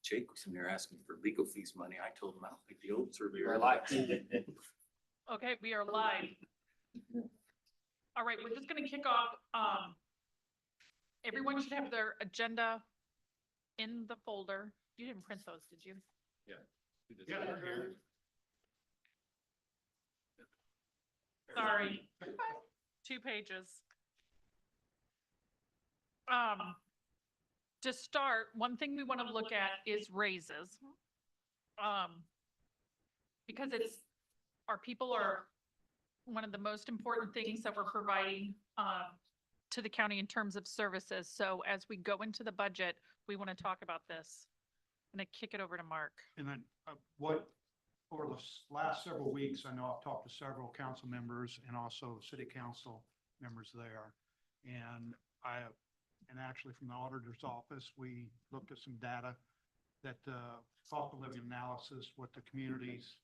Jake was in there asking for legal fees money. I told him I don't think the old surveyor. You're live. Okay, we are live. All right, we're just gonna kick off. Everyone should have their agenda in the folder. You didn't print those, did you? Yeah, they're here. Sorry. 2 pages. To start, one thing we want to look at is raises. Because our people are one of the most important things that we're providing to the county in terms of services. So as we go into the budget, we want to talk about this. I'm going to kick it over to Mark. And then over the last several weeks, I know I've talked to several council members and also city council members there. And actually from the auditor's office, we looked at some data that cost of living analysis, what the community's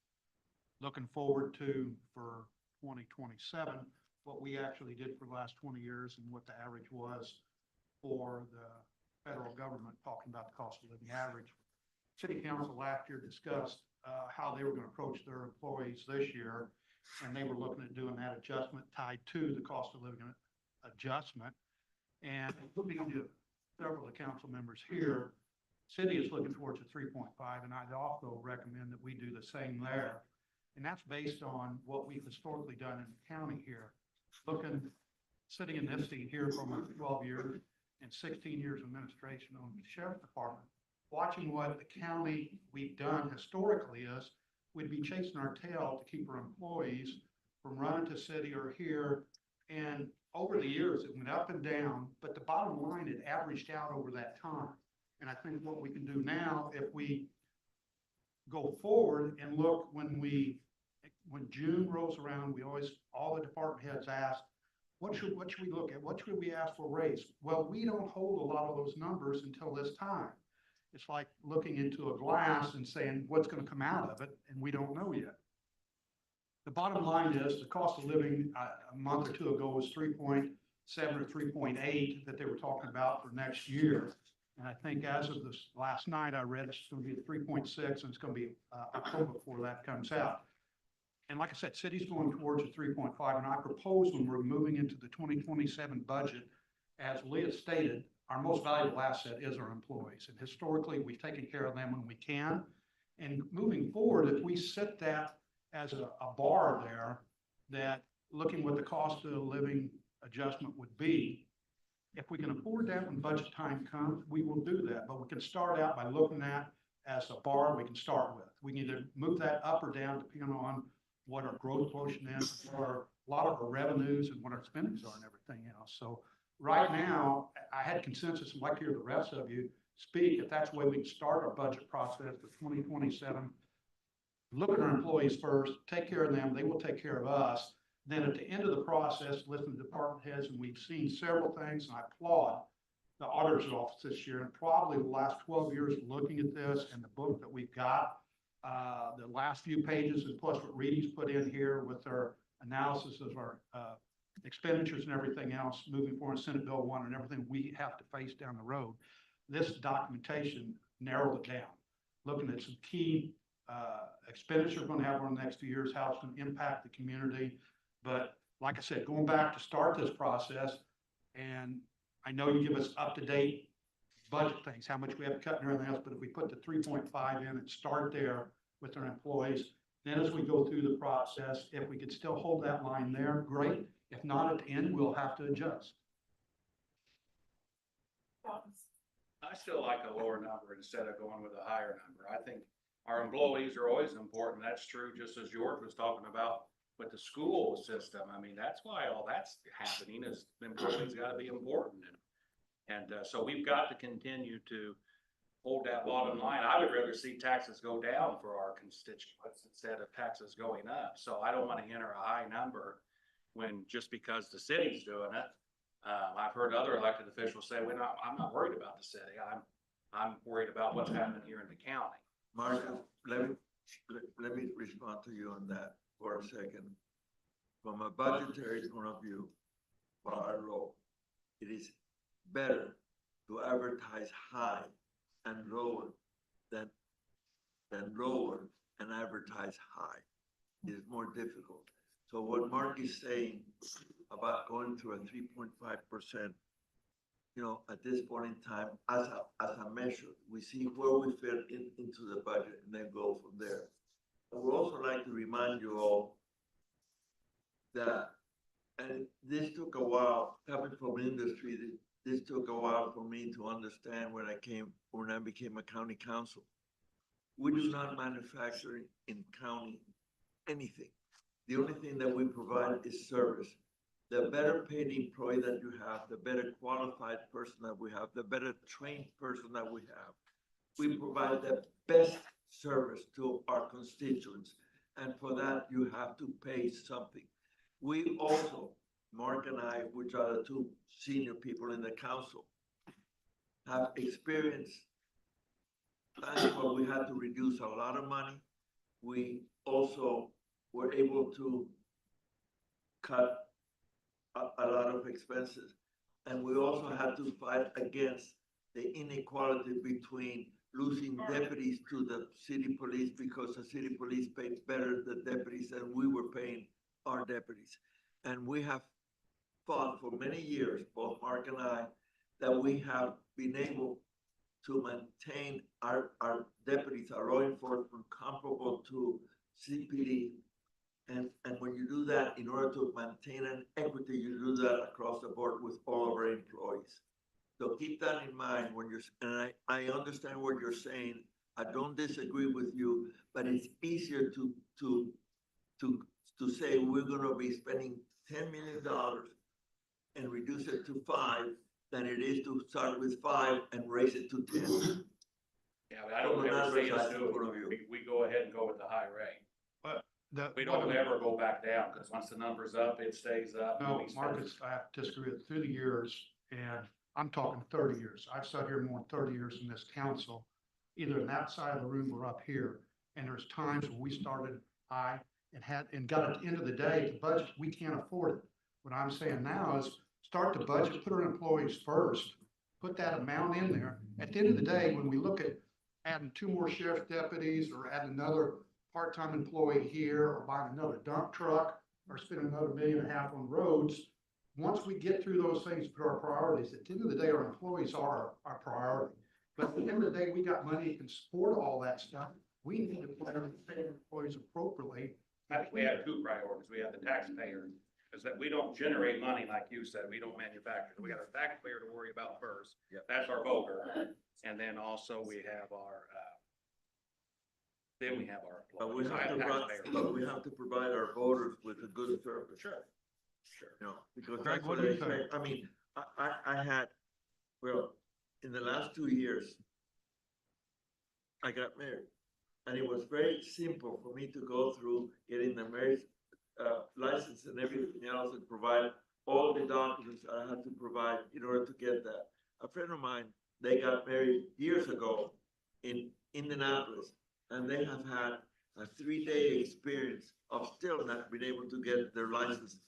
looking forward to for 2027, what we actually did for the last 20 years and what the average was for the federal government, talking about the cost of living average. City council last year discussed how they were going to approach their employees this year, and they were looking at doing that adjustment tied to the cost of living adjustment. And looking to several of the council members here, city is looking towards a 3.5, and I'd also recommend that we do the same there. And that's based on what we've historically done in the county here. Sitting in this seat here for almost 12 years and 16 years of administration on the sheriff's department, watching what the county we've done historically is, we'd be chasing our tail to keep our employees from running to city or here. And over the years, it went up and down, but the bottom line, it averaged out over that time. And I think what we can do now, if we go forward and look when June rolls around, all the department heads ask, what should we look at? What should we ask for raise? Well, we don't hold a lot of those numbers until this time. It's like looking into a glass and saying what's going to come out of it, and we don't know yet. The bottom line is the cost of living a month or two ago was 3.7 or 3.8 that they were talking about for next year. And I think as of this last night, I read it's going to be 3.6, and it's going to be October before that comes out. And like I said, city's going towards a 3.5, and I propose when we're moving into the 2027 budget, as Leah stated, our most valuable asset is our employees. And historically, we've taken care of them when we can. And moving forward, if we set that as a bar there, that looking what the cost of living adjustment would be, if we can afford that when budget time comes, we will do that. But we can start out by looking at as a bar we can start with. We can either move that up or down depending on what our growth quotient is, or a lot of our revenues and what our spendings are and everything else. So right now, I had consensus, and like to hear the rest of you speak, if that's the way we can start our budget process for 2027. Look at our employees first, take care of them, they will take care of us. Then at the end of the process, listen to department heads, and we've seen several things, and I applaud the auditor's office this year, and probably the last 12 years looking at this and the book that we've got, the last few pages, and plus what Reedy's put in here with our analysis of our expenditures and everything else moving forward, Senate Bill 1 and everything we have to face down the road. This documentation narrowed it down, looking at some key expenditures we're going to have over the next few years, how it's going to impact the community. But like I said, going back to start this process, and I know you give us up-to-date budget things, how much we have to cut and everything else, but if we put the 3.5 in and start there with our employees, then as we go through the process, if we could still hold that line there, great. If not, at the end, we'll have to adjust. I still like a lower number instead of going with a higher number. I think our employees are always important. That's true, just as George was talking about with the school system. I mean, that's why all that's happening is employees got to be important. And so we've got to continue to hold that bottom line. I would rather see taxes go down for our constituents instead of taxes going up. So I don't want to enter a high number when just because the city's doing it. I've heard other elected officials say, I'm not worried about the city. I'm worried about what's happening here in the county. Mark, let me respond to you on that for a second. From a budgetary point of view, for our law, it is better to advertise high and lower than lower and advertise high. It's more difficult. So what Mark is saying about going to a 3.5%, at this point in time, as a measure, we see where we fit into the budget and then go from there. I would also like to remind you all that, and this took a while, coming from industry, this took a while for me to understand when I became a county council. We do not manufacture in county anything. The only thing that we provide is service. The better paid employee that you have, the better qualified person that we have, the better trained person that we have. We provide the best service to our constituents. And for that, you have to pay something. We also, Mark and I, which are the two senior people in the council, have experienced times where we had to reduce a lot of money. We also were able to cut a lot of expenses. And we also had to fight against the inequality between losing deputies to the city police because the city police paid better the deputies than we were paying our deputies. And we have fought for many years, both Mark and I, that we have been able to maintain our deputies, our law enforcement comparable to CPD. And when you do that, in order to maintain an equity, you do that across the board with all of our employees. So keep that in mind when and I understand what you're saying. I don't disagree with you, but it's easier to say we're gonna be spending $10 million and reduce it to 5 than it is to start with 5 and raise it to 10. Yeah, but I don't ever see us do it. We go ahead and go with the high rate. We don't ever go back down, because once the number's up, it stays up. and No, we spend- Marcus, I have to disagree with through the years, and I'm talking 30 years. I've sat here more than 30 years in this council, either in that side of the room or up here. And there's times when we started high and got at the end of the day, the budget, we can't afford it. What I'm saying now is start the budget, put our employees first, put that amount in there. At the end of the day, when we look at adding 2 more sheriff's deputies or adding another part-time employee here or buying another dump truck or spending another $1.5 million on roads, once we get through those things, put our priorities, at the end of the day, our employees are our priority. But at the end of the day, we got money that can support all that stuff. We need to pay our employees appropriately. We have 2 priorities. We have the taxpayer, because that we don't generate money, like you said, we don't manufacture. We got our taxpayer to worry about first. Yep. That's our voter. And then also we have our, then we have our But we employees. have to provide our voters with a good service. Sure. Because Greg, that's what what do they you think? expect. I mean, I had, in the last 2 years, I got married. And it was very simple for me to go through getting the marriage license and everything else and provide all the documents I had to provide in order to get that. A friend of mine, they got married years ago in Indianapolis, and they have had a 3-day experience of still not being able to get their license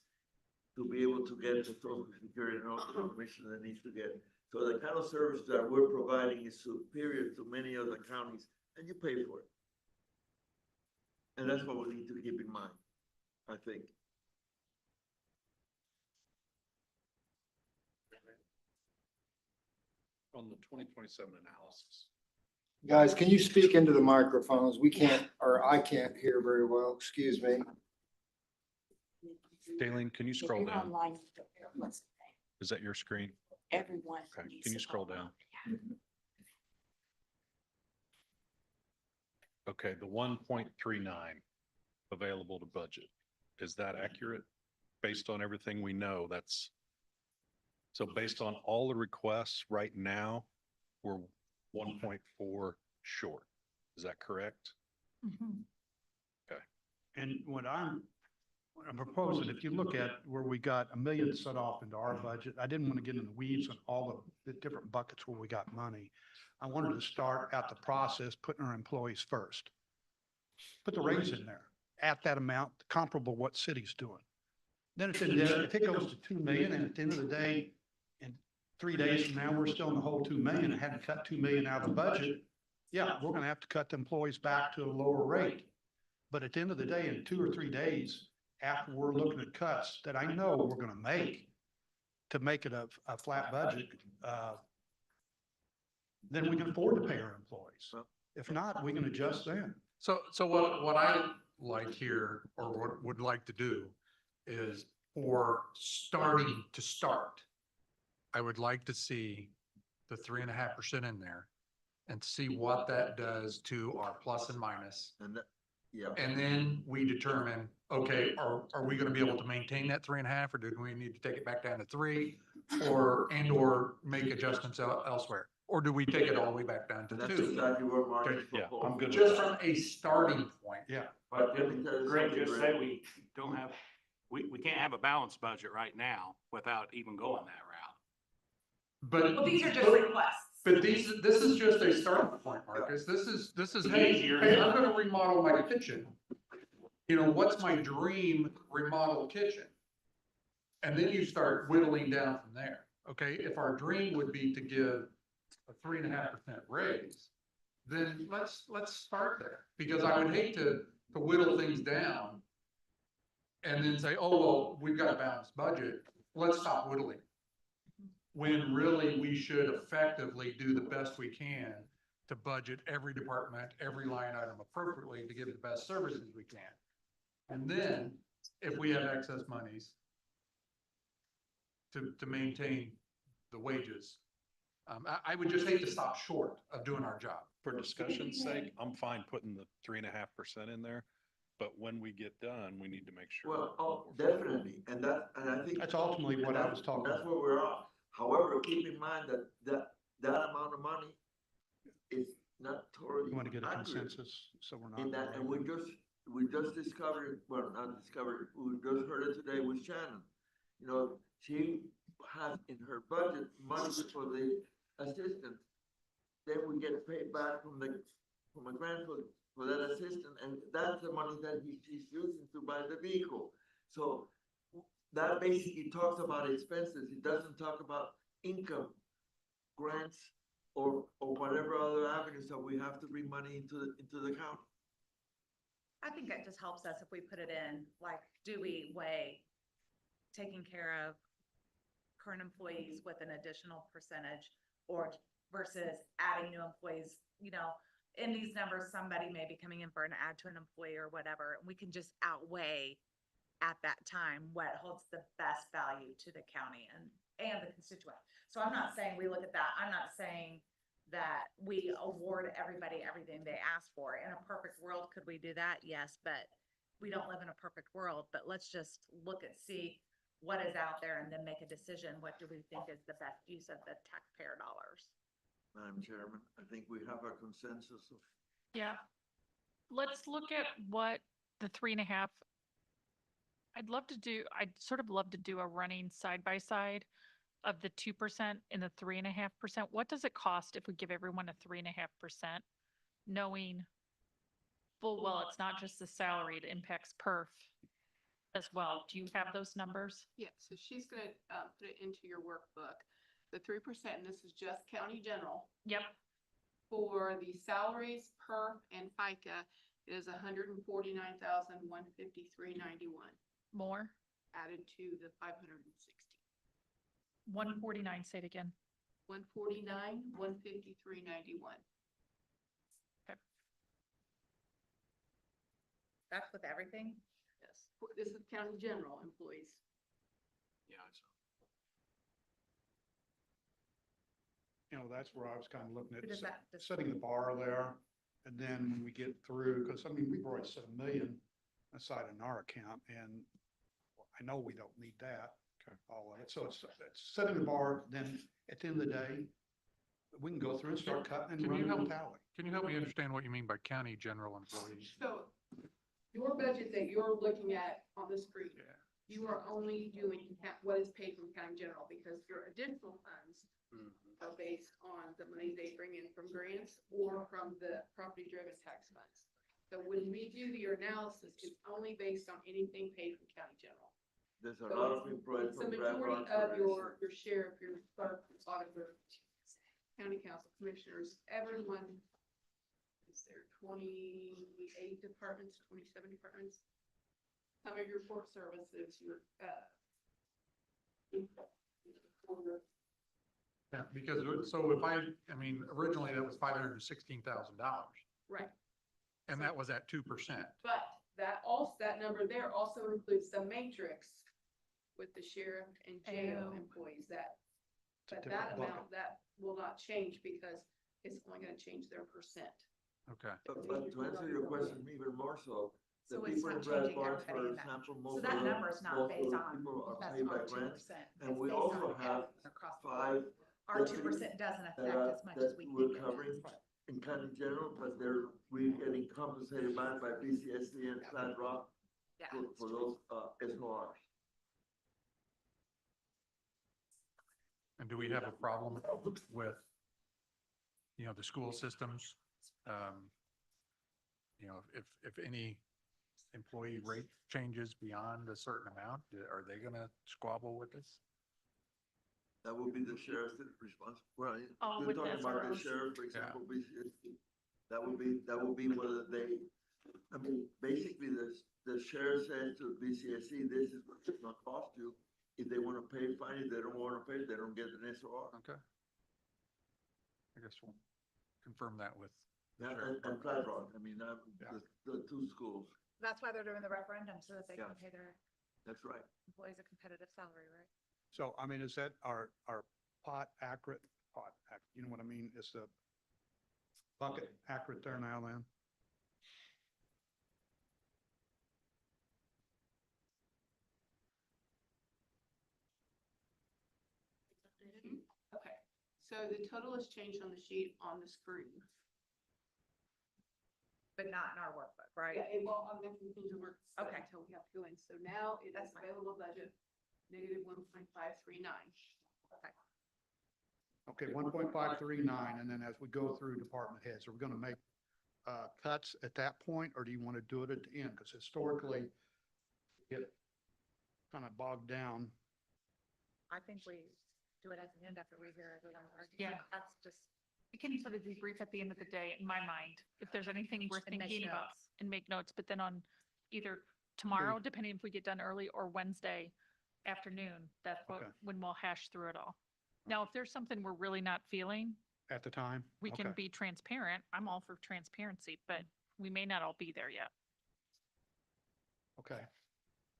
to be able to get the Social Security and all the information they need to get. So the kind of service that we're providing is superior to many other counties, and you pay for it. And that's what we need to keep in mind, I think. On the 2027 analysis. Guys, can you speak into the microphones? We can't, or I can't hear very well, excuse me. Daleen, can you scroll down? Online. Is that your screen? Everyone. Okay, needs can you to scroll go down? on. Okay, the 1.39 available to budget. Is that accurate? Based on everything we know, so based on all the requests right now, we're 1.4 short. Is that correct? Mhm. And what I'm proposing, if you look at where we got $1 million set off into our budget, I didn't want to get in the weeds on all the different buckets where we got money. I wanted to start out the process, putting our employees first. Put the raise in there at that amount, comparable what city's doing. Then if it goes to 2 million, and at the end of the day, in 3 days from now, we're still in the whole 2 million, and hadn't cut 2 million out of the budget, yeah, we're gonna have to cut the employees back to a lower rate. But at the end of the day, in 2 or 3 days, after we're looking at cuts that I know we're gonna make to make it a flat budget, then we can afford to pay our employees. If not, we can adjust then. So what I like here, or what would like to do, is for starting to start, I would like to see the 3.5% in there and see what that does to our plus and minus. And that, yeah. And then we determine, okay, are we gonna be able to maintain that 3.5, or do we need to take it back down to 3? Or make adjustments elsewhere? Or do we take it all the way back down to And that's 2? exactly what Mark is Yeah, I'm proposing. good with Just that. from a starting point. Yeah. But Let me tell you Greg something, just Greg. said we don't have, we can't have a balanced budget right now without even going that route. But. Well, these are just requests. But this is just a starting point, Marcus. This is, hey, hey, I'm gonna remodel my kitchen. You know, what's my dream remodel kitchen? And then you start whittling down from there. Okay, if our dream would be to give a 3.5% raise, then let's start there. Because I would hate to whittle things down and then say, oh, well, we've got a balanced budget, let's stop whittling. When really we should effectively do the best we can to budget every department, every line item appropriately to give the best services we can. And then if we have excess monies to maintain the wages, I would just hate to stop short of doing our job. For discussion's sake, I'm fine putting the 3.5% in there, but when we get done, we need to make sure. Well, oh, definitely, and I think. That's ultimately what I was talking That's about. where we're at. However, keep in mind that amount of money is not totally You want to get a accurate consensus, so we're in not. that, and we just discovered, well, not discovered, we just heard it today with Shannon. You know, she has in her budget money for the assistant. Then we get paid back from a grant for that assistant, and that's the money that she's using to buy the vehicle. So that basically talks about expenses. It doesn't talk about income, grants, or whatever other avenues that we have to bring money into the county. I think that just helps us if we put it in, like, do we weigh taking care of current employees with an additional percentage or versus adding new employees, you know, in these numbers, somebody may be coming in for an add to an employee or whatever, and we can just outweigh at that time what holds the best value to the county and the constituent. So I'm not saying we look at that. I'm not saying that we award everybody everything they ask for. In a perfect world, could we do that? Yes, but we don't live in a perfect world. But let's just look at, see what is out there and then make a decision. What do we think is the best use of the taxpayer dollars? Madam Chairman, I think we have a consensus of. Yeah. Let's look at what the 3.5. I'd sort of love to do a running side by side of the 2% and the 3.5%. What does it cost if we give everyone a 3.5%? Knowing full well, it's not just the salary, it impacts perf as well. Do you have those numbers? Yeah, so she's gonna put it into your workbook. The 3%, and this is just county general. Yep. For the salaries, perf, and FICA is $149,153.91 More? added to the 560. 149, say it again. 149,153.91. That's with everything? Yes, this is county general employees. Yeah, You know, that's where I was kind of looking at, Who does that- does- setting the bar there. And then when we get through, because I mean, we've already set $1 million aside in our account, and I know we don't need that. Okay. All of it. So it's setting the bar, then at the end of the day, we can go through and start cutting and Can you running help- the tally. Can you help me understand what you mean by county general employees? So your budget that you're looking at on the screen, Yeah. you are only doing what is paid from county general because your additional funds are based on the money they bring in from grants or from the property-driven tax funds. So when we do your analysis, it's only based on anything paid from county general. There's a So lot of employees it's the from Grand majority Blanc. of your sheriff, your clerk, auditor, county council, commissioners, everyone 28 departments, 27 departments. Some of your court services, your, Yeah, because, so if I mean, originally that was $516,000, right, and that was at 2%. but that also, that number there also includes the matrix with the sheriff and jail Oh. employees, that, It's a but different that bucket. amount, that will not change because it's only gonna change their percent. Okay. But to answer your question even more so, the So it's people in not Brad changing Barnes, for everybody in that. example, So most of that them, number is not most of based the on, people are that's paid by our 2%. grants. And It's we based also on have across the board. 5 Our deputies 2% doesn't affect that, as much as that we we're think it covering does. in county general, but we're getting compensated back by BCSD and Flat Rock Yeah. for those, SORs. And do we have a problem with, the school systems? If any employee rate changes beyond a certain amount, are they gonna squabble with us? That will be the sheriff's responsibility. Well, Oh, you're with talking about the SROs. sheriff, for example, BCSD. That would be whether they, I mean, basically, the sheriff says to BCSD, this is what it's gonna cost you. If they wanna pay, fine. If they don't wanna pay, they don't get an SOR. Okay. I guess we'll confirm that with. the Yeah, sheriff. and Flat Rock, I mean, Yeah. the 2 schools, That's why they're doing the referendum, so that they can Yeah. pay their that's right. employees a competitive salary, right? So, I mean, is that our pot accurate, you know what I mean? Is the bucket accurate there now then? Okay, so the total has changed on the sheet on the screen. But not in our workbook, right? Yeah, it will, I'm gonna continue to work Okay. until we have to go in. So now it That's is fine. available budget -1.539. Okay, 1.539, and then as we go through department heads, are we gonna make cuts at that point, or do you want to do it at the end? Because historically, get kind of bogged down. I think we do it at the end after we hear everyone's argument. Yeah. That's just, We can sort of debrief at the end of the day, in my mind, if there's anything we're And make thinking about notes. and make notes, but then on either tomorrow, depending if we get done early, or Wednesday afternoon, that's Okay. when we'll hash through it all. Now, if there's something we're really not feeling, At the time? we can Okay. be transparent. I'm all for transparency, but we may not all be there yet. Okay,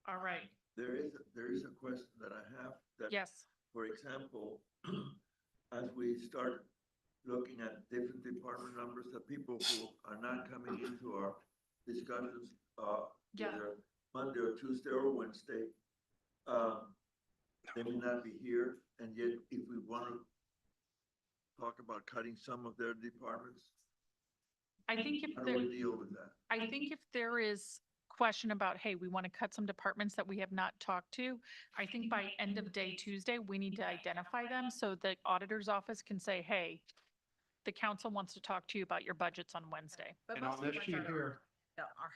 All right. There is a question that I have that, Yes. for example, as we start looking at different department numbers, the people who are not coming into our discussions, Yeah. either Monday or Tuesday or Wednesday, they may not be here, and yet if we want to talk about cutting some of their departments, I think if how do there, we deal with that? I think if there is question about, hey, we want to cut some departments that we have not talked to, I think by end of day Tuesday, we need to identify them so the auditor's office can say, hey, the council wants to talk to you about your budgets on Wednesday. but and most on of this us sheet are, here,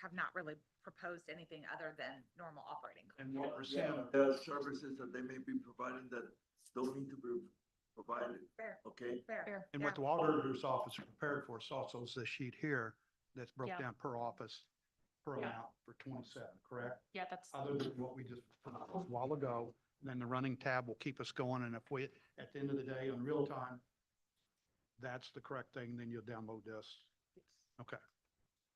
have not really proposed anything other than normal operating. and what we're Yeah, seeing, there are services that they may be providing that don't need to be provided, Fair, okay? fair. and yeah. what the auditor's office prepared for us also is this sheet here that's broke Yeah. down per office, per Yeah. amount for 27, correct? Yeah, that's, Other than what we just proposed a while ago, then the running tab will keep us going, and if we, at the end of the day, on real time, that's the correct thing, then you'll download this. Okay.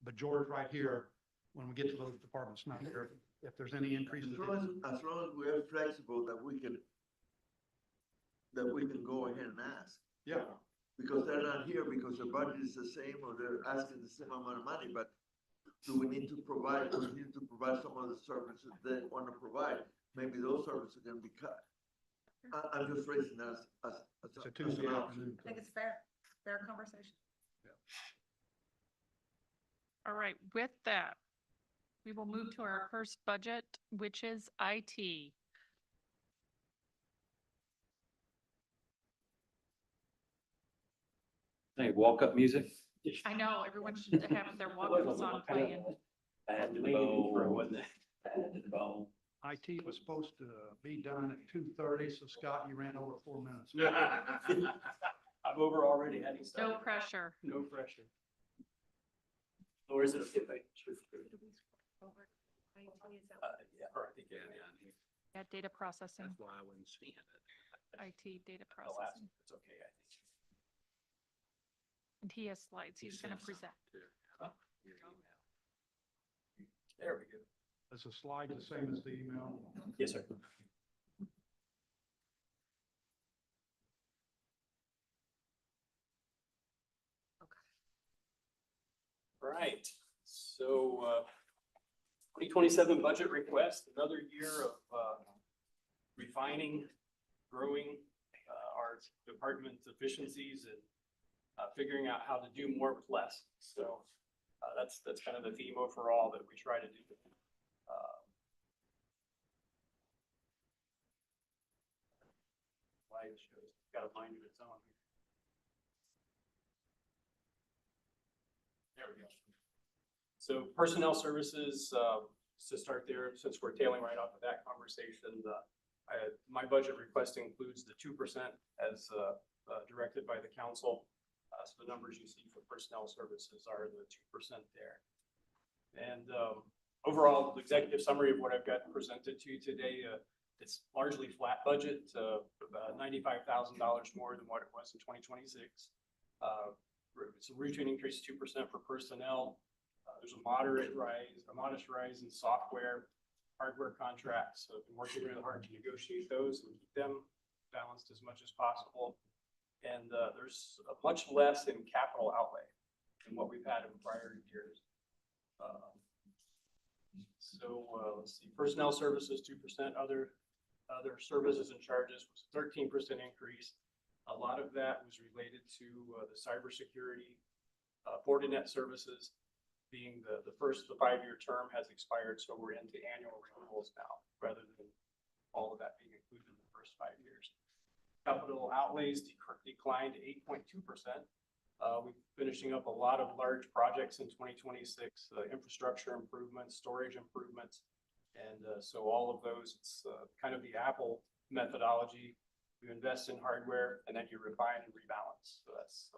But George, right here, when we get to those departments, not here, if there's any increases. As long as we're flexible, that we can go ahead and ask. Yeah, Because they're not here because the budget is the same or they're asking the same amount of money, but do we need to provide some of the services they want to provide? Maybe those services are gonna be cut. I'm just raising that as it's a an Tuesday option. afternoon. I think it's fair conversation. all right. With that, we will move to our first budget, which is IT. Hey, walk-up music? I know, everyone should have their walk-up song playing. IT was supposed to be done at 2:30, so Scott, you ran over 4 minutes. I'm over already, hadn't No pressure. No pressure. Or is it okay if I? Yeah, or I think, yeah. Yeah, data processing, That's why I wouldn't see it. IT data I'll ask processing. if it's okay, I think. And he has slides he's gonna sent some present. to your email. There we go. Is the slide the same as the email? Yes, sir. Right, so, 2027 budget request, another year of, refining, growing, our department efficiencies and, figuring out how to do more with less. So, that's kind of the theme overall that we try to do. Slide shows, got a mind of its own. There we go. So personnel services, to start there, since we're tailing right off of that conversation, my budget request includes the 2% as directed by the council. So the numbers you see for personnel services are the 2% there. And overall, the executive summary of what I've got presented to you today, it's largely flat budget, about $95,000 more than what it was in 2026. It's a routine increase, 2% for personnel. There's a modest rise in software, hardware contracts. So I've been working really hard to negotiate those and keep them balanced as much as possible. And there's much less in capital outlay than what we've had in prior years. Let's see, personnel services, 2%, other services and charges was a 13% increase. A lot of that was related to the cybersecurity, Fortinet services being the 5-year term has expired. So we're into annual renewals now, rather than all of that being included in the first 5 years. Capital outlays declined 8.2%. We're finishing up a lot of large projects in 2026, infrastructure improvements, storage improvements. And so all of those, it's kind of the Apple methodology. You invest in hardware and then you refine and rebalance. So that's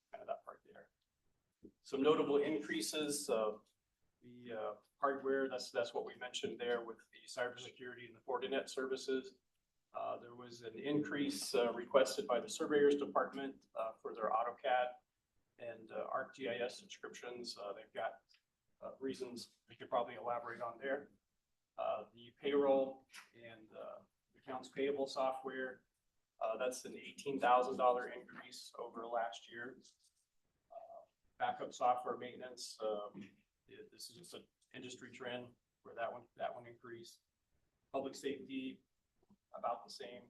kind of that part there. Some notable increases, the hardware, that's what we mentioned there with the cybersecurity and the Fortinet services. There was an increase requested by the surveyors department for their AutoCAD and ArcGIS subscriptions. They've got reasons we could probably elaborate on there. The payroll and accounts payable software, that's an $18,000 increase over last year. Backup software maintenance, this is just an industry trend where that one increased. Public safety, about the same.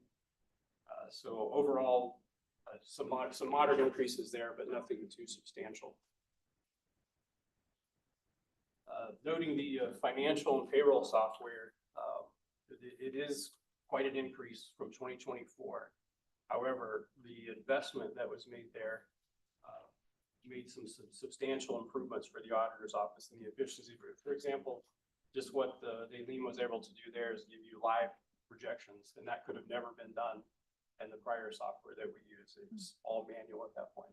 So overall, some moderate increases there, but nothing too substantial. Noting the financial and payroll software, it is quite an increase from 2024. However, the investment that was made there made some substantial improvements for the auditor's office and the efficiency. For example, just what Daleen was able to do there is give you live projections, and that could have never been done in the prior software that we use. It was all manual at that point.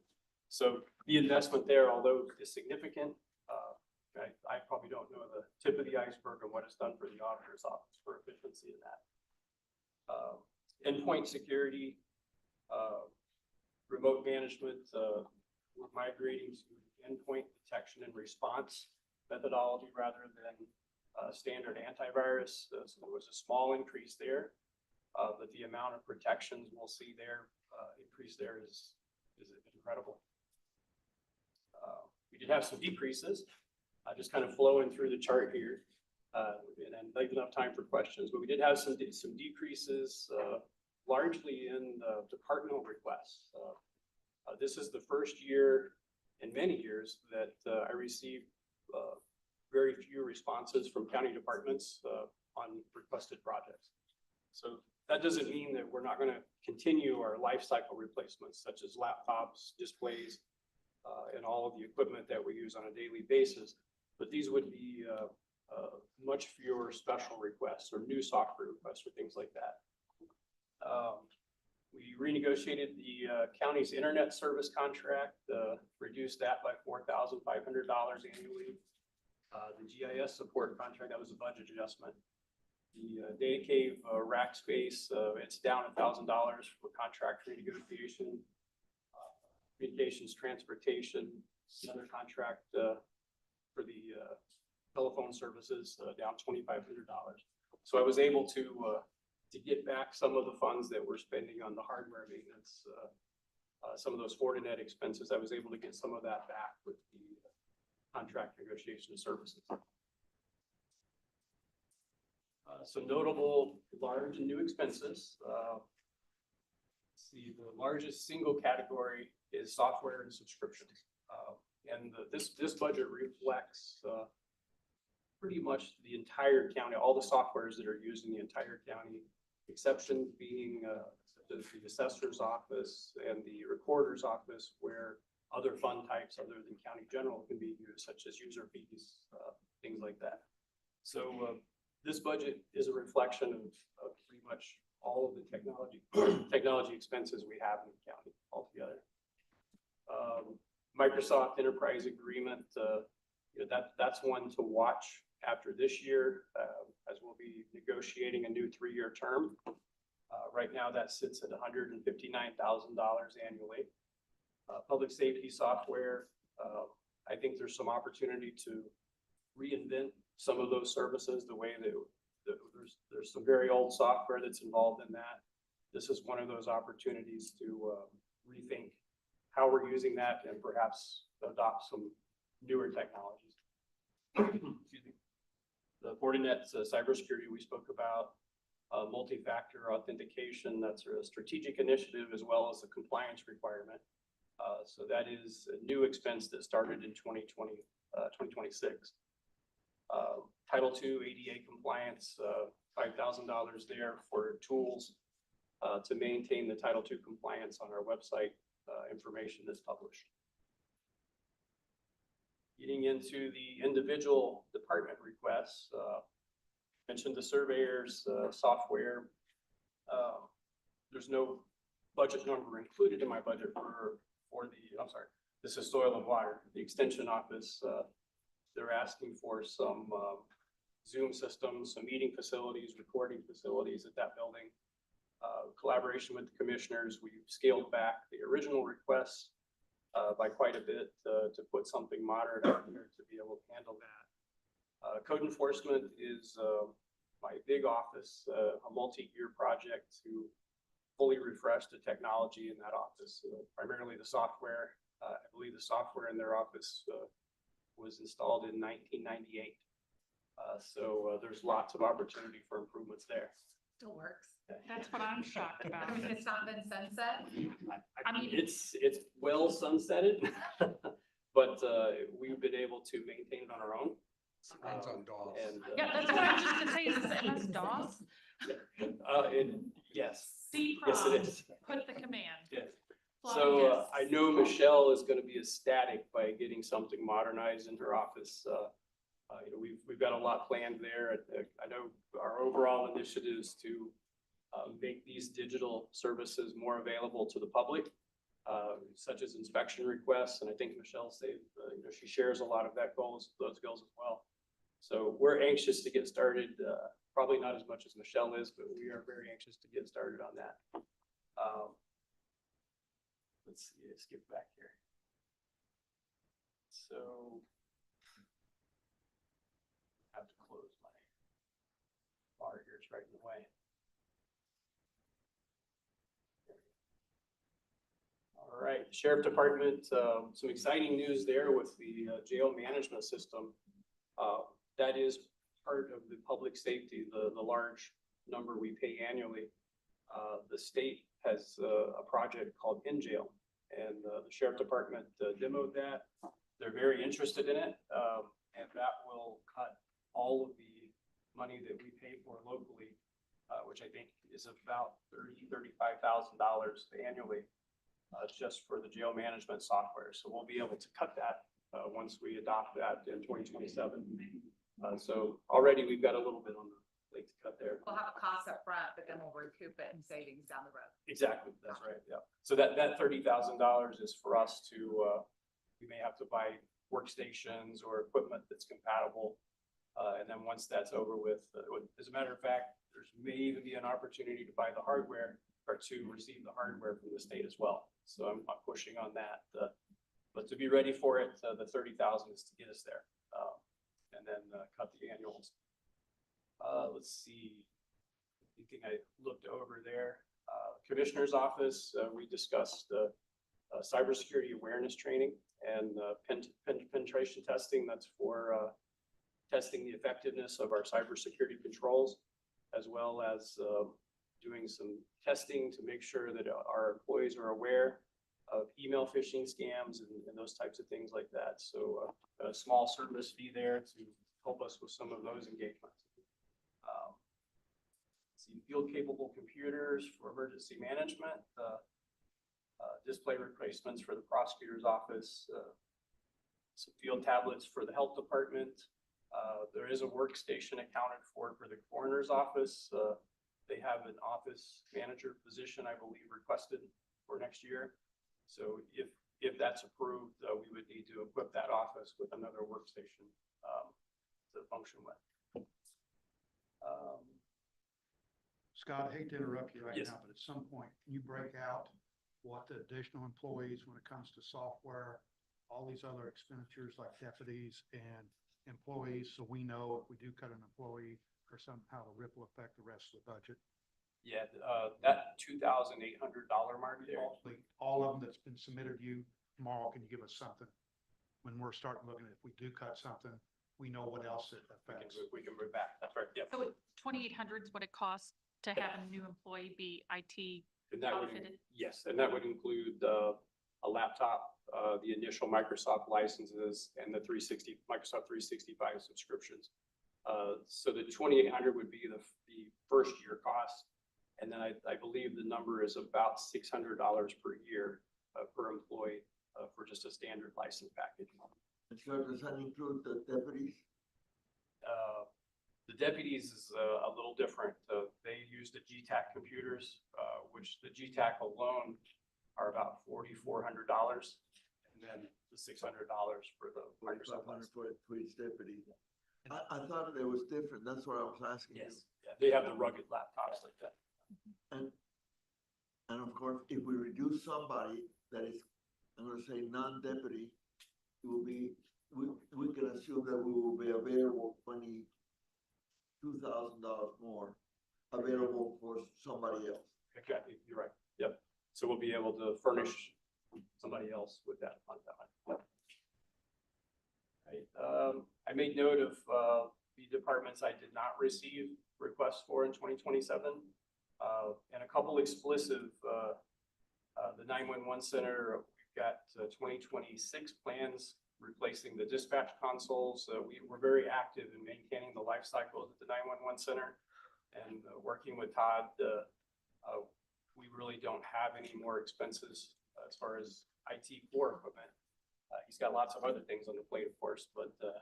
So the investment there, although is significant, I probably don't know the tip of the iceberg of what it's done for the auditor's office for efficiency in that. Endpoint security, remote management, we're migrating to endpoint detection and response methodology rather than standard antivirus. So there was a small increase there, but the amount of protections we'll see there, increase there is incredible. We did have some decreases, just kind of flowing through the chart here, and then leave enough time for questions. But we did have some decreases, largely in departmental requests. This is the first year in many years that I received very few responses from county departments on requested projects. So that doesn't mean that we're not going to continue our life cycle replacements, such as laptops, displays, and all of the equipment that we use on a daily basis. But these would be much fewer special requests or new software requests or things like that. We renegotiated the county's internet service contract, reduced that by $4,500 annually. The GIS support contract, that was a budget adjustment. The Data Cave rack space, it's down $1,000 for contract renegotiation. Communications, transportation, another contract for the telephone services, down $2,500. So I was able to get back some of the funds that we're spending on the hardware maintenance. Some of those Fortinet expenses, I was able to get some of that back with the contract negotiation services. Some notable large and new expenses. See, the largest single category is software and subscriptions. This budget reflects pretty much the entire county, all the softwares that are used in the entire county, exception being the assessor's office and the recorder's office, where other fund types other than county general can be used, such as user fees, things like that. So this budget is a reflection of pretty much all of the technology expenses we have in the county altogether. Microsoft Enterprise Agreement, that's one to watch after this year, as we'll be negotiating a new 3-year term. Right now that sits at $159,000 annually. Public safety software, I think there's some opportunity to reinvent some of those services the way that there's some very old software that's involved in that. This is one of those opportunities to rethink how we're using that and perhaps adopt some newer technologies. Excuse me. The Fortinet cybersecurity we spoke about, multi-factor authentication, that's a strategic initiative as well as a compliance requirement. So that is a new expense that started in 2026. Title II ADA compliance, $5,000 there for tools to maintain the Title II compliance on our website, information that's published. Getting into the individual department requests, mentioned the surveyors software. There's no budget number included in my budget for the, I'm sorry, this is soil and water, the extension office. They're asking for some Zoom systems, some meeting facilities, recording facilities at that building. Collaboration with the commissioners, we've scaled back the original requests by quite a bit to put something modern out there to be able to handle that. Code enforcement is my big office, a multi-year project to fully refresh the technology in that office, primarily the software. I believe the software in their office was installed in 1998. So there's lots of opportunity for improvements there. Still works. That's what I'm shocked about. I mean, it's not been sunset. I mean, it's well sunsetted, but we've been able to maintain it on our own. Runs on DOS. And, Yeah, that's what I was just gonna say, is this MS-DOS? yes, C yes, it prompt, is. put the command. Yeah. Floppy So disks. I know Michelle is going to be ecstatic by getting something modernized in her office. We've got a lot planned there. I know our overall initiative is to make these digital services more available to the public, such as inspection requests. And I think Michelle said, she shares a lot of those goals as well. So we're anxious to get started. Probably not as much as Michelle is, but we are very anxious to get started on that. Let's see, let's skip back here. So I have to close my bar here, it's right in the way. All right, Sheriff Department, some exciting news there with the jail management system. That is part of the public safety, the large number we pay annually. The state has a project called In Jail, and the Sheriff Department demoed that. They're very interested in it, and that will cut all of the money that we pay for locally, which I think is about $35,000 annually, just for the jail management software. So we'll be able to cut that once we adopt that in 2027. So already we've got a little bit on late to cut there. We'll have a cost up front, but then we'll recoup it in savings down the road. Exactly, that's right, yeah. So that $30,000 is for us to, we may have to buy workstations or equipment that's compatible. And then once that's over with, as a matter of fact, there's may even be an opportunity to buy the hardware or to receive the hardware from the state as well. So I'm pushing on that. But to be ready for it, the 30,000 is to get us there. And then cut the annuals. Let's see. Anything I looked over there. Commissioner's office, we discussed cybersecurity awareness training and penetration testing. That's for testing the effectiveness of our cybersecurity controls, as well as doing some testing to make sure that our employees are aware of email phishing scams and those types of things like that. So a small service fee there to help us with some of those engagements. See field capable computers for emergency management, display replacements for the prosecutor's office, some field tablets for the health department. There is a workstation accounted for the coroner's office. They have an office manager position, I believe, requested for next year. So if that's approved, we would need to equip that office with another workstation to function with. Scott, I hate to interrupt you right Yes. now, but at some point, can you break out what the additional employees, when it comes to software, all these other expenditures like deputies and employees, so we know if we do cut an employee or somehow the ripple affect the rest of the budget? Yeah, that $2,800 mark there. All of them that's been submitted to you tomorrow, can you give us something? When we're starting looking, if we do cut something, we know what else it affects. We can move back. That's right. Yep. So 2,800 is what it costs to have a new employee be IT And that would, outfitted? yes, and that would include a laptop, the initial Microsoft licenses, and the Microsoft 365 subscriptions. So the 2,800 would be the first year cost. And then I believe the number is about $600 per year per employee for just a standard license package. And so does that include the deputies? The deputies is a little different. They use the GTAC computers, which the GTAC alone are about $4,400. And then the $600 for the Microsoft license. For each deputy. I thought it was different. That's what I was asking you. Yes, yeah, they have the rugged laptops like that. And of course, if we reduce somebody that is, I'm gonna say non-deputy, it will be, we can assume that we will be available $22,000 more available for somebody else. Exactly, you're right. Yep. So we'll be able to furnish somebody else with that fund balance. Right. I made note of the departments I did not receive requests for in 2027. And a couple explicit, the 911 center, we've got 2026 plans replacing the dispatch consoles. We were very active in maintaining the life cycles at the 911 center and working with Todd. We really don't have any more expenses as far as IT core equipment. He's got lots of other things on the plate, of course, but the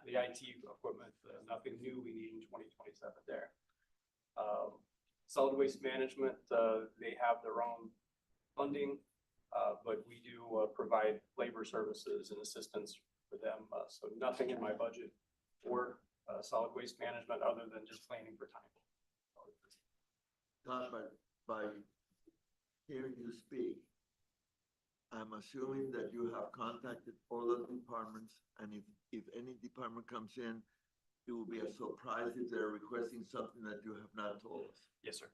IT equipment, nothing new we need in 2027 there. Solid waste management, they have their own funding, but we do provide labor services and assistance for them. So nothing in my budget for solid waste management other than just planning for time. Todd, by hearing you speak, I'm assuming that you have contacted all the departments, and if any department comes in, it will be a surprise if they're requesting something that you have not told us. Yes, sir.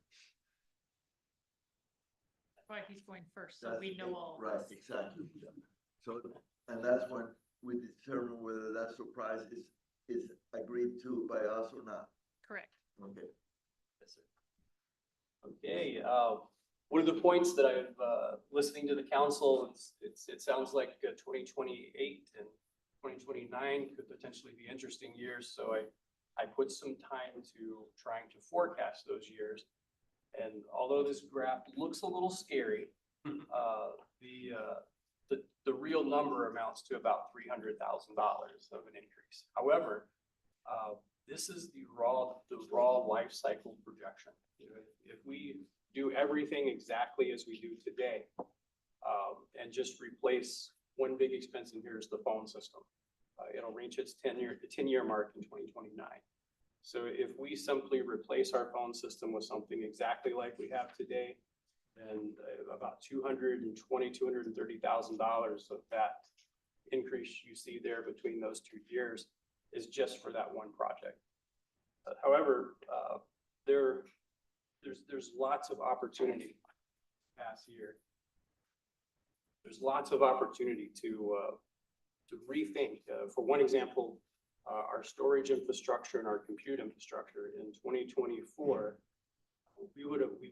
That's why he's going first, so That's we know it, all. Right, exactly. So, and that's when we determine whether that surprise is agreed to by us or not. Correct. Okay. Yes, sir. Okay, one of the points that I've, listening to the council, it sounds like 2028 and 2029 could potentially be interesting years. So I put some time to trying to forecast those years. And although this graph looks a little scary, the real number amounts to about $300,000 of an increase. However, This is the raw life cycle projection. You know, if we do everything exactly as we do today, and just replace one big expense in here is the phone system. It'll reach its 10-year mark in 2029. So if we simply replace our phone system with something exactly like we have today, then about $230,000 of that increase you see there between those 2 years is just for that one project. However, there's lots of opportunity past year. There's lots of opportunity to rethink. For one example, our storage infrastructure and our compute infrastructure in 2024, we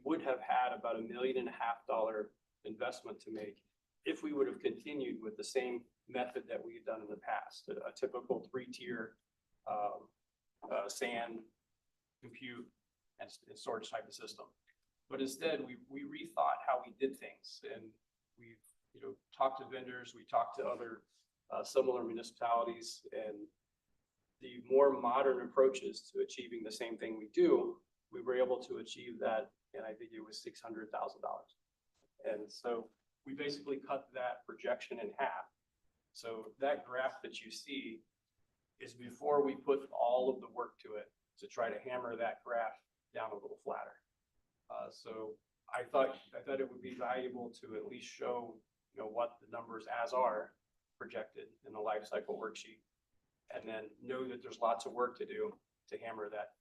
would have had about $1.5 million investment to make if we would have continued with the same method that we had done in the past, a typical 3-tier SAN, compute, and storage type of system. But instead, we rethought how we did things, and we've talked to vendors, we talked to other similar municipalities, and the more modern approaches to achieving the same thing we do, we were able to achieve that, and I think it was $600,000. And so we basically cut that projection in half. So that graph that you see is before we put all of the work to it to try to hammer that graph down a little flatter. So I thought it would be valuable to at least show what the numbers as are projected in the life cycle worksheet, and then know that there's lots of work to do to hammer that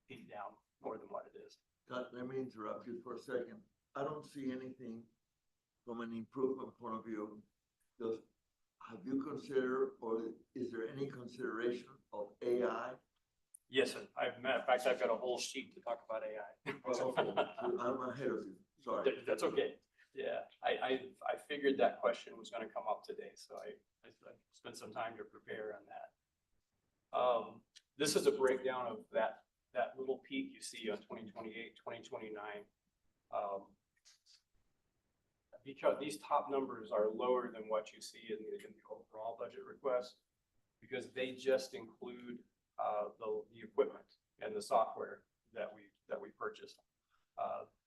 peak down more than what it is. Let me interrupt you for a second. I don't see anything from an improvement point of view. Have you considered, or is there any consideration of AI? Yes, sir. In fact, I've got a whole sheet to talk about AI. I'm ahead of you, sorry. That's okay. Yeah, I figured that question was gonna come up today, so I spent some time to prepare on that. This is a breakdown of that little peak you see on 2028, 2029. Because these top numbers are lower than what you see in the overall budget request, because they just include the equipment and the software that we purchased.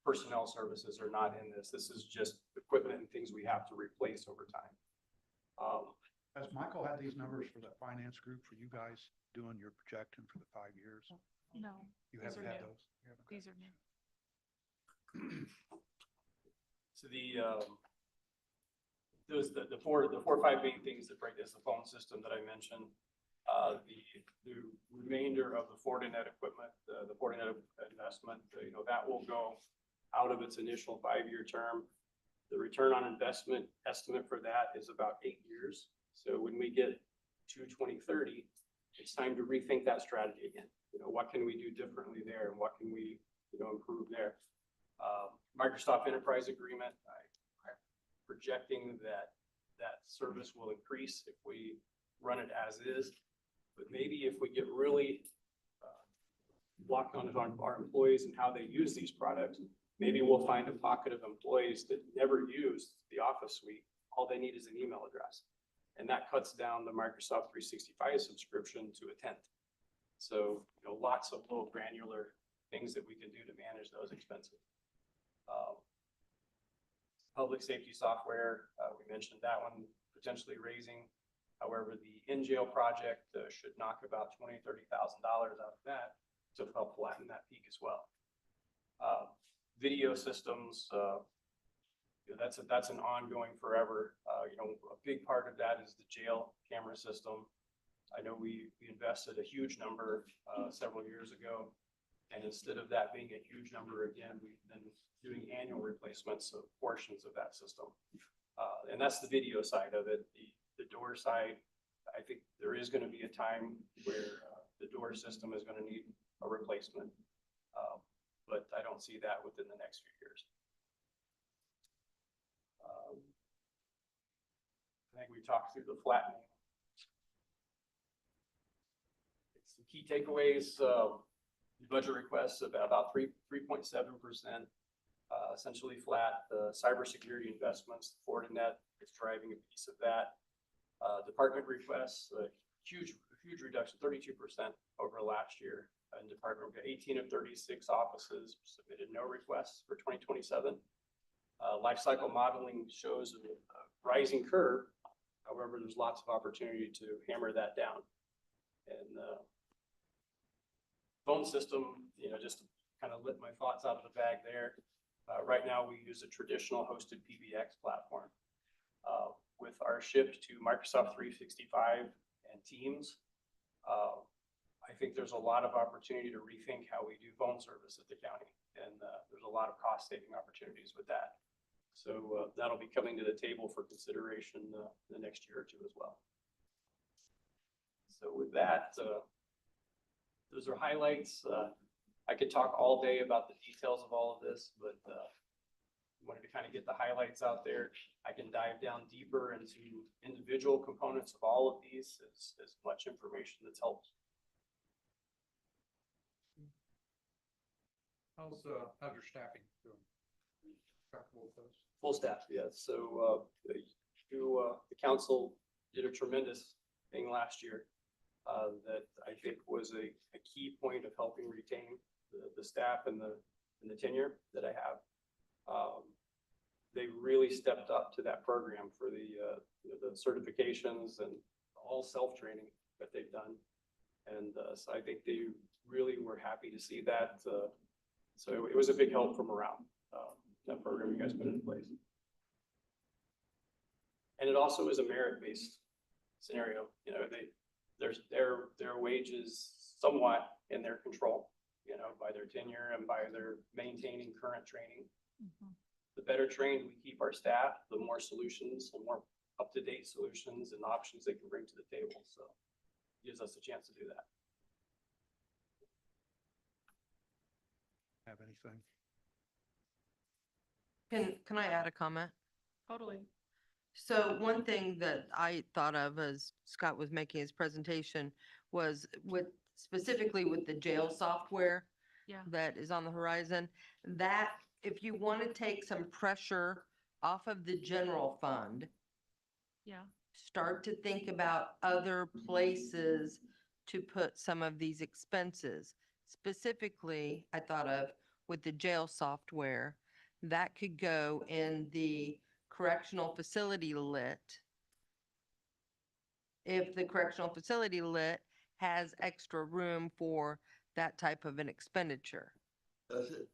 Personnel services are not in this. This is just equipment and things we have to replace over time. Has Michael had these numbers for that finance group for you guys doing your projection for the 5 years? No, You these haven't are had new. those? You haven't? These are new. So the four or five main things that break this, the phone system that I mentioned, the remainder of the Fortinet equipment, the Fortinet investment, that will go out of its initial 5-year term. The return on investment estimate for that is about 8 years. So when we get to 2030, it's time to rethink that strategy again. What can we do differently there, and what can we, improve there? Microsoft Enterprise Agreement, I'm projecting that service will increase if we run it as is. But maybe if we get really locked on our employees and how they use these products, maybe we'll find a pocket of employees that never use the Office suite. All they need is an email address. And that cuts down the Microsoft 365 subscription to 1/10. So, lots of little granular things that we can do to manage those expenses. Public safety software, we mentioned that one potentially raising. However, the in-jail project should knock about $20,000 to $30,000 out of that to help flatten that peak as well. Video systems, that's an ongoing forever. A big part of that is the jail camera system. I know we invested a huge number several years ago, and instead of that being a huge number again, we've been doing annual replacements of portions of that system. And that's the video side of it. The door side, I think there is going to be a time where the door system is going to need a replacement. But I don't see that within the next few years. I think we talked through the flattening. Some key takeaways, the budget requests about 3.7%, essentially flat. The cybersecurity investments, Fortinet is driving a piece of that. Department requests, a huge huge reduction, 32% over last year in department. We've got 18 of 36 offices submitted no requests for 2027. Life cycle modeling shows a rising curve. However, there's lots of opportunity to hammer that down. And phone system, just to kind of let my thoughts out of the bag there. Right now, we use a traditional hosted PBX platform. With our shift to Microsoft 365 and Teams, I think there's a lot of opportunity to rethink how we do phone service at the county. And there's a lot of cost saving opportunities with that. So that'll be coming to the table for consideration the next year or two as well. So with that, those are highlights. I could talk all day about the details of all of this, but wanted to kind of get the highlights out there. I can dive down deeper into individual components of all of these as much information that's helped. How's your staffing doing? Comfortable with those? Full staff, yes. So the council did a tremendous thing last year that I think was a key point of helping retain the staff and the tenure that I have. They really stepped up to that program for the certifications and all self-training that they've done. And so I think they really were happy to see that. So it was a big help from around that program you guys put in place. And it also is a merit-based scenario. Their wages somewhat in their control, by their tenure and by their maintaining current training. Mhm. The better trained we keep our staff, the more solutions and more up-to-date solutions and options they can bring to the table. So it gives us a chance to do that. Have anything? Can I add a comment? Totally. So one thing that I thought of as Scott was making his presentation was specifically with the jail software Yeah. that is on the horizon, that if you want to take some pressure off of the general fund, Yeah. start to think about other places to put some of these expenses. Specifically, I thought of with the jail software, that could go in the correctional facility lit. If the correctional facility lit has extra room for that type of an expenditure. Does it?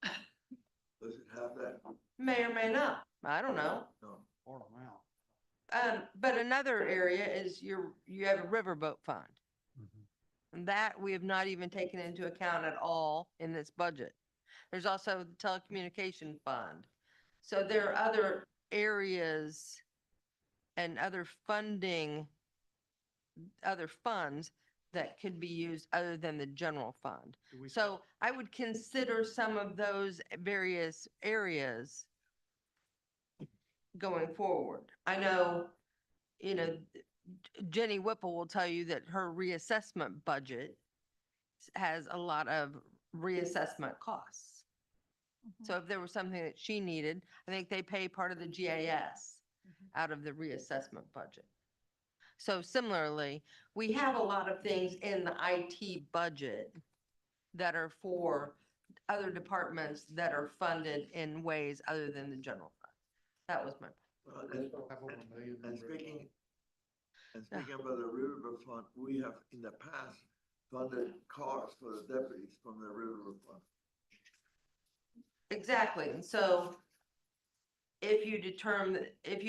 Does it have that? May or may not, I don't know. No. Or amount. But another area is you have a riverboat fund. And that we have not even taken into account at all in this budget. There's also the telecommunication fund. So there are other areas and other funding, other funds that could be used other than the general fund. Do we So I would consider some of those various areas going forward. I know, Jenny Whipple will tell you that her reassessment budget has a lot of reassessment costs. So if there was something that she needed, I think they pay part of the GIS out of the reassessment budget. So similarly, we have a lot of things in the IT budget that are for other departments that are funded in ways other than the general fund. That was my. Well, have over $1 million in And river speaking, fund? and speaking about the river fund, we have in the past funded cars for the deputies from the river fund. Exactly. And so if you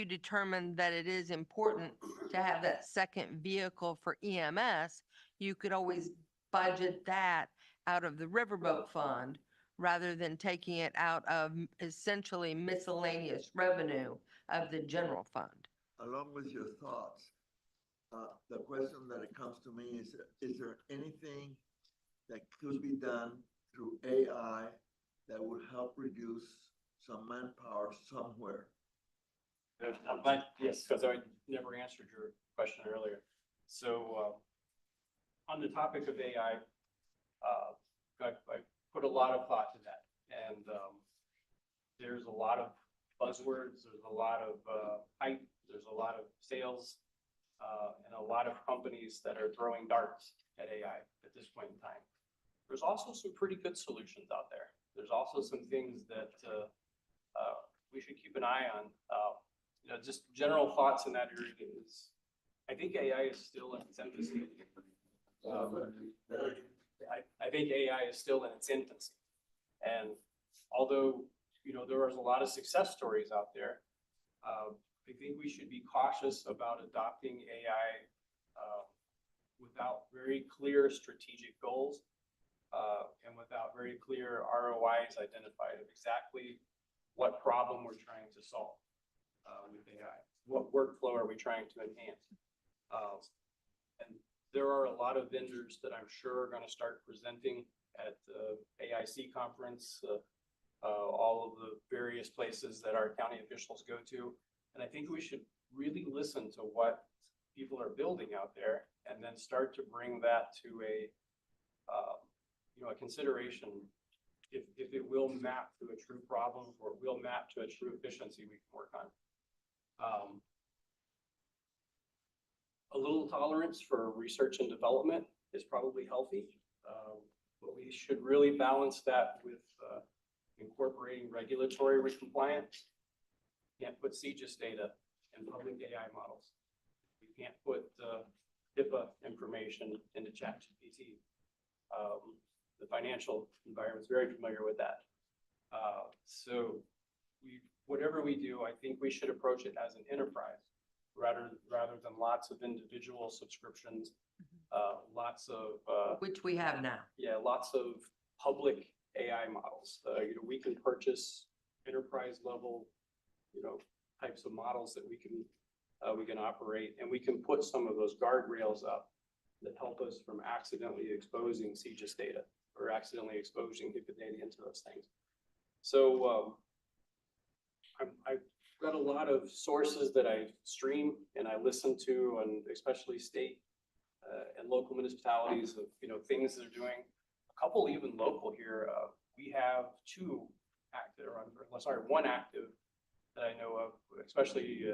determine that it is important to have that second vehicle for EMS, you could always budget that out of the riverboat fund rather than taking it out of essentially miscellaneous revenue of the general fund. Along with your thoughts, the question that it comes to me is there anything that could be done through AI that would help reduce some manpower somewhere? I'm glad, yes, because I never answered your question earlier. So on the topic of AI, I put a lot of thought to that. And there's a lot of buzzwords, there's a lot of hype, there's a lot of sales and a lot of companies that are throwing darts at AI at this point in time. There's also some pretty good solutions out there. There's also some things that we should keep an eye on. Just general thoughts in that area is, I think AI is still in its infancy. I think AI is still in its infancy. And although, there is a lot of success stories out there, I think we should be cautious about adopting AI without very clear strategic goals and without very clear ROIs identified of exactly what problem we're trying to solve with AI. What workflow are we trying to enhance? And there are a lot of vendors that I'm sure are going to start presenting at the AIC conference, all of the various places that our county officials go to. And I think we should really listen to what people are building out there and then start to bring that to a consideration if it will map to a true problem or it will map to a true efficiency we can work on. A little tolerance for research and development is probably healthy, but we should really balance that with incorporating regulatory compliance. Can't put CGIS data in public AI models. You can't put HIPAA information into ChatGPT. The financial environment is very familiar with that. So whatever we do, I think we should approach it as an enterprise rather than lots of individual subscriptions, lots of Which we have now. yeah, lots of public AI models. We can purchase enterprise level, types of models that we can operate, and we can put some of those guardrails up that help us from accidentally exposing CGIS data or accidentally exposing HIPAA data into those things. So I've got a lot of sources that I stream and I listen to, and especially state and local municipalities of things they're doing. A couple even local here. We have one active that I know of, especially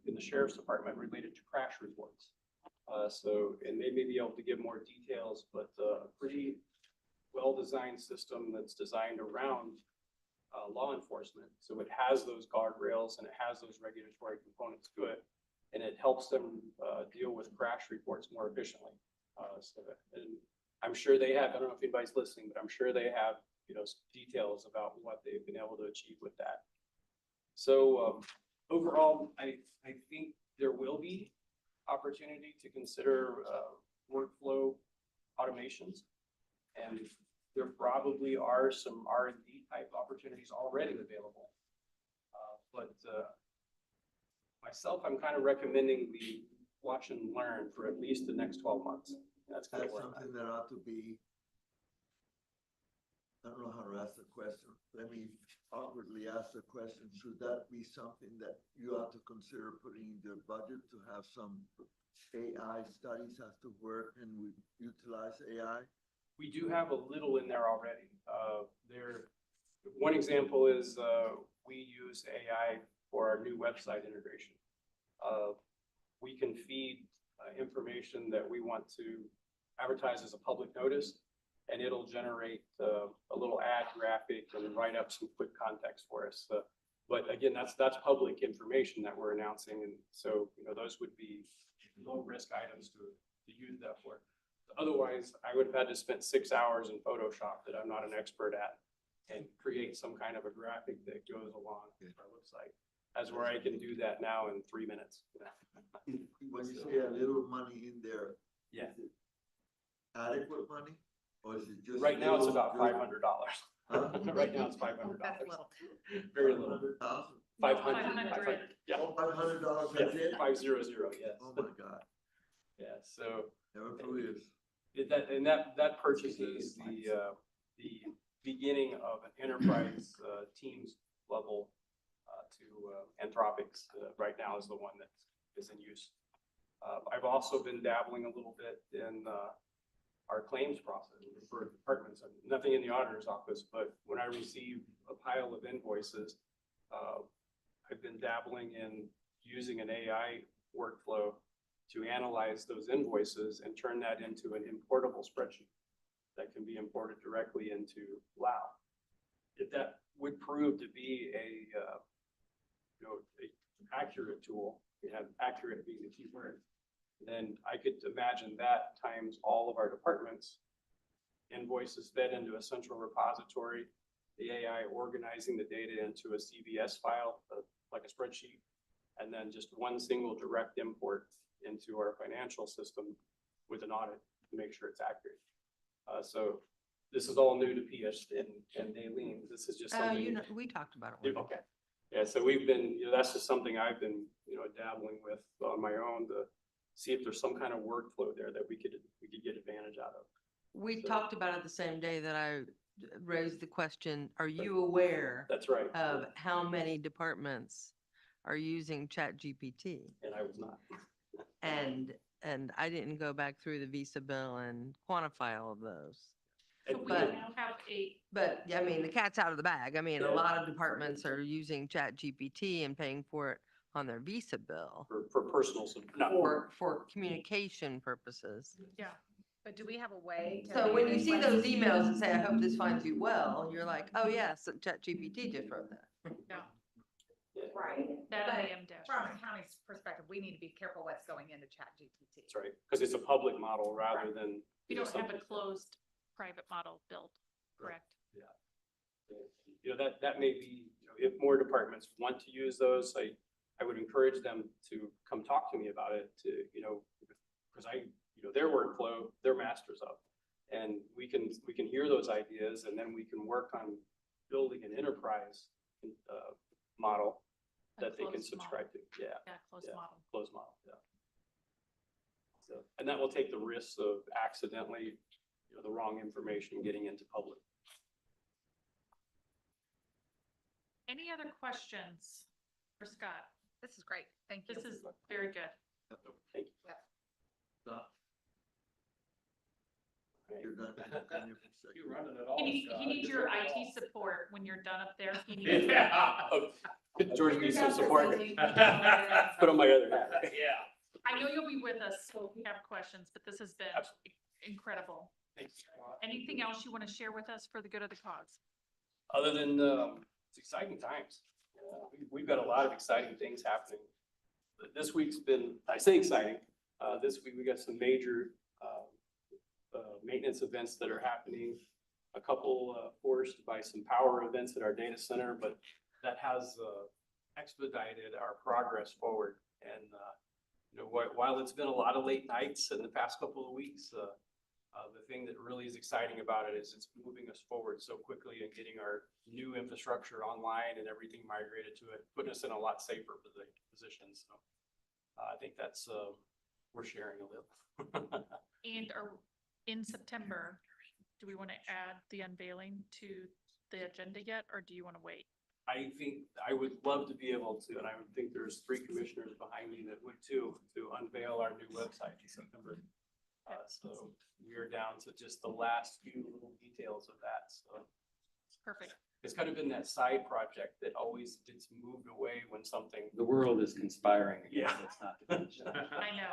in the sheriff's department related to crash reports. And they may be able to give more details, but a pretty well-designed system that's designed around law enforcement. So it has those guardrails and it has those regulatory components to it, and it helps them deal with crash reports more efficiently. And I'm sure they have, I don't know if anybody's listening, but I'm sure they have, details about what they've been able to achieve with that. So overall, I think there will be opportunity to consider workflow automations, and there probably are some R&D type opportunities already available. But myself, I'm kind of recommending the watch and learn for at least the next 12 months. That's kind of That's where I'm at. something that ought to be, I don't know how to ask the question. Let me awkwardly ask the question. Should that be something that you ought to consider putting in your budget to have some AI studies as to where can we utilize AI? We do have a little in there already. One example is we use AI for our new website integration. We can feed information that we want to advertise as a public notice, and it'll generate a little ad graphic and write up some quick context for us. But again, that's public information that we're announcing, and so those would be low risk items to use that for. Otherwise, I would have had to spend 6 hours in Photoshop that I'm not an expert at and create some kind of a graphic that goes along with our website, as where I can do that now in 3 minutes. When you say a little money in there, Yeah. is it adequate money? Or is it just? Right now, it's little, about just- $500. Huh? Right now, it's $500. That's little. Very little. 500,000? 500. Yeah. $500, Yeah, that's it? 500, yes. Oh my God, Yeah, so never flew this. that purchase is the beginning of an enterprise teams level to Anthropic's right now is the one that is in use. I've also been dabbling a little bit in our claims process for departments. Nothing in the auditor's office, but when I receive a pile of invoices, I've been dabbling in using an AI workflow to analyze those invoices and turn that into an importable spreadsheet that can be imported directly into Lao. If that would prove to be a accurate tool, accurate being the key word, then I could imagine that times all of our departments, invoices fed into a central repository, the AI organizing the data into a CVS file, like a spreadsheet, and then just one single direct import into our financial system with an audit to make sure it's accurate. So this is all new to PS and Daleen. This is just something. We talked about it. Okay. Yeah, so we've been, that's just something I've been, dabbling with on my own to see if there's some kind of workflow there that we could get advantage out of. We talked about it the same day that I raised the question, are you aware That's right. of how many departments are using ChatGPT? And I was not. And I didn't go back through the Visa bill and quantify all of those. So we But- now have a, But I mean, the cat's out of the bag. I mean, a Yeah. lot of departments are using ChatGPT and paying for it on their Visa bill For personal, not for communication purposes. yeah, But do we have a way? to So when you manage see what- those emails that say, I hope this finds you well, you're like, oh yes, ChatGPT just wrote that. yeah, Right. that But and the M dash. from the county's perspective, we need to be careful what's going into ChatGPT. That's right, because it's a public model rather than. We don't have a something- closed private model built, correct? That may be, if more departments want to use those, I would encourage them to come talk to me about it because their workflow, they're masters of. And we can hear those ideas and then we can work on building an enterprise model A that they can closed model. subscribe to. Yeah, Yeah, closed Yeah. model. closed model, yeah. So, and that will take the risks of accidentally, the wrong information getting into public. Any other questions for Scott? This is great. Thank you. This is very good. Thank you. You're done. You running it all, He Scott. needs Just your run it all. IT support when you're done up there. He needs- Yeah. George needs some support. Yeah. Put on my other hat. I know you'll be with us, so if you have questions, but this has been Absolutely. incredible. Thanks. Anything else you want to share with us for the good of the cause? Other than, it's exciting times. We've got a lot of exciting things happening. This week's been, I say exciting, this week we got some major, maintenance events that are happening. A couple, forced by some power events at our data center, but that has, expedited our progress forward. And, while it's been a lot of late nights in the past couple of weeks, the thing that really is exciting about it is it's moving us forward so quickly and getting our new infrastructure online and everything migrated to it, putting us in a lot safer position. So I think that's, we're sharing a little. And in September, do we want to add the unveiling to the agenda yet, or do you want to wait? I think I would love to be able to, and I would think there's 3 commissioners behind me that would too, to unveil our new website in September. So we are down to just the last few little details of that. So Perfect. it's kind of been that side project that always gets moved away when something. The world is conspiring. Yeah. It's not finished. I know,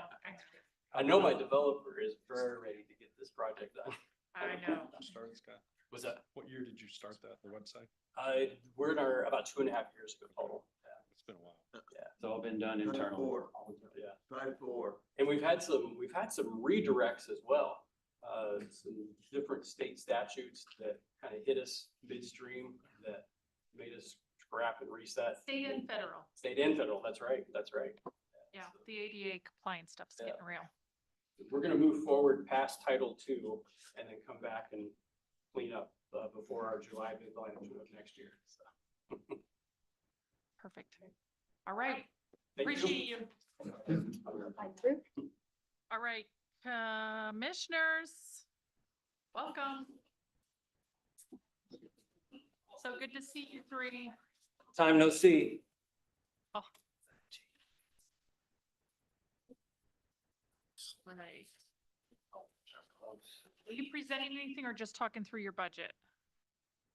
I know my developer is very ready to get this project done. I know. Started, Scott? Was that, What year did you start that, the website? we're in our, about 2.5 years ago total. It's been a while. It's all been done internally. 4, Yeah. try 4. And we've had some redirects as well. Some different state statutes that kind of hit us midstream that made us scrap and reset. State and federal. State and federal, that's right, that's right. Yeah, the ADA compliance stuff's Yeah. getting real. We're gonna move forward past Title II and then come back and clean up before our July deadline of next year. So, Perfect. All right. thank you. Appreciate you. All right, commissioners, welcome. So good to see you 3. Time no see. Oh. Right. Are you presenting anything or just talking through your budget?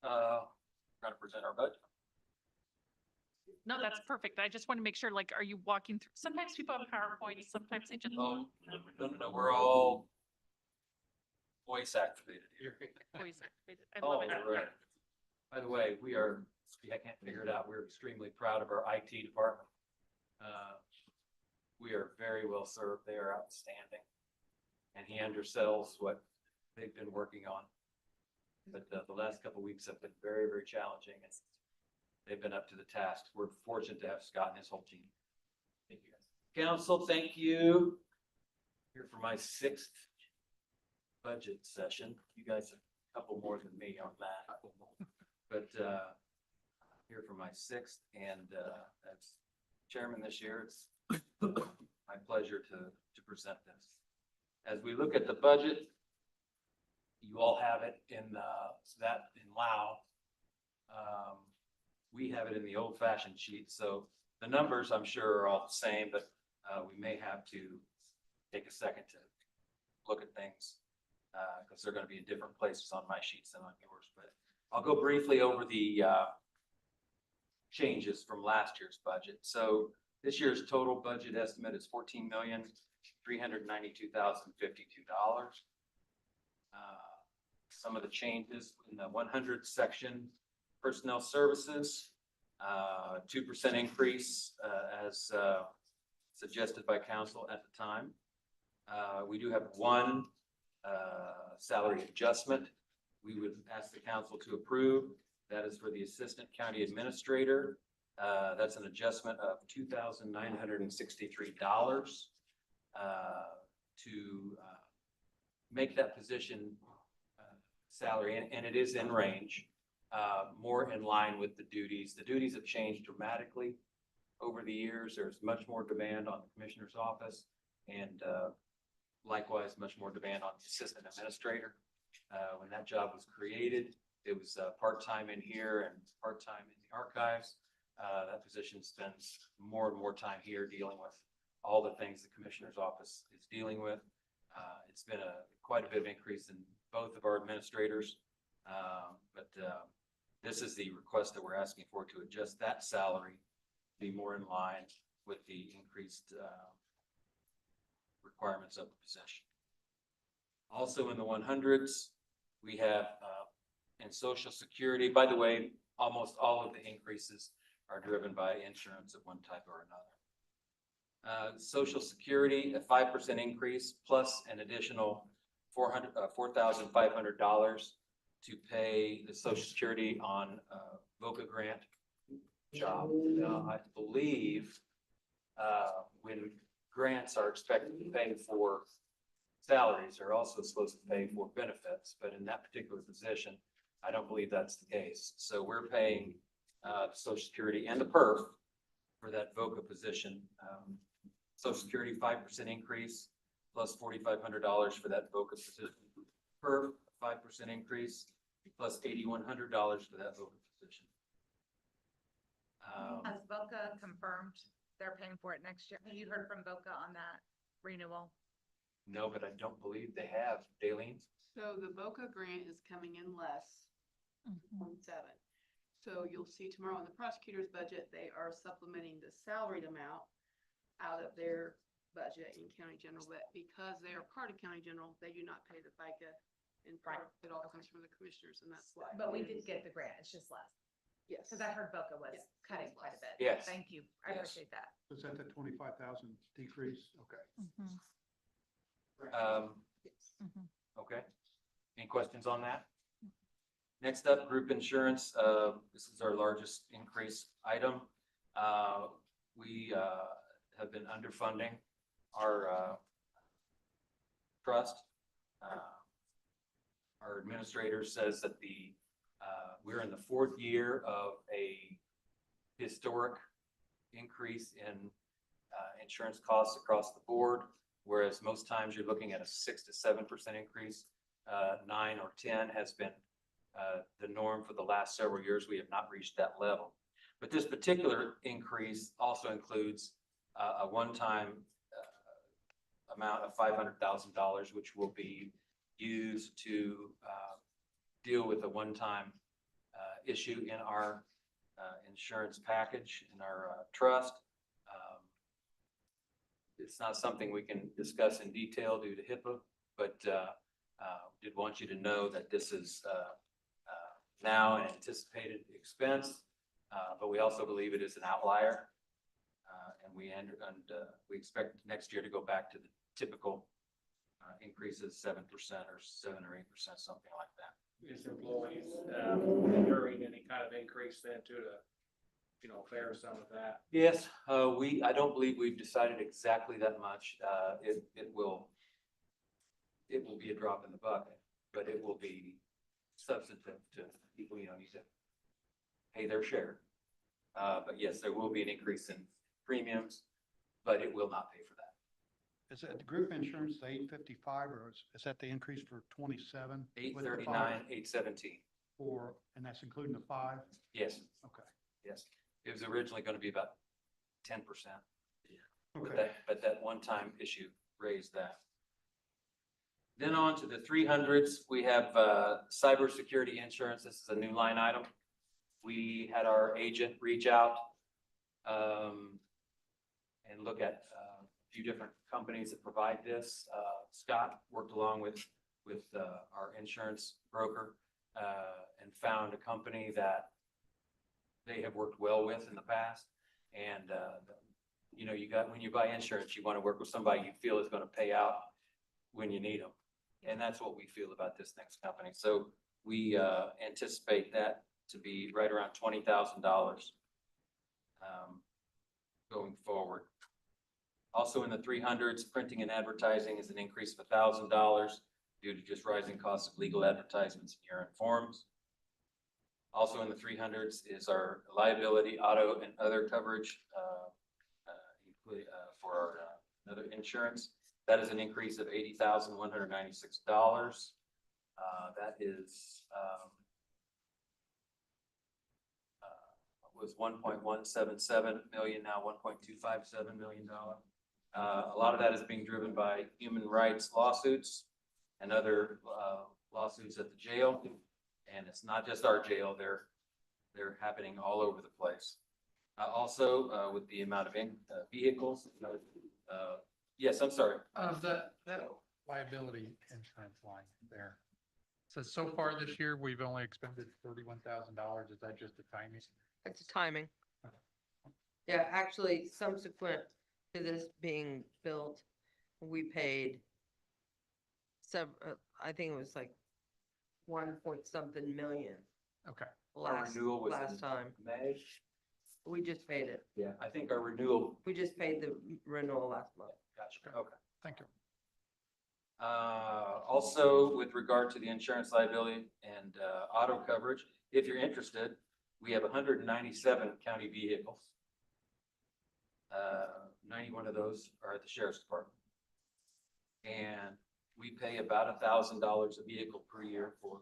Got to present our budget. No, that's perfect. I just want to make sure, like, are you walking through, sometimes people have PowerPoints, sometimes they just. Oh, no, we're all voice activated here. Voice activated. I love it. Right. By the way, I can't figure it out. We're extremely proud of our IT department. We are very well served. They are outstanding. And he undersells what they've been working on. But the last couple of weeks have been very, very challenging, and they've been up to the task. We're fortunate to have Scott and his whole team. Thank you, guys. Council, thank you. Here for my 6th budget session. You guys have a couple more than me on that. But here for my 6th, and as chairman this year, it's my pleasure to present this. As we look at the budget, you all have it in Lao. We have it in the old-fashioned sheet, so the numbers I'm sure are all the same, but we may have to take a second to look at things because they're going to be in different places on my sheets than on yours. But I'll go briefly over the changes from last year's budget. So this year's total budget estimate is $14,392,052. Some of the changes in the 100 section, personnel services, 2% increase as suggested by council at the time. We do have one salary adjustment we would ask the council to approve. That is for the assistant county administrator. That's an adjustment of $2,963 to make that position salary, and it is in range, more in line with the duties. The duties have changed dramatically over the years. There's much more demand on the commissioner's office, and likewise, much more demand on the assistant administrator. When that job was created, it was part-time in here and part-time in the archives. That position spends more and more time here dealing with all the things the commissioner's office is dealing with. It's been quite a bit of increase in both of our administrators, but this is the request that we're asking for, to adjust that salary to be more in line with the increased requirements of the position. Also in the 100s, we have in Social Security. By the way, almost all of the increases are driven by insurance of one type or another. Social Security, a 5% increase plus an additional $4,500 to pay the Social Security on VOCA grant job. Now, I believe when grants are expected to pay for salaries, are also supposed to pay for benefits, but in that particular position, I don't believe that's the case. So we're paying Social Security and the PERF for that VOCA position. Social Security 5% increase plus $4,500 for that VOCA position. PERF 5% increase plus $8,100 for that VOCA position. Has VOCA confirmed they're paying for it next year? Have you heard from VOCA on that renewal? No, but I don't believe they have. Daleen? So the VOCA grant is coming in less, 0.7. So you'll see tomorrow in the prosecutor's budget, they are supplementing the salaried amount out of their budget in county general, but because they are part of county general, they do not pay the FICA. In part, it all comes from the commissioners, and that's why. But we did get the grant, it's just less. Yes. Because I heard VOCA was Yes, cutting it's quite a bit. Yes. Thank you, I Yes. appreciate that. Is that the 25,000 decrease? Okay. Okay. Any questions on that? Next up, group insurance. This is our largest increase item. We have been underfunding our trust. Our administrator says that we're in the 4th year of a historic increase in insurance costs across the board, whereas most times you're looking at a 6 to 7% increase. 9 or 10 has been the norm for the last several years. We have not reached that level. But this particular increase also includes a one-time amount of $500,000, which will be used to deal with a one-time issue in our insurance package in our trust. It's not something we can discuss in detail due to HIPAA, but did want you to know that this is now an anticipated expense, but we also believe it is an outlier. And we expect next year to go back to the typical increases, 7% or 7 or 8%, something like that. Is employees, incurring any kind of increase then to bear some of that? Yes, I don't believe we've decided exactly that much. It will be a drop in the bucket, but it will be substantive to people, need to pay their share. But yes, there will be an increase in premiums, but it will not pay for that. Is it the group insurance, the 855, or is that the increase for 27? 839, 817. And that's including the 5? Yes, Okay. yes. It was originally going to be about 10%. Okay. But that one-time issue raised that. Then on to the 300s, we have cybersecurity insurance. This is a new line item. We had our agent reach out and look at a few different companies that provide this. Scott worked along with our insurance broker and found a company that they have worked well with in the past. And when you buy insurance, you want to work with somebody you feel is going to pay out when you need them. And that's what we feel about this next company. So we anticipate that to be right around $20,000 going forward. Also in the 300s, printing and advertising is an increase of $1,000 due to just rising costs of legal advertisements and year-end forms. Also in the 300s is our liability, auto, and other coverage for our other insurance. That is an increase of $80,196. That is was 1.177 million, now 1.257 million. A lot of that is being driven by human rights lawsuits and other lawsuits at the jail. And it's not just our jail, they're happening all over the place. Also, with the amount of vehicles, yes, I'm sorry. That liability insurance line there. So far this year, we've only expended $31,000. Is that just the timing? It's timing. Yeah, actually, subsequent to this being built, we paid I think it was like 1 point something million Okay. Our renewal was last in time. May. We just paid it. Yeah, I think our renewal. We just paid the renewal last month. Gotcha. Okay. Thank you. Also, with regard to the insurance liability and auto coverage, if you're interested, we have 197 county vehicles. 91 of those are at the sheriff's department. And we pay about $1,000 a vehicle per year for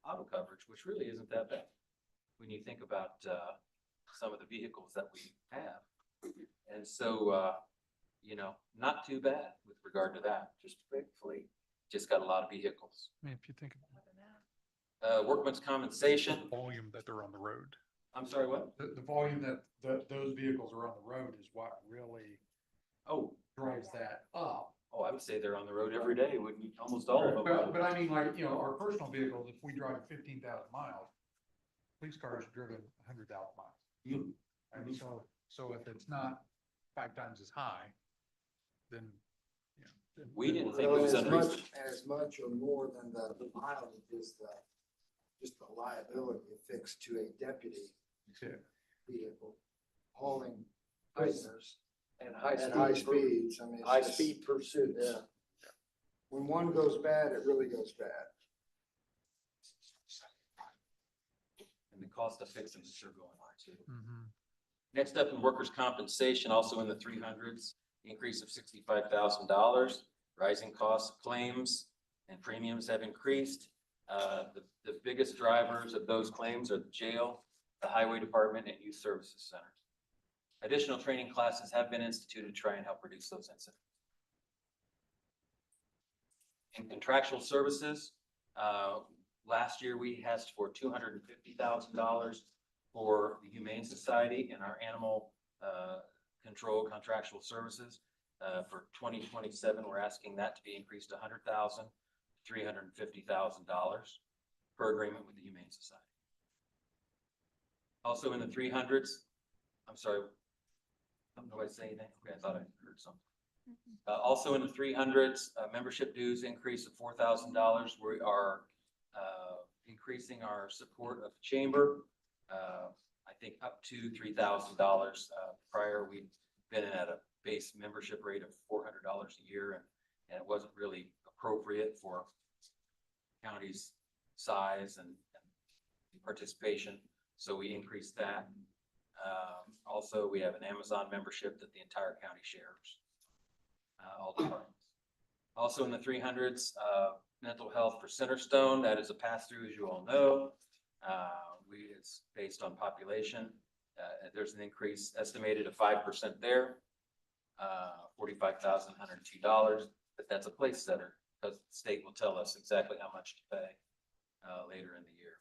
auto coverage, which really isn't that bad when you think about some of the vehicles that we have. And so, not too bad with regard to that. Just thankfully, just got a lot of vehicles. I mean, if you think of Workman's compensation. the volume that they're on the road, I'm sorry, what? the volume that those vehicles are on the road is what really Oh, drives that up. I would say they're on the road every day. Wouldn't you? Almost all of them. But I mean, like, our personal vehicles, if we drive 15,000 miles, police cars driven 100,000 miles. Hmm. And so if it's not 5 times as high, then, We didn't think it So was unreasonable. as much or more than the mileage is just the liability affixed to a deputy Yeah. vehicle hauling prisoners And at high speeds. I mean, it's high just- speed pursuits. Yeah. When one goes bad, it really goes bad. And the cost of fixing is sure going on too. Mhm. Next up in workers' compensation, also in the 300s, increase of $65,000. Rising costs of claims and premiums have increased. The biggest drivers of those claims are the jail, the highway department, and youth services centers. Additional training classes have been instituted to try and help reduce those incidents. In contractual services, last year we asked for $250,000 for the Humane Society and our animal control contractual services. For 2027, we're asking that to be increased to $100,000, $350,000 per agreement with the Humane Society. Also in the 300s, I'm sorry, nobody say anything? Okay, I thought I heard something. Also in the 300s, membership dues increase of $4,000. We are increasing our support of the chamber. I think up to $3,000. Prior, we'd been at a base membership rate of $400 a year, and it wasn't really appropriate for county's size and participation. So we increased that. Also, we have an Amazon membership that the entire county shares. All departments. Also in the 300s, mental health for Centerstone, that is a pass-through, as you all know. It's based on population. There's an increase estimated of 5% there, $45,102, but that's a place setter because the state will tell us exactly how much to pay later in the year.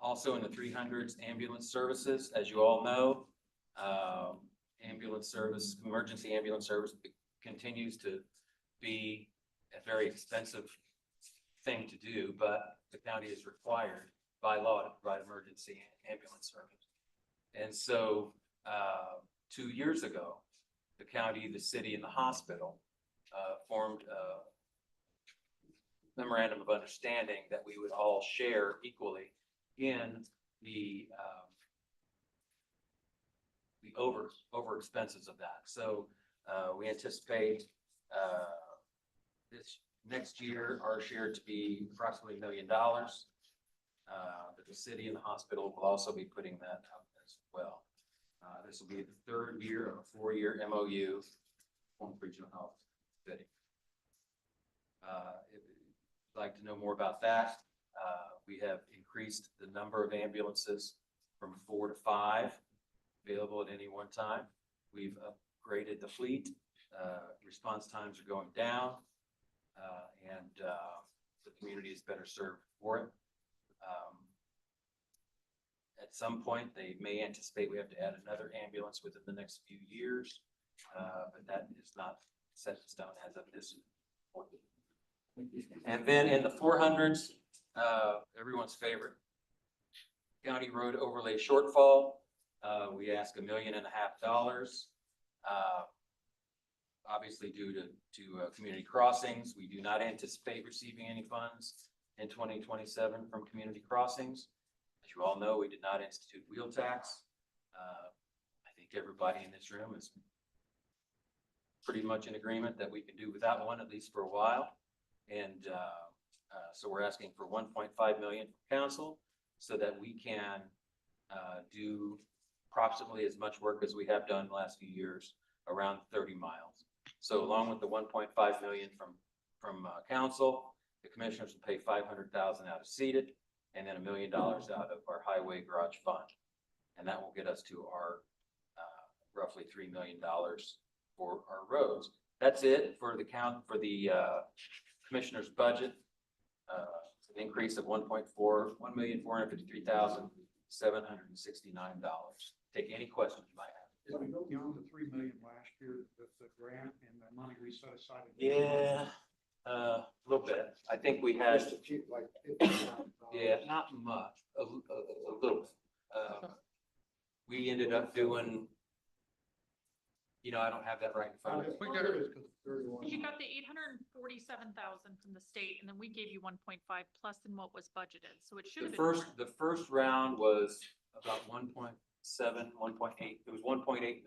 Also in the 300s, ambulance services, as you all know, ambulance service, emergency ambulance service continues to be a very expensive thing to do, but the county is required by law to provide emergency ambulance service. And so 2 years ago, the county, the city, and the hospital formed a memorandum of understanding that we would all share equally in the over expenses of that. So we anticipate this next year our share to be approximately $1 million. But the city and the hospital will also be putting that up as well. This will be the third year of a 4-year MOU on regional health city. If you'd like to know more about that, we have increased the number of ambulances from 4 to 5 available at any one time. We've upgraded the fleet. Response times are going down, and the community is better served for it. At some point, they may anticipate we have to add another ambulance within the next few years, but that is not set in stone as of this point. And then in the 400s, everyone's favorite, county road overlay shortfall. We ask $1.5 million. Obviously due to community crossings, we do not anticipate receiving any funds in 2027 from community crossings. As you all know, we did not institute wheel tax. I think everybody in this room is pretty much in agreement that we can do without one, at least for a while. And so we're asking for 1.5 million from council so that we can do approximately as much work as we have done the last few years, around 30 miles. So along with the 1.5 million from council, the commissioners will pay 500,000 out of seated and then $1 million out of our highway garage fund. And that will get us to our roughly $3 million for our roads. That's it for the commissioner's budget. An increase of $1,453,769. Take any questions you might have. Did we go beyond the 3 million last year with the grant and the money we set aside? Yeah, a little bit. I think we had, Just a few, like $50,000. yeah, not much, a little bit. We ended up doing, I don't have that right in front of me. We got it. You got the 847,000 from the state, and then we gave you 1.5 plus than what was budgeted, so it should have been more. The first round was about 1.7, 1.8, it was 1.8 million.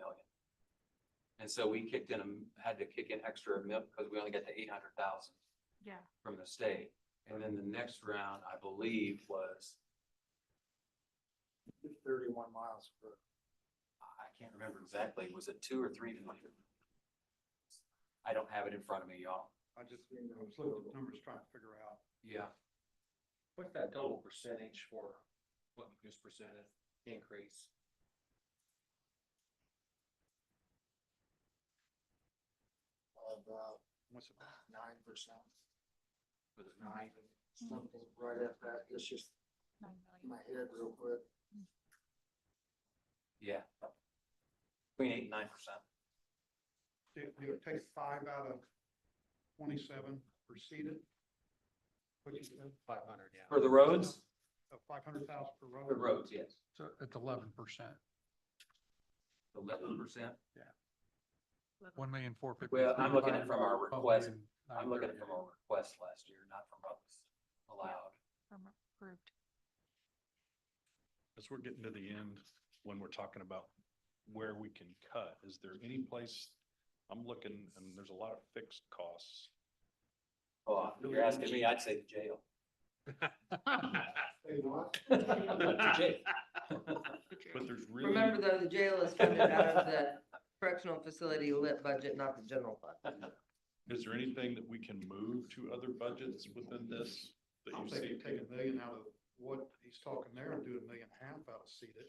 And so we had to kick in extra milk because we only got the 800,000 Yeah. from the state. And then the next round, I believe, was, 31 miles per. I can't remember exactly, was it 2 or 3 million? I don't have it in front of me, y'all. I was looking at the numbers trying to figure out. Yeah. What's that total percentage for what you just presented increase? About What's it? 9%. Was it 9? Something right at that. It's just in my head real quick. Yeah. Between 8% and 9%. Do you take 5 out of 27 for seated? What you said? 500, yeah. For the roads? 500,000 per road? For roads, yes. So it's 11%, 11%. 1,450,000. Well, I'm looking at from our request. I'm looking at from our request last year, not from what was allowed. From approved. As we're getting to the end, when we're talking about where we can cut, is there any place, I'm looking, and there's a lot of fixed costs. Oh, if you're asking me, I'd say the jail. Hey, what? The jail. But there's really. Remember though, the jail is funded out of the correctional facility lit budget, not the general fund. Is there anything that we can move to other budgets within this that I'll you take, see? take $1 million out of what he's talking there and do $1.5 million out of seated.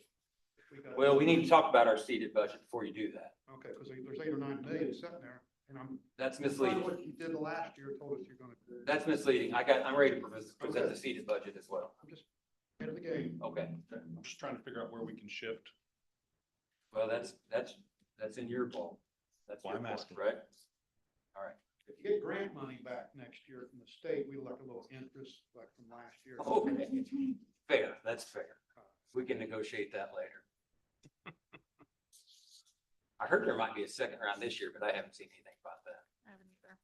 If got- Well, we need to talk about our seated budget before you do that. Okay, because there's 8 or 9 million sitting there, and I'm. That's That's misleading. What you did last year, told us you're gonna. That's misleading. I'm ready to present the seated budget as well. I'm just ahead of the game. Okay. I'm just trying to figure out where we can shift. Well, that's in your ball. That's Well, your I'm point, asking. right? All right. If you get grant money back next year from the state, we like a little interest like from last year. Okay. Fair, that's fair. We can negotiate that later. I heard there might be a second round this year, but I haven't seen anything about that. I haven't either.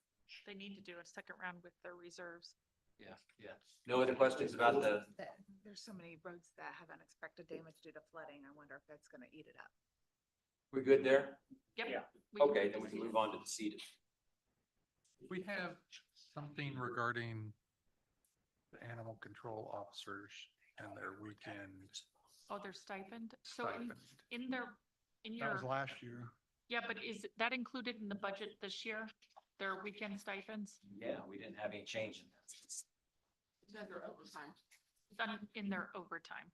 They need to do a second round with their reserves. Yeah, yeah. No other questions about the, There's so many roads that have unexpected damage due to flooding. I wonder if that's gonna eat it up. we good there? Yep. Yeah. we can Okay, do then we the can seated. move on to the seated. We have something regarding the animal control officers and their weekend Oh, their stipend? So stipend. in their, in That was your, last year. yeah, but is that included in the budget this year? Their weekend stipends? Yeah, we didn't have any change in that. It's under overtime. Done in their overtime.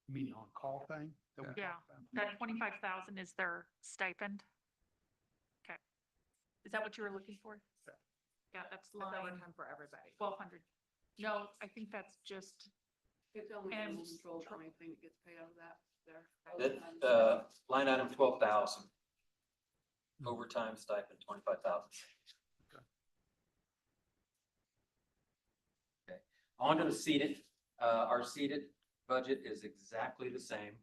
You mean on call thing? that we Yeah. talked about? That 25,000 is their stipend? Okay. Is that what you were looking for? Yeah, that's That's line overtime for everybody. 1,200. No, I think that's just, It's only And animal control, the only thing that gets paid out of that there. That, line item 12,000. Overtime stipend, 25,000. Okay, on to the seated. Our seated budget is exactly the same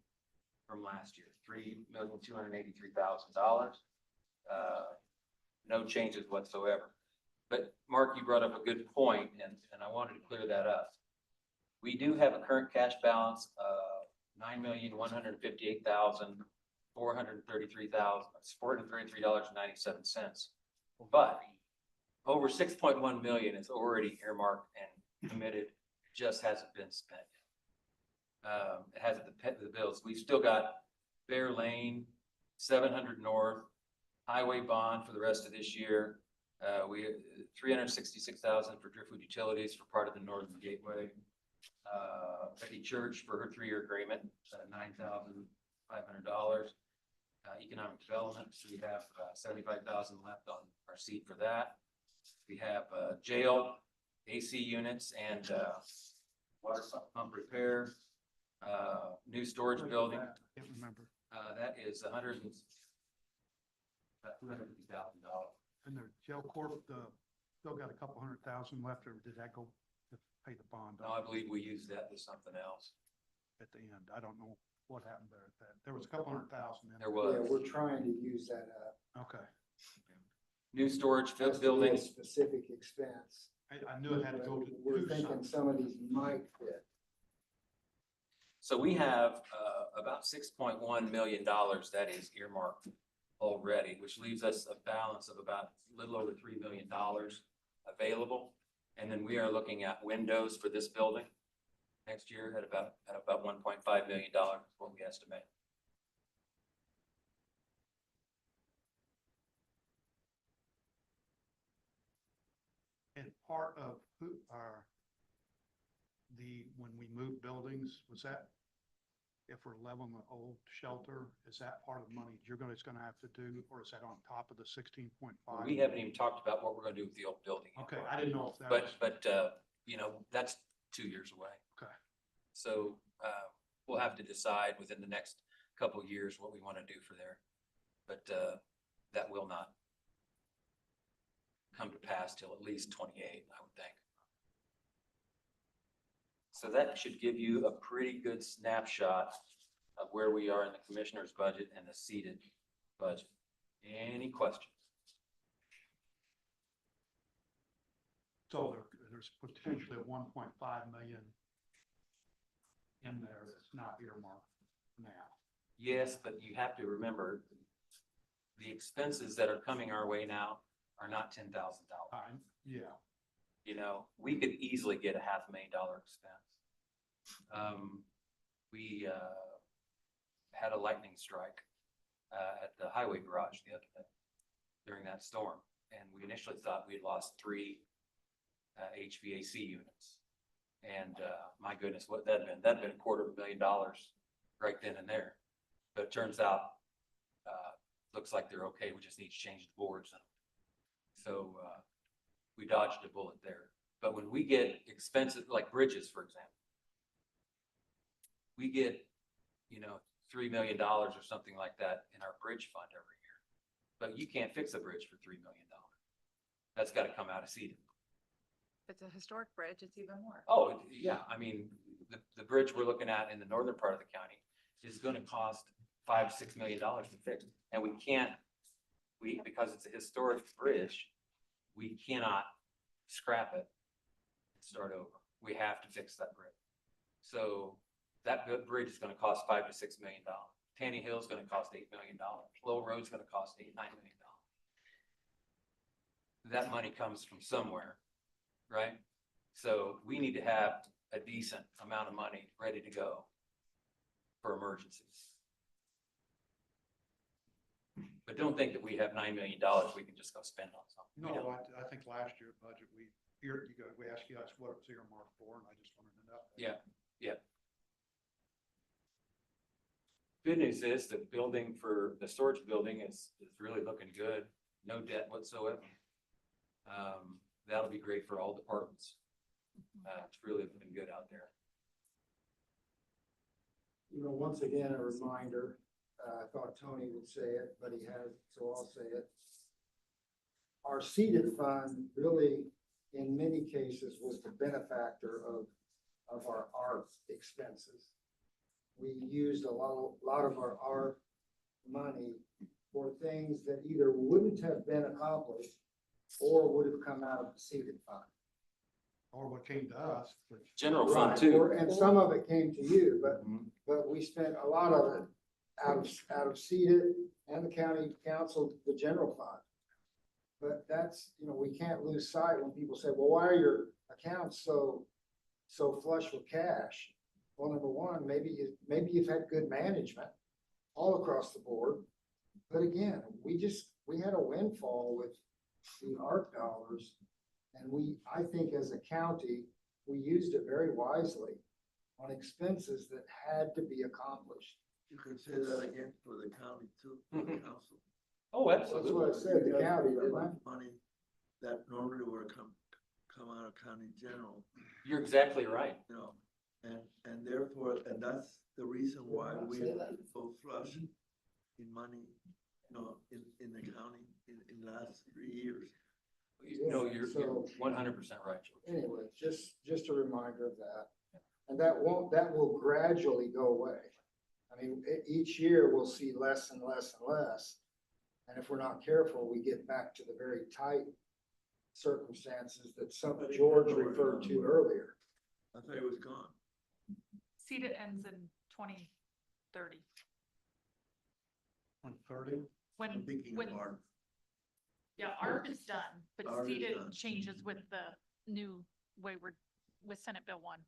from last year, $3,283,000. No changes whatsoever. But Mark, you brought up a good point, and I wanted to clear that up. We do have a current cash balance of $9,158,433.97. But over 6.1 million is already earmarked and committed, just hasn't been spent. It hasn't the bills. We've still got Bear Lane, 700 North, highway bond for the rest of this year. We 366,000 for Driftwood Utilities for part of the Northern Gateway. Becky Church for her 3-year agreement, $9,500. Economic development, so we have 75,000 left on our seat for that. We have jail, AC units, and water pump repair. New storage building, Can't remember. that is about $250,000. And the jail corp, still got a couple 100,000 left, or did that go to pay the bond No, I believe we used that to something else. at the end? I don't know what happened there at that. There was a couple 100,000 in There there. was. Yeah, we're trying to use that up. Okay. New storage Has to be a buildings. Specific expense. I knew it had to go to. We're do thinking something. some of these might fit. So we have about $6.1 million that is earmarked already, which leaves us a balance of about a little over $3 million available. And then we are looking at windows for this building next year at about $1.5 million, is what we estimate. And part of who are when we move buildings, was that, if we're leveling the old shelter, is that part of the money you're gonna have to do, or is that on top of the 16.5? We haven't even talked about what we're gonna do with the old building. Okay, I didn't know if that was. But, you know, that's 2 years away. Okay. So, we'll have to decide within the next couple of years what we want to do for there. But, that will not come to pass till at least 28, I would think. So that should give you a pretty good snapshot of where we are in the commissioner's budget and the seated budget. Any questions? So there's potentially 1.5 million in there that's not earmarked now. Yes, but you have to remember, the expenses that are coming our way now are not $10,000. Yeah, You know, we could easily get a $500,000 expense. We had a lightning strike at the highway garage the other day during that storm. And we initially thought we had lost 3 HVAC units. And my goodness, what that'd been? That'd been $250,000 right then and there. But it turns out, looks like they're okay. We just need to change the boards. So we dodged a bullet there. But when we get expensive, like bridges, for example, we get, you know, $3 million or something like that in our bridge fund every year. But you can't fix a bridge for $3 million. That's got to come out of seeding. If it's a historic bridge, it's even more. Oh, yeah, I mean, the bridge we're looking at in the northern part of the county is gonna cost $5-6 million to fix. And we can't, because it's a historic bridge, we cannot scrap it and start over. We have to fix that bridge. So that bridge is gonna cost $5-6 million. Tanny Hill is gonna cost $8 million. Lowell Road's gonna cost $8-9 million. That money comes from somewhere, right? So we need to have a decent amount of money ready to go for emergencies. But don't think that we have $9 million we can just go spend on something. We no, don't. I think last year's budget, we asked you guys what it was earmarked for, and I just wanted to know. Yeah, yeah. Good news is the building for the storage building is really looking good. No debt whatsoever. That'll be great for all departments. It's really looking good out there. You know, once again, a reminder, I thought Tony would say it, but he hasn't, so I'll say it. Our seeded fund really, in many cases, was the benefactor of our art expenses. We used a lot of our art money for things that either wouldn't have been accomplished or would have come out of the seeded fund. Or what came to us, which. General fund Right, too. and some of it came to you, Mhm. but we spent a lot of it out of seeded and the county council, the general fund. But that's, you know, we can't lose sight when people say, well, why are your accounts so flush with cash? Well, number one, maybe you've had good management all across the board. But again, we had a windfall with the art dollars. And I think as a county, we used it very wisely on expenses that had to be accomplished. You could say that again for the county too, for the council. Oh, That's what I said, the county, didn't I? Money that normally would come out of county general, You're exactly right. you know, and therefore, and that's the reason why we so flush in money, you know, in the county in the last 3 years. No, you're 100% right, George. Anyway, just a reminder of that. And that will gradually go away. I mean, each year we'll see less and less and less. And if we're not careful, we get back to the very tight circumstances that George referred to earlier. I thought it was gone. Seated ends in 2030. 130? I'm When, thinking when, of our, yeah, ARP is done, but ARP is seated done. changes with the new way with Senate Bill 1.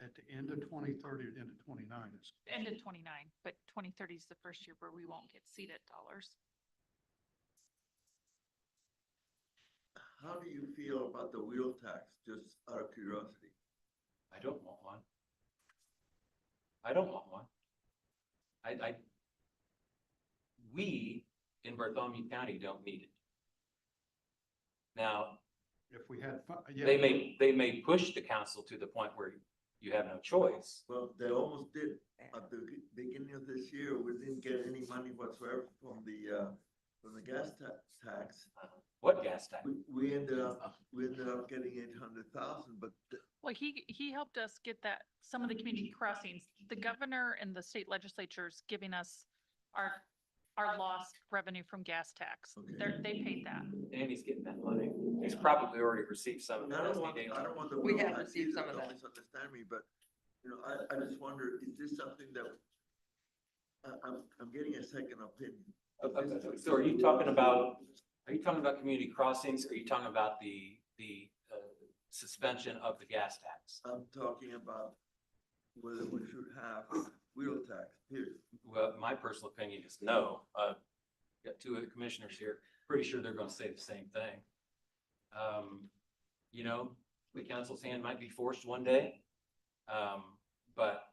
At the end of 2030 or the end of 29 is. End of 29, but 2030 is the first year where we won't get seated dollars. how do you feel about the wheel tax, just out of curiosity? I don't want one. I don't want one. We in Bartholomew County don't need it. Now, if we had. They may push the council to the point where you have no choice. Well, they almost did. At the beginning of this year, we didn't get any money whatsoever from the gas tax. What gas tax? We ended up getting 800,000, but Well, he helped us get that, some of the community crossings. The governor and the state legislatures giving us our lost revenue from gas tax. Okay. They paid that. And he's getting that money. He's probably already received some of it. I as don't he want, I don't want the. We wheel have tax received either, some of don't that. Misunderstand me, but, I just wonder, is this something that, I'm getting a second opinion. So are you talking about community crossings? Or are you talking about the suspension of the gas tax? I'm talking about whether we should have wheel tax, period. Well, my personal opinion is no. Got two other commissioners here, pretty sure they're gonna say the same thing. The council's hand might be forced one day, but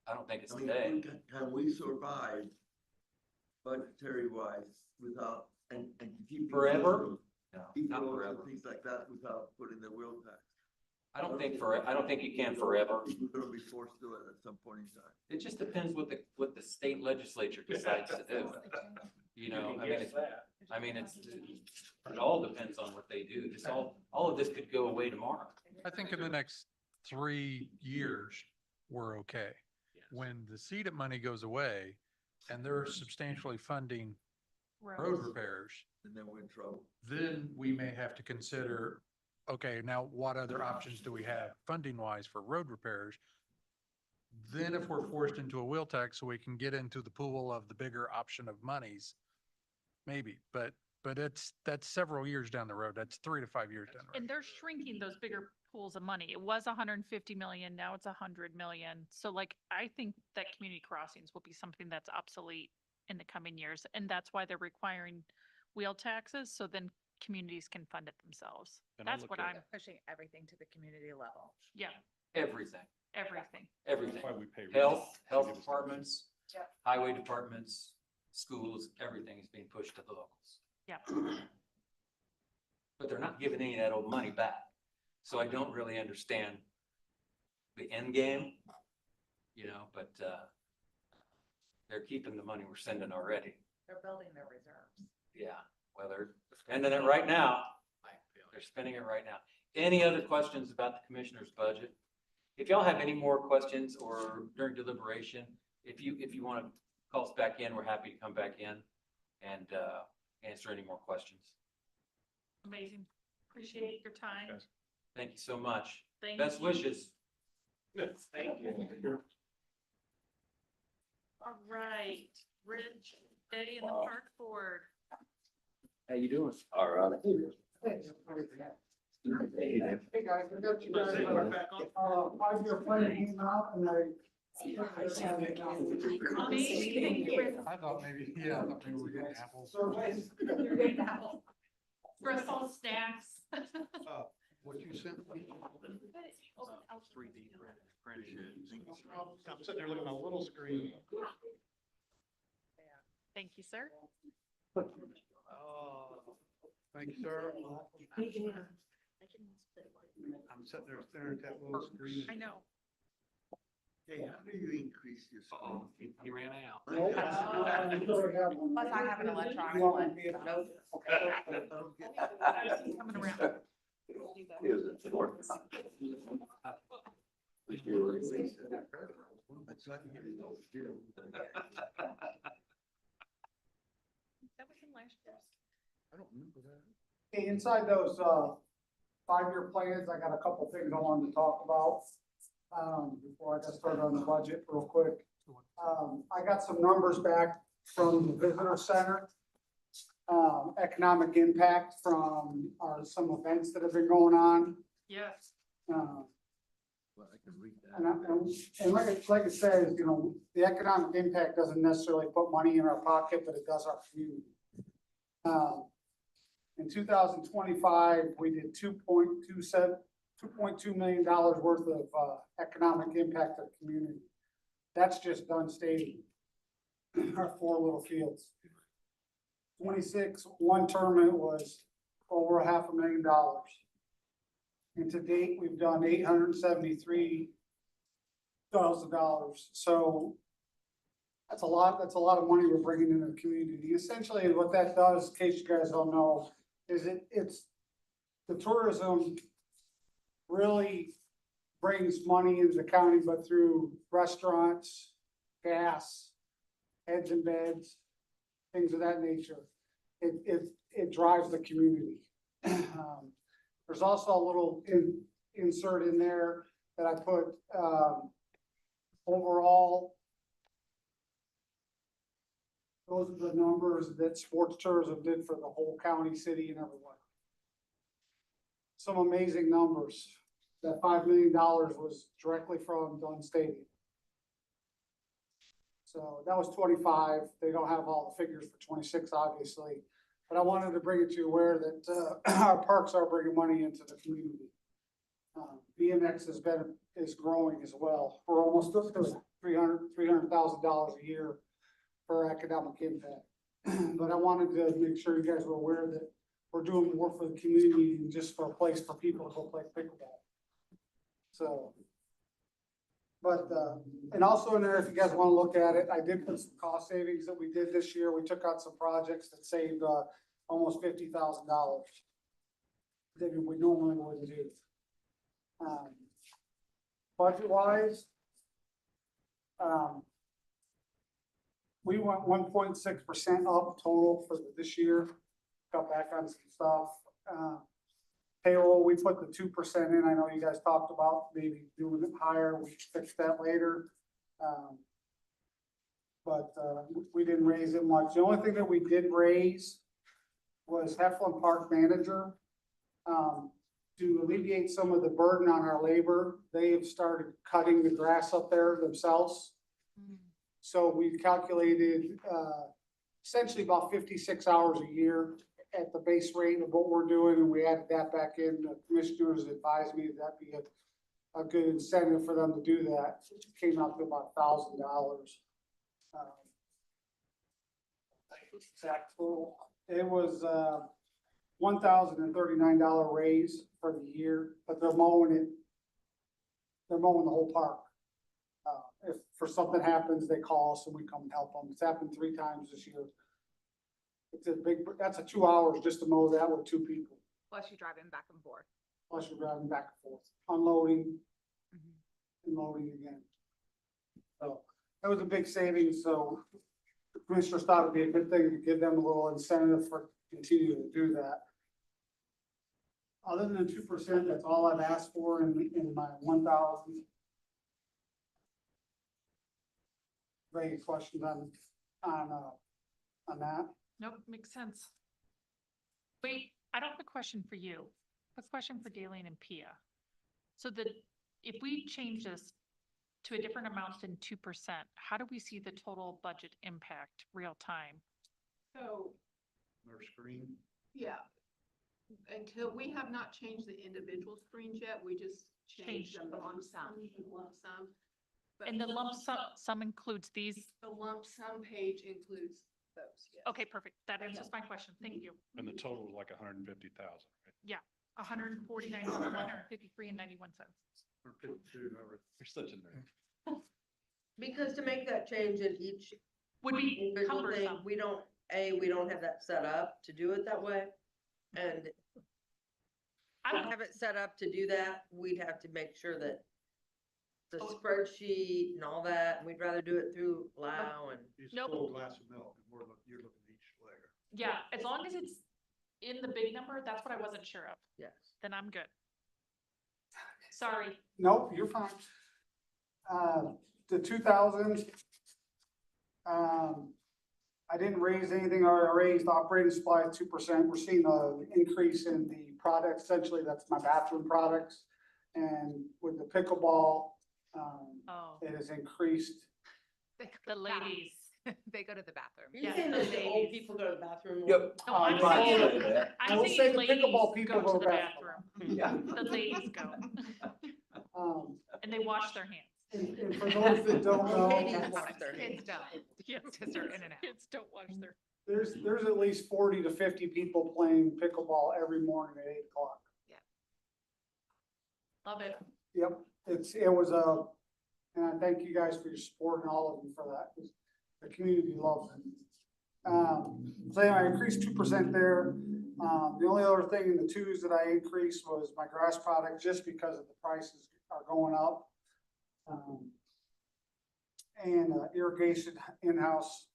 I don't think it's I mean, today. can we survive budgetary wise without, and keep. Forever? No, Keep not roads and forever. things like that without putting the wheel tax. I don't think you can forever. We're gonna be forced to it at some point in time. It just depends what the state legislature decides to do. It all depends on what they do. All of this could go away tomorrow. I think in the next 3 years, we're okay. When the CEDA money goes away and they're substantially funding road repairs, And then we're in trouble. then we may have to consider, okay, now what other options do we have funding wise for road repairs? Then if we're forced into a wheel tax so we can get into the pool of the bigger option of monies, maybe, but that's several years down the road. That's 3 to 5 years down the And road. they're shrinking those bigger pools of money. It was 150 million, now it's 100 million. So like, I think that community crossings will be something that's obsolete in the coming years. And that's why they're requiring wheel taxes, so then communities can fund it themselves. And I That's look what at- I'm, Pushing everything to the community level. yeah, Everything, everything. everything. That's why we pay. Health departments, highway departments, schools, everything is being pushed to the locals. Yeah. But they're not giving any of that old money back. So I don't really understand the end game, but, they're keeping the money we're sending already. They're building their reserves. Yeah, well, they're spending it right now. They're spending it right now. Any other questions about the commissioner's budget? If y'all have any more questions or during deliberation, if you want to call us back in, we're happy to come back in and answer any more questions. Amazing. Appreciate your time. Thank you so much. Thank Best you. wishes. Thank you. All right, Rich, Eddie and the park board. How you doing? Hey guys, I got you guys, 5-year plan came out and I thought maybe we were getting apples. surveys. Stressful snacks. What you sent me? 3D printed. I'm sitting there looking at a little screen. Thank you, sir. Thank you, sir. I'm sitting there staring at that little screen. I know. Hey, how do you increase your? He ran out. Plus I have an electronic one. Coming around. That was in last year's. I don't remember that. Hey, inside those, 5-year plans, I got a couple things I wanted to talk about, before I got started on the budget real quick. I got some numbers back from the visitor center. Economic impact from, some events that have been going on. Yes. Well, I can read that. And like it says, the economic impact doesn't necessarily put money in our pocket, but it does our community. In 2025, we did $2.2 million worth of economic impact to the community. That's just done stadium, our 4 little fields. 26, one tournament was over $500,000. And to date, we've done $873,000. So that's a lot of money we're bringing into the community. Essentially, what that does, in case you guys don't know, is it's the tourism really brings money into the county, but through restaurants, gas, heads and beds, things of that nature. It drives the community. There's also a little insert in there that I put, overall, those are the numbers that sports tourism did for the whole county, city, and everyone. Some amazing numbers. That $5 million was directly from Dunn Stadium. So that was 25. They don't have all the figures for 26, obviously. But I wanted to bring it to you aware that our parks are bringing money into the community. BMX is growing as well. We're almost up to $300,000 a year for economic impact. But I wanted to make sure you guys were aware that we're doing more for the community than just for a place for people to go play pickleball. So, but, and also in there, if you guys want to look at it, I did put some cost savings that we did this year. We took out some projects that saved, almost $50,000 that we normally wouldn't do. Budget wise, we went 1.6% up total for this year. Got back on some stuff. Payroll, we put the 2% in. I know you guys talked about maybe doing it higher. We fixed that later. But we didn't raise it much. The only thing that we did raise was Heflin Park Manager. To alleviate some of the burden on our labor, they have started cutting the grass up there themselves. So we calculated essentially about 56 hours a year at the base rate of what we're doing, and we added that back in. The commissioners advised me that'd be a good incentive for them to do that. It came out to about $1,000. Exact total. It was $1,039 raise for the year, but they're mowing it. They're mowing the whole park. If for something happens, they call us and we come and help them. It's happened 3 times this year. It's a big, that's 2 hours just to mow that with 2 people. Plus you driving back and forth. Plus you're driving back and forth, unloading and loading again. So that was a big savings. So the commissioners thought it'd be a good thing to give them a little incentive for continuing to do that. Other than 2%, that's all I've asked for in my 1,000. Any questions on that? Nope, makes sense. Wait, I don't have a question for you. I have a question for Daleen and Pia. So if we change this to a different amount than 2%, how do we see the total budget impact real time? So, Our screen. yeah. Until, we have not changed the individual screens yet, we just changed the lump sum. But And the lump sum includes these? The lump sum page includes those, yes. Okay, perfect. That answers my question. Thank you. And the total was like 150,000, right? 149,153.91. You're such a nerd. Because to make that change in each Would be individual thing, cumbersome. we don't have that set up to do it that way. And I to don't have it set up to do that, we'd have to make sure that the Oh. spreadsheet and all that, and we'd rather do it through Lao and. Use Nope. full glass of milk, and you're looking at each layer. Yeah, as long as it's in the big number, that's what I wasn't sure of. Yes. Then I'm good. Sorry. Nope, you're fine. The 2,000, I didn't raise anything. I raised operating supply 2%. We're seeing an increase in the products. Essentially, that's my bathroom products. And with the pickleball, Oh, it has increased. the ladies. They go to the bathroom. You're Yeah, saying the that the old ladies. people go to the bathroom? Yep. No, I'm you might saying, say that. I I'm will say saying the ladies pickleball people go to go the bathroom. bathroom. The ladies go, and they wash their hands. And for those that don't know, Ladies wash their hands. Kids don't. Yes, Because they're in and out. kids don't wash their. there's at least 40 to 50 people playing pickleball every morning at 8 o'clock. Yeah. Love it. Yep, it was and I thank you guys for your support and all of you for that, 'cause the community loves it. So anyway, I increased 2% there. The only other thing in the twos that I increased was my grass product, just because of the prices are going up. And irrigation in-house,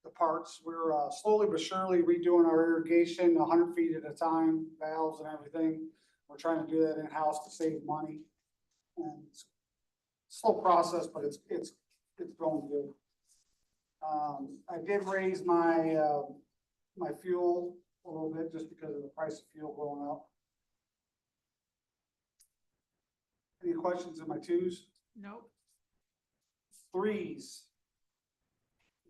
the parts, we're slowly but surely redoing our irrigation 100 feet at a time, valves and everything. We're trying to do that in-house to save money. And it's a slow process, but it's going good. I did raise my my fuel a little bit just because of the price of fuel going up. Any questions in my twos? Nope. Threes.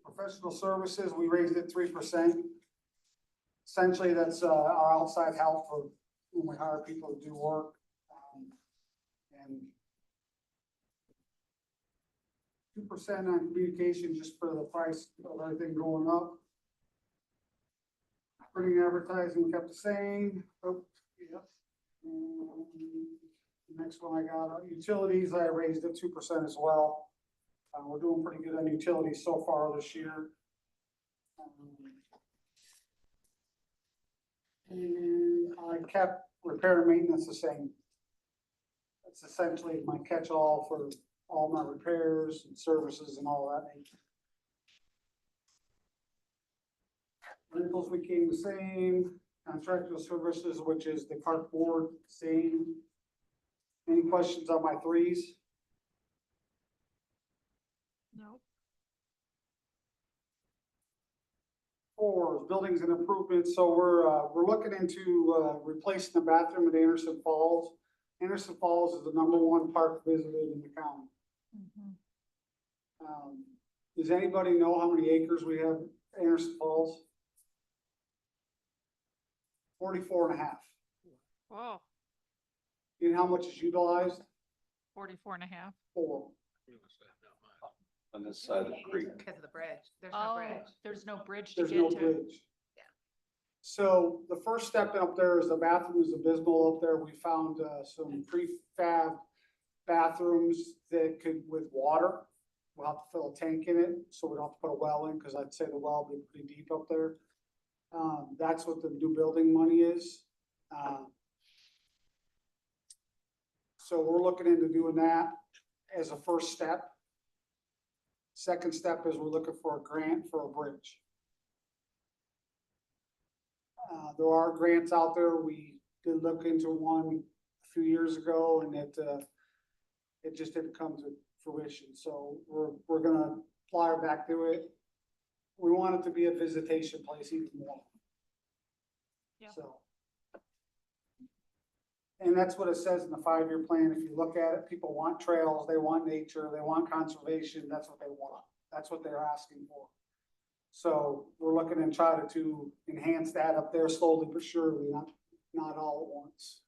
Professional services, we raised it 3%. Essentially, that's our outside help for when we hire people to do work. And 2% on communication just for the price of everything going up. Printing advertising kept the same. Oh, yep. And the next one I got, utilities, I raised it 2% as well. We're doing pretty good on utilities so far this year. And I kept repair and maintenance the same. That's essentially my catch-all for all my repairs and services and all that nature. Rentals became the same. Contractual services, which is the park board, same. Any questions on my threes? Nope. Four, buildings and improvements. So we're looking into replacing the bathroom at Anderson Falls. Anderson Falls is the #1 park visited in the county. Does anybody know how many acres we have at Anderson Falls? 44.5. Whoa, You know how much is utilized? 44.5. 4. On this side of the creek. Because of the bridge. There's no Oh, bridge. there's no bridge to There's get no to. bridge. Yeah. So the first step up there is the bathroom is abysmal up there. We found some prefab bathrooms that could, with water. We'll have to fill a tank in it, so we don't have to put a well in, because I'd say the well would be pretty deep up there. That's what the new building money is. So we're looking into doing that as a first step. Second step is we're looking for a grant for a bridge. There are grants out there. We did look into one a few years ago, and it just didn't come to fruition. So we're gonna apply back to it. We want it to be a visitation place even more. Yeah. So. And that's what it says in the 5-year plan. If you look at it, people want trails, they want nature, they want conservation. That's what they want. That's what they're asking for. So we're looking and try to enhance that up there slowly but surely, not all at once.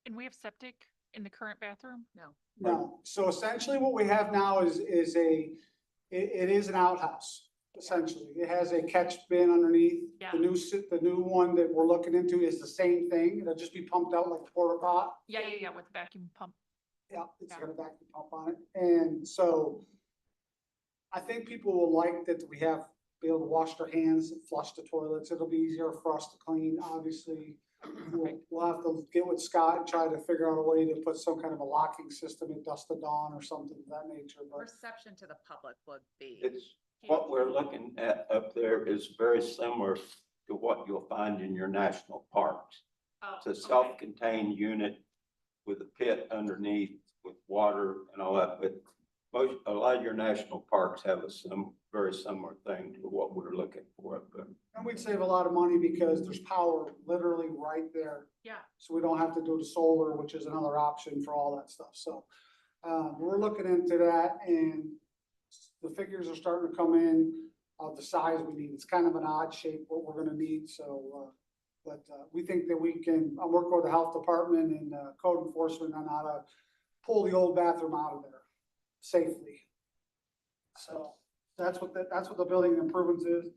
And we have septic in the current bathroom? No. No, so essentially what we have now is it is an outhouse, essentially. It has a catch bin underneath. Yeah. The new one that we're looking into is the same thing. It'll just be pumped out like a porta pot. Yeah, with the vacuum pump. Yeah, it's Yeah. got a vacuum pump on it. And so I think people will like that we have, be able to wash their hands and flush the toilets. It'll be easier for us to clean, obviously. We'll have to get with Scott and try to figure out a way to put some kind of a locking system at dusk to dawn or something of that nature, but Reception to the public would be. It's, what we're looking at up there is very similar to what you'll find in your national parks. Oh, It's a self-contained unit with a pit underneath with water and all that, but a lot of your national parks have very similar thing to what we're looking for up there. and we'd save a lot of money because there's power literally right there. Yeah. So we don't have to do the solar, which is another option for all that stuff. So we're looking into that, and the figures are starting to come in of the size we need. It's kind of an odd shape what we're gonna need, so but we think that we can, I'm working with the health department and code enforcement on how to pull the old bathroom out of there safely. So that's what the building improvements is.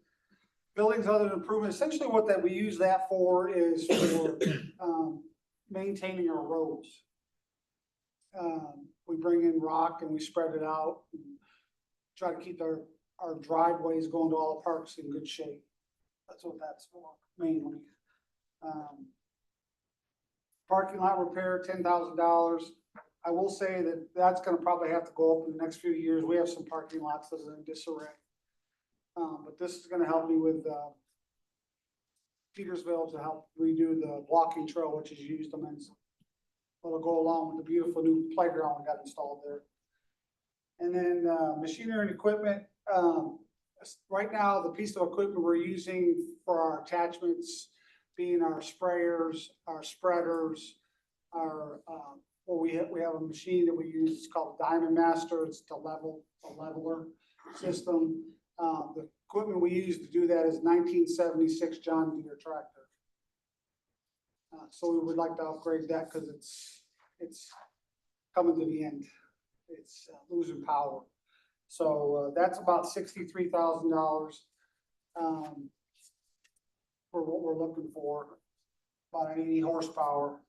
Buildings other than improvement, essentially what that we use that for is for maintaining our roads. We bring in rock and we spread it out. And try to keep our driveways going to all the parks in good shape. That's what that's for, mainly. Parking lot repair, $10,000. I will say that that's gonna probably have to go up in the next few years. We have some parking lots that are in disarray. But this is gonna help me with, Petersville to help redo the walking trail, which is used immensely. It'll go along with the beautiful new playground we got installed there. And then, machinery and equipment, right now, the piece of equipment we're using for our attachments being our sprayers, our spreaders, our, we have a machine that we use, it's called Diamond Master, it's a leveler system. The equipment we use to do that is 1976 John Deere tractor. So we would like to upgrade that because it's coming to the end. It's losing power. So that's about $63,000 for what we're looking for, about 80 horsepower.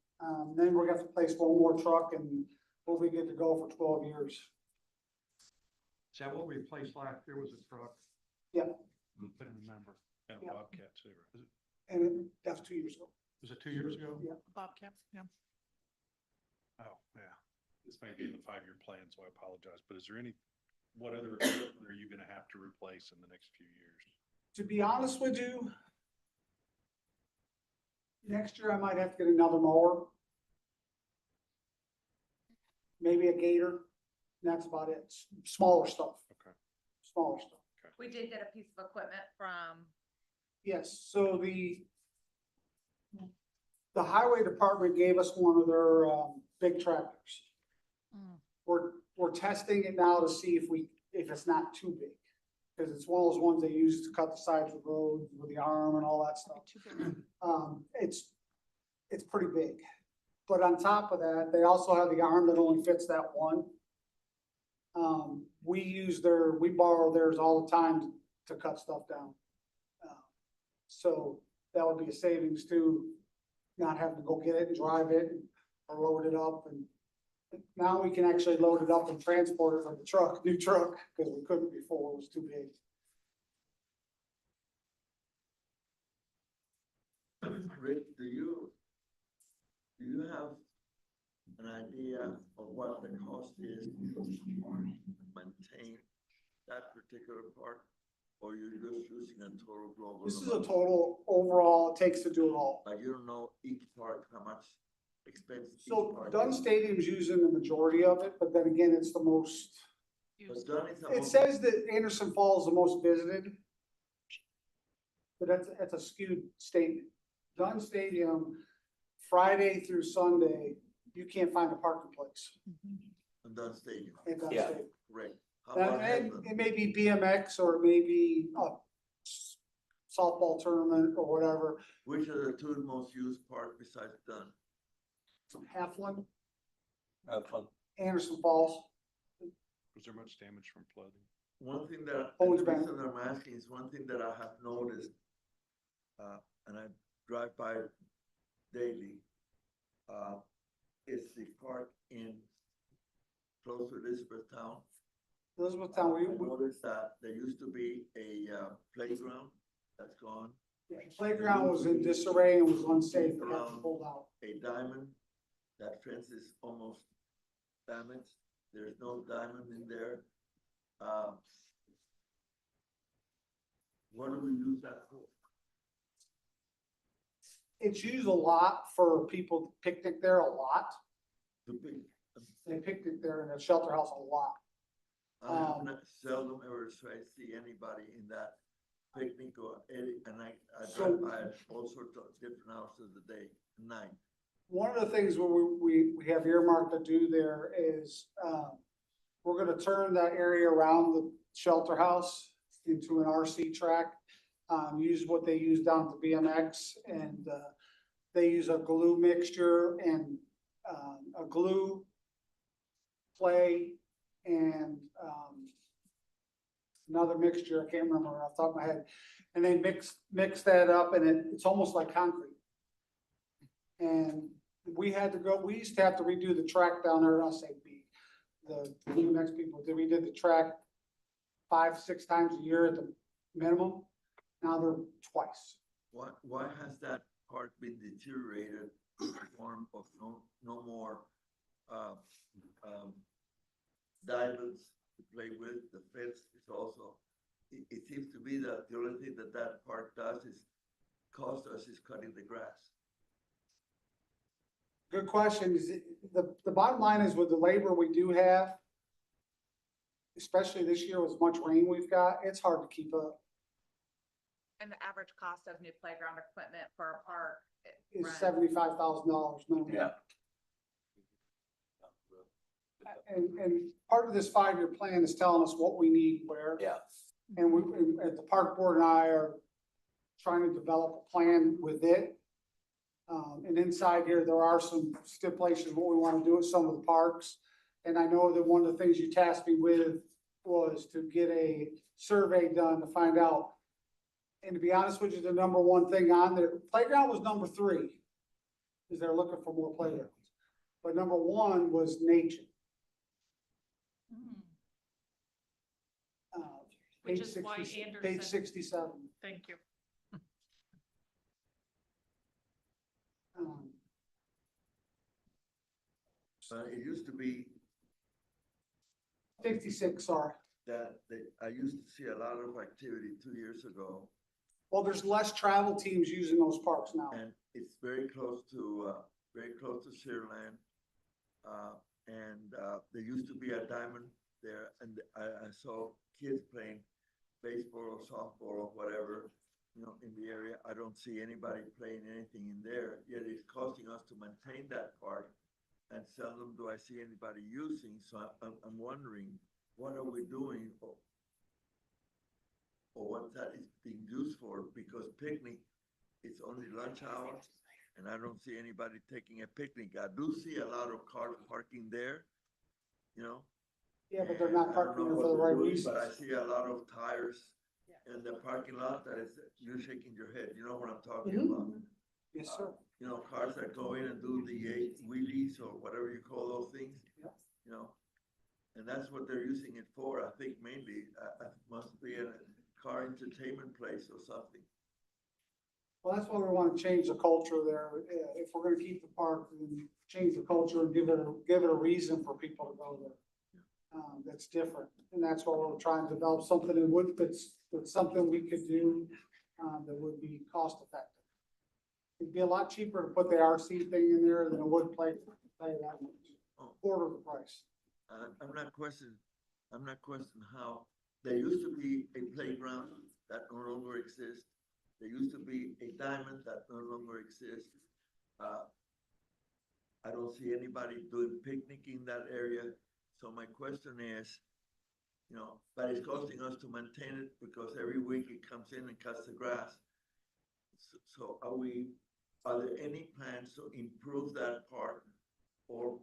Then we're gonna have to place one more truck and we'll be good to go for 12 years. Is that what we replaced last year was a truck? Yeah. Couldn't remember. And Yeah. Bobcat too. And that was 2 years ago. Was it 2 years ago? Yeah. Bobcat, yeah. Oh, yeah. This may be in the 5-year plan, so I apologize, but is there what other equipment are you gonna have to replace in the next few years? To be honest with you, next year I might have to get another mower. Maybe a gator. And that's about it. Smaller stuff. Okay. Smaller stuff. We did get a piece of equipment from, Yes, so the highway department gave us one of their, big tractors. Mm. We're testing it now to see if it's not too big. Cause it's one of those ones they use to cut the sides of the road with the arm and all that stuff. Too big. It's pretty big. But on top of that, they also have the arm that only fits that one. We borrow theirs all the time to cut stuff down. So that would be a savings too, not having to go get it and drive it or load it up. And now we can actually load it up and transport it from the new truck, because we couldn't before, it was too big. Rick, do you have an idea of what the cost is to maintain that particular park? Or you're just using a total global? This is a amount? total overall, it takes to do it all. Like you don't know each park, how much expense each So park Dunn is? Stadium's using the majority of it, but then again, it's the most, But Dunn is the it most- says that Anderson Falls is the most visited. But that's a skewed statement. Dunn Stadium, Friday through Sunday, you can't find a parking place in Dunn Stadium, at Dunn Yeah. Stadium. correct. How about And Headland? it may be BMX or it may be a softball tournament or whatever. Which are the two most used parks besides Dunn? Halfland, Fun. Anderson Falls. Was there much damage from flooding? One thing that, Owens the Bank. reason I'm asking is one thing that I have noticed, and I drive by daily, is the park close to Elizabethtown. Elizabethtown, I noticed that there used to be a playground that's gone, the playground was in disarray and was unsafe, it had to be pulled out. a diamond, that fence is almost damaged, there's no diamond in there. What do we use that for? It's used a lot for people to picnic there a lot. The big, They picnic there in the shelter house a lot. I have not seldom ever see anybody in that picnic or any, and I So- drive by all sorts of different hours of the day, night. One of the things we have earmarked to do there is, we're gonna turn that area around the shelter house into an RC track. Use what they use down at the BMX, and, they use a glue mixture and, a glue, clay, and, another mixture, I can't remember off the top of my head. And they mix that up and it's almost like concrete. And we had to go, we used to have to redo the track down there, I'll say we, the next people, we did the track 5-6 times a year at the minimum. Now they're twice. Why has that park been deteriorated in the form of no more, diamonds to play with? The fence is also, it seems to me that the only thing that that park does is cost us is cutting the grass. Good question. The bottom line is with the labor we do have, especially this year with as much rain we've got, it's hard to keep up. And the average cost of new playground equipment for a park. It's runs- $75,000 minimum. Yeah. And part of this 5-year plan is telling us what we need where. Yeah. And the park board and I are trying to develop a plan with it. And inside here, there are some stipulations what we want to do at some of the parks. And I know that one of the things you tasked me with was to get a survey done to find out. And to be honest with you, the number one thing on there, playground was number 3, is they're looking for more playgrounds. But number 1 was nature. Which Page is why 60 Anderson- Page 67. Thank you. It used to be 66, sorry. that I used to see a lot of activity 2 years ago, Well, there's less travel teams using those parks now. and it's very close to Sugarland. There used to be a diamond there, and I saw kids playing baseball or softball or whatever, in the area. I don't see anybody playing anything in there, yet it's costing us to maintain that park, and seldom do I see anybody using, so I'm wondering, what are we doing? Or what that is being used for, because picnic, it's only lunch hour, and I don't see anybody taking a picnic. I do see a lot of cars parking there, Yeah, but they're not I don't parking know there what for the they're right doing, reasons. But I see a lot of tires in the parking lot that is, you're shaking your head, you know what I'm talking Mhm. about? Yes, sir. Cars that go in and do the wheelies or whatever you call those things, Yeah. And that's what they're using it for, I think mainly, must be a car entertainment place or something. Well, that's why we want to change the culture there. If we're gonna keep the park, then change the culture and give it a reason for people to go there. That's different, and that's why we're trying to develop something that's something we could do, that would be cost effective. It'd be a lot cheaper to put the RC thing in there than it would play that much. Quarter the price. I'm not questioning how, there used to be a playground that no longer exists. There used to be a diamond that no longer exists. I don't see anybody doing picnic in that area. So my question is, but it's costing us to maintain it because every week it comes in and cuts the grass. So are there any plans to improve that park or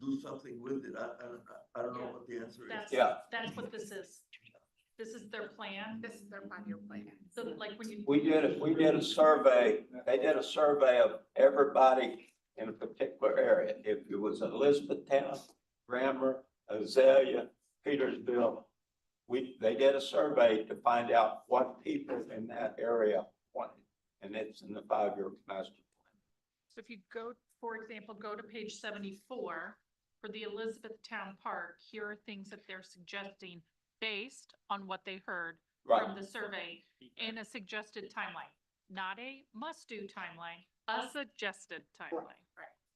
do something with it? I don't know what the answer is. That's what this is. This is their plan. This is their 5-year plan. So like when you. We did a survey, they did a survey of everybody in a particular area. If it was Elizabethtown, Grammar, Azalea, Petersville, they did a survey to find out what people in that area wanted, and it's in the 5-year master plan. So if you go, for example, go to page 74, for the Elizabethtown Park, here are things that they're suggesting based on what they heard from Right. the survey in a suggested timeline, not a must-do timeline, a suggested timeline.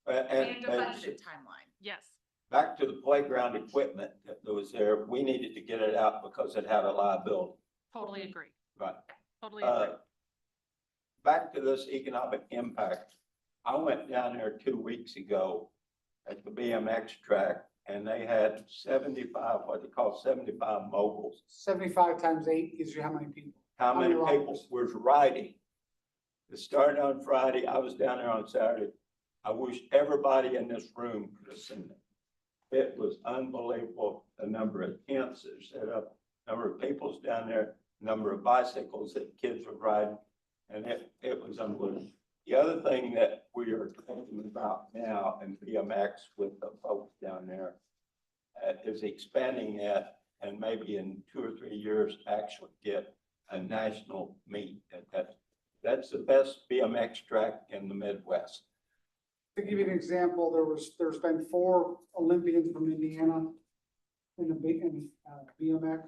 And a budgeted timeline. Yes. Back to the playground equipment that was there, we needed to get it out because it had a liability. Totally agree. Right. Totally agree. Back to this economic impact. I went down there 2 weeks ago at the BMX track, and they had 75, what they call 75 mobiles. 75 times 8 gives you how many people? How many How many people riders? was riding? It started on Friday. I was down there on Saturday. I wish everybody in this room could have seen it. It was unbelievable, the number of tents that are set up, number of people's down there, number of bicycles that kids were riding, and it was unbelievable. The other thing that we are trying talking about now in BMX with the folks down there is expanding that and maybe in 2 or 3 years actually get a national meet. That's the best BMX track in the Midwest. To give you an example, there's been 4 Olympians from Indiana in the BMX.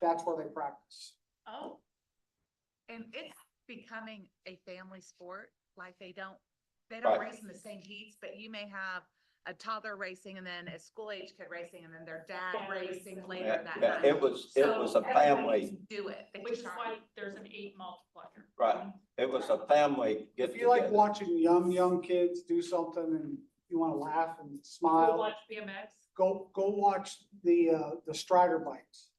That's where they practice. Oh, And it's becoming a family sport, like they don't Right. race in the same heats, but you may have a toddler racing and then a school age kid racing and then their dad racing later Yeah, that yeah, night. it was a So everybody family, can Do it. They which just is aren't- why there's an 8 multiplier. right? It was a family get If you like together. watching young kids do something and you want to laugh and Go smile, watch BMX. go watch the Strider bikes.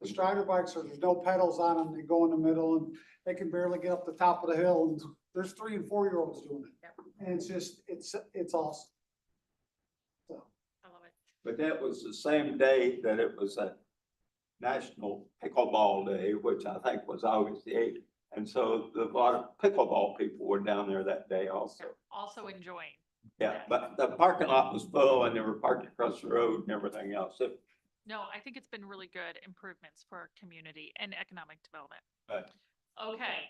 The Strider bikes there's no pedals on them. They go in the middle and they can barely get up the top of the hill, and there's 3 and 4-year-olds doing it. Yep. And it's just, it's awesome. So, I love it. But that was the same day that it was a National Pickleball Day, which I think was August the 8th. And so a lot of pickleball people were down there that day also. Also enjoying. Yeah, but the parking lot was full and they were parked across the road and everything else. No, I think it's been really good improvements for our community and economic development. Right. Okay.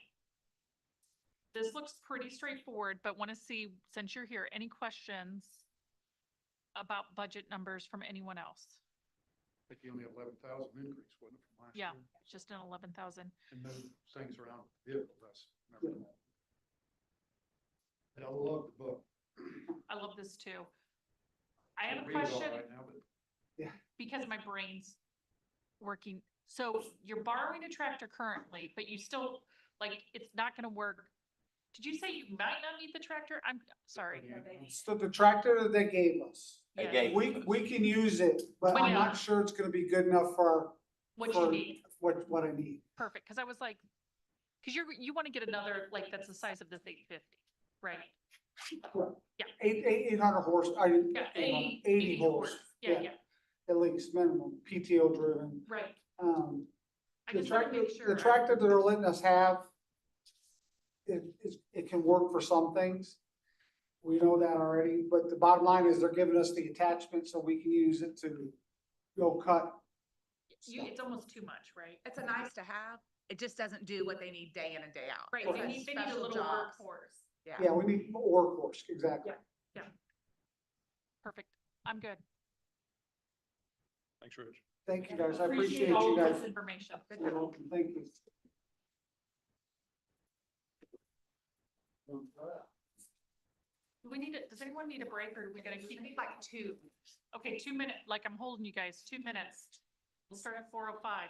This looks pretty straightforward, but want to see, since you're here, any questions about budget numbers from anyone else? I think you only have 11,000 increase, wasn't it, from last year? Yeah, just an 11,000. And then things around vehicle, remember that. And I love the book. I love this too. I have a Read it all question right now, but because my brain's working. So you're borrowing a tractor currently, but you still, like, it's not gonna work. Did you say you might not need the tractor? I'm sorry. so the tractor that they gave us, They Yeah. gave we can use it, but I'm not sure it's gonna be good enough for What you for need, what I need. perfect, because I was like, because you want to get another, like, that's the size of this 850, right? Yeah. 800 horse, Yeah, 80 horse, Yeah, yeah, at least minimum, PTO driven. right. I The just want to tractor, make sure. the tractor that they're letting us have, it can work for some things. We know that already, but the bottom line is they're giving us the attachment so we can use it to go cut. It's almost too much, right? It's a nice to have. It just doesn't do what they need day in and day out. Right, It's they a need a special little jobs. workhorse. Yeah, we need more workhorse, exactly. Perfect, I'm good. Thanks, Rich. Thank you, guys. I appreciate all you of guys. this information. You're welcome. Thank you. Do we need it, does anyone need a break or are we gonna keep it? Like 2. Okay, 2 minutes, like I'm holding you guys, 2 minutes. We'll start at 4:05.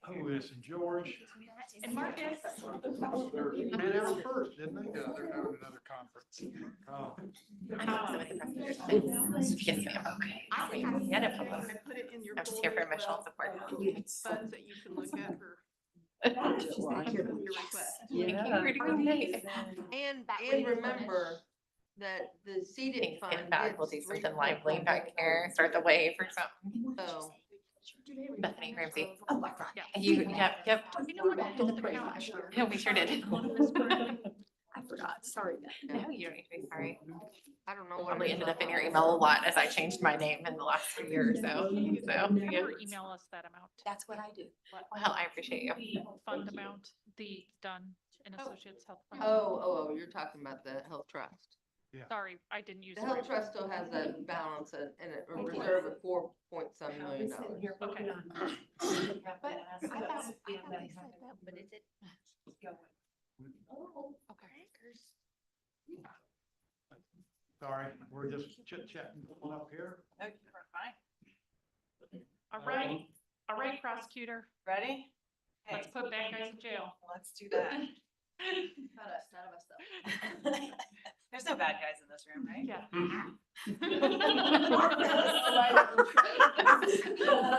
Who is George? And Marcus. Ran out first, didn't they? Yeah, they're having another conference. Oh. Yes, ma'am. Okay. I think I Get it. put it in your. I'm just here for folder as emotional well. support. Funds that you can look at for your request. Thank you for doing that. And remember that the seating fund. In fact, we'll do gets something 3.5%. lively back here, start the wave or something. So, Bethany Ramsey. Oh, my God. Yep. You know what? I told the county. Yeah, we sure did. I forgot, sorry. No, you don't need to be sorry. I don't know. what Probably it ended is. up in your email a lot as I changed my name in the last 3 years, so. Have Yeah. her email us that amount. That's what I do. Well, I appreciate you. The fund amount, the Dunn and Associates Health Fund. Oh, you're talking about the health trust. Sorry, I didn't use. The the health right trust still has a balance and a reserve of $4.7 million. Okay. But I thought they said that, but is it? Okay. Sorry, we're just chit chatting up here. Okay, we're fine. All right, prosecutor, Ready? let's put bad guys in jail. Let's do that. Not us though. There's no bad guys in this room, right? Yeah.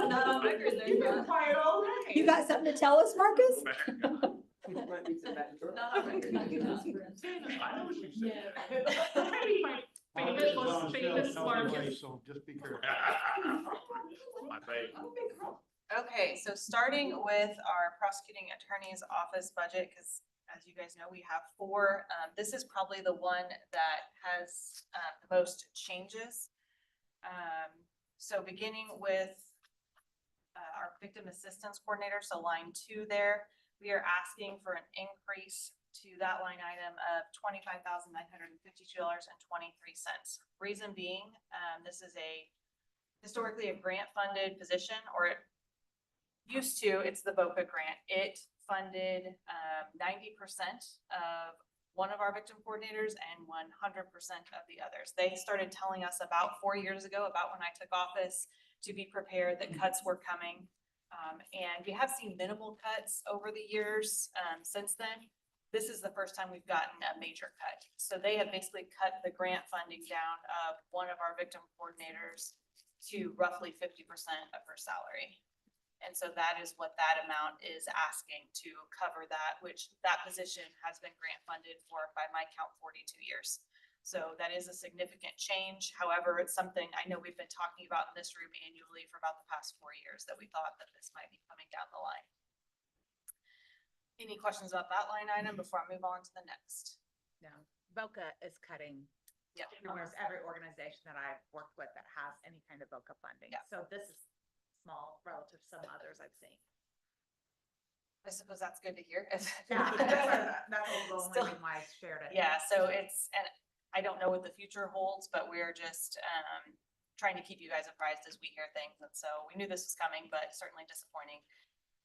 Not on record, there's You've been not. quiet all day. You got something to tell us, Marcus? Not on record. I know what you said. Maybe my Office is famous, on famous still, healthy Marcus. waste, so just be careful. My baby. Okay, so starting with our prosecuting attorney's office budget, because as you guys know, we have four. This is probably the one that has the most changes. So beginning with our victim assistance coordinator, so line 2 there, we are asking for an increase to that line item of $25,952.23. Reason being, this is historically a grant funded position, or it used to, it's the VOCA grant. It funded 90% of one of our victim coordinators and 100% of the others. They started telling us about 4 years ago, about when I took office, to be prepared that cuts were coming. And we have seen minimal cuts over the years since then. This is the first time we've gotten a major cut. So they have basically cut the grant funding down of one of our victim coordinators to roughly 50% of her salary. And so that is what that amount is asking to cover that, which that position has been grant funded for, by my count, 42 years. So that is a significant change. However, it's something I know we've been talking about in this room annually for about the past 4 years, that we thought that this might be coming down the line. Any questions about that line item before I move on to the next? No, VOCA is cutting. Yeah. Almost every organization that I've worked with that has any kind of VOCA funding. Yeah. So this is small relative to some others I've seen. I suppose that's good to hear. Yeah, that's the only Still- reason why I shared it. Yeah, so it's, and I don't know what the future holds, but we're just trying to keep you guys apprised as we hear things. And so we knew this was coming, but certainly disappointing.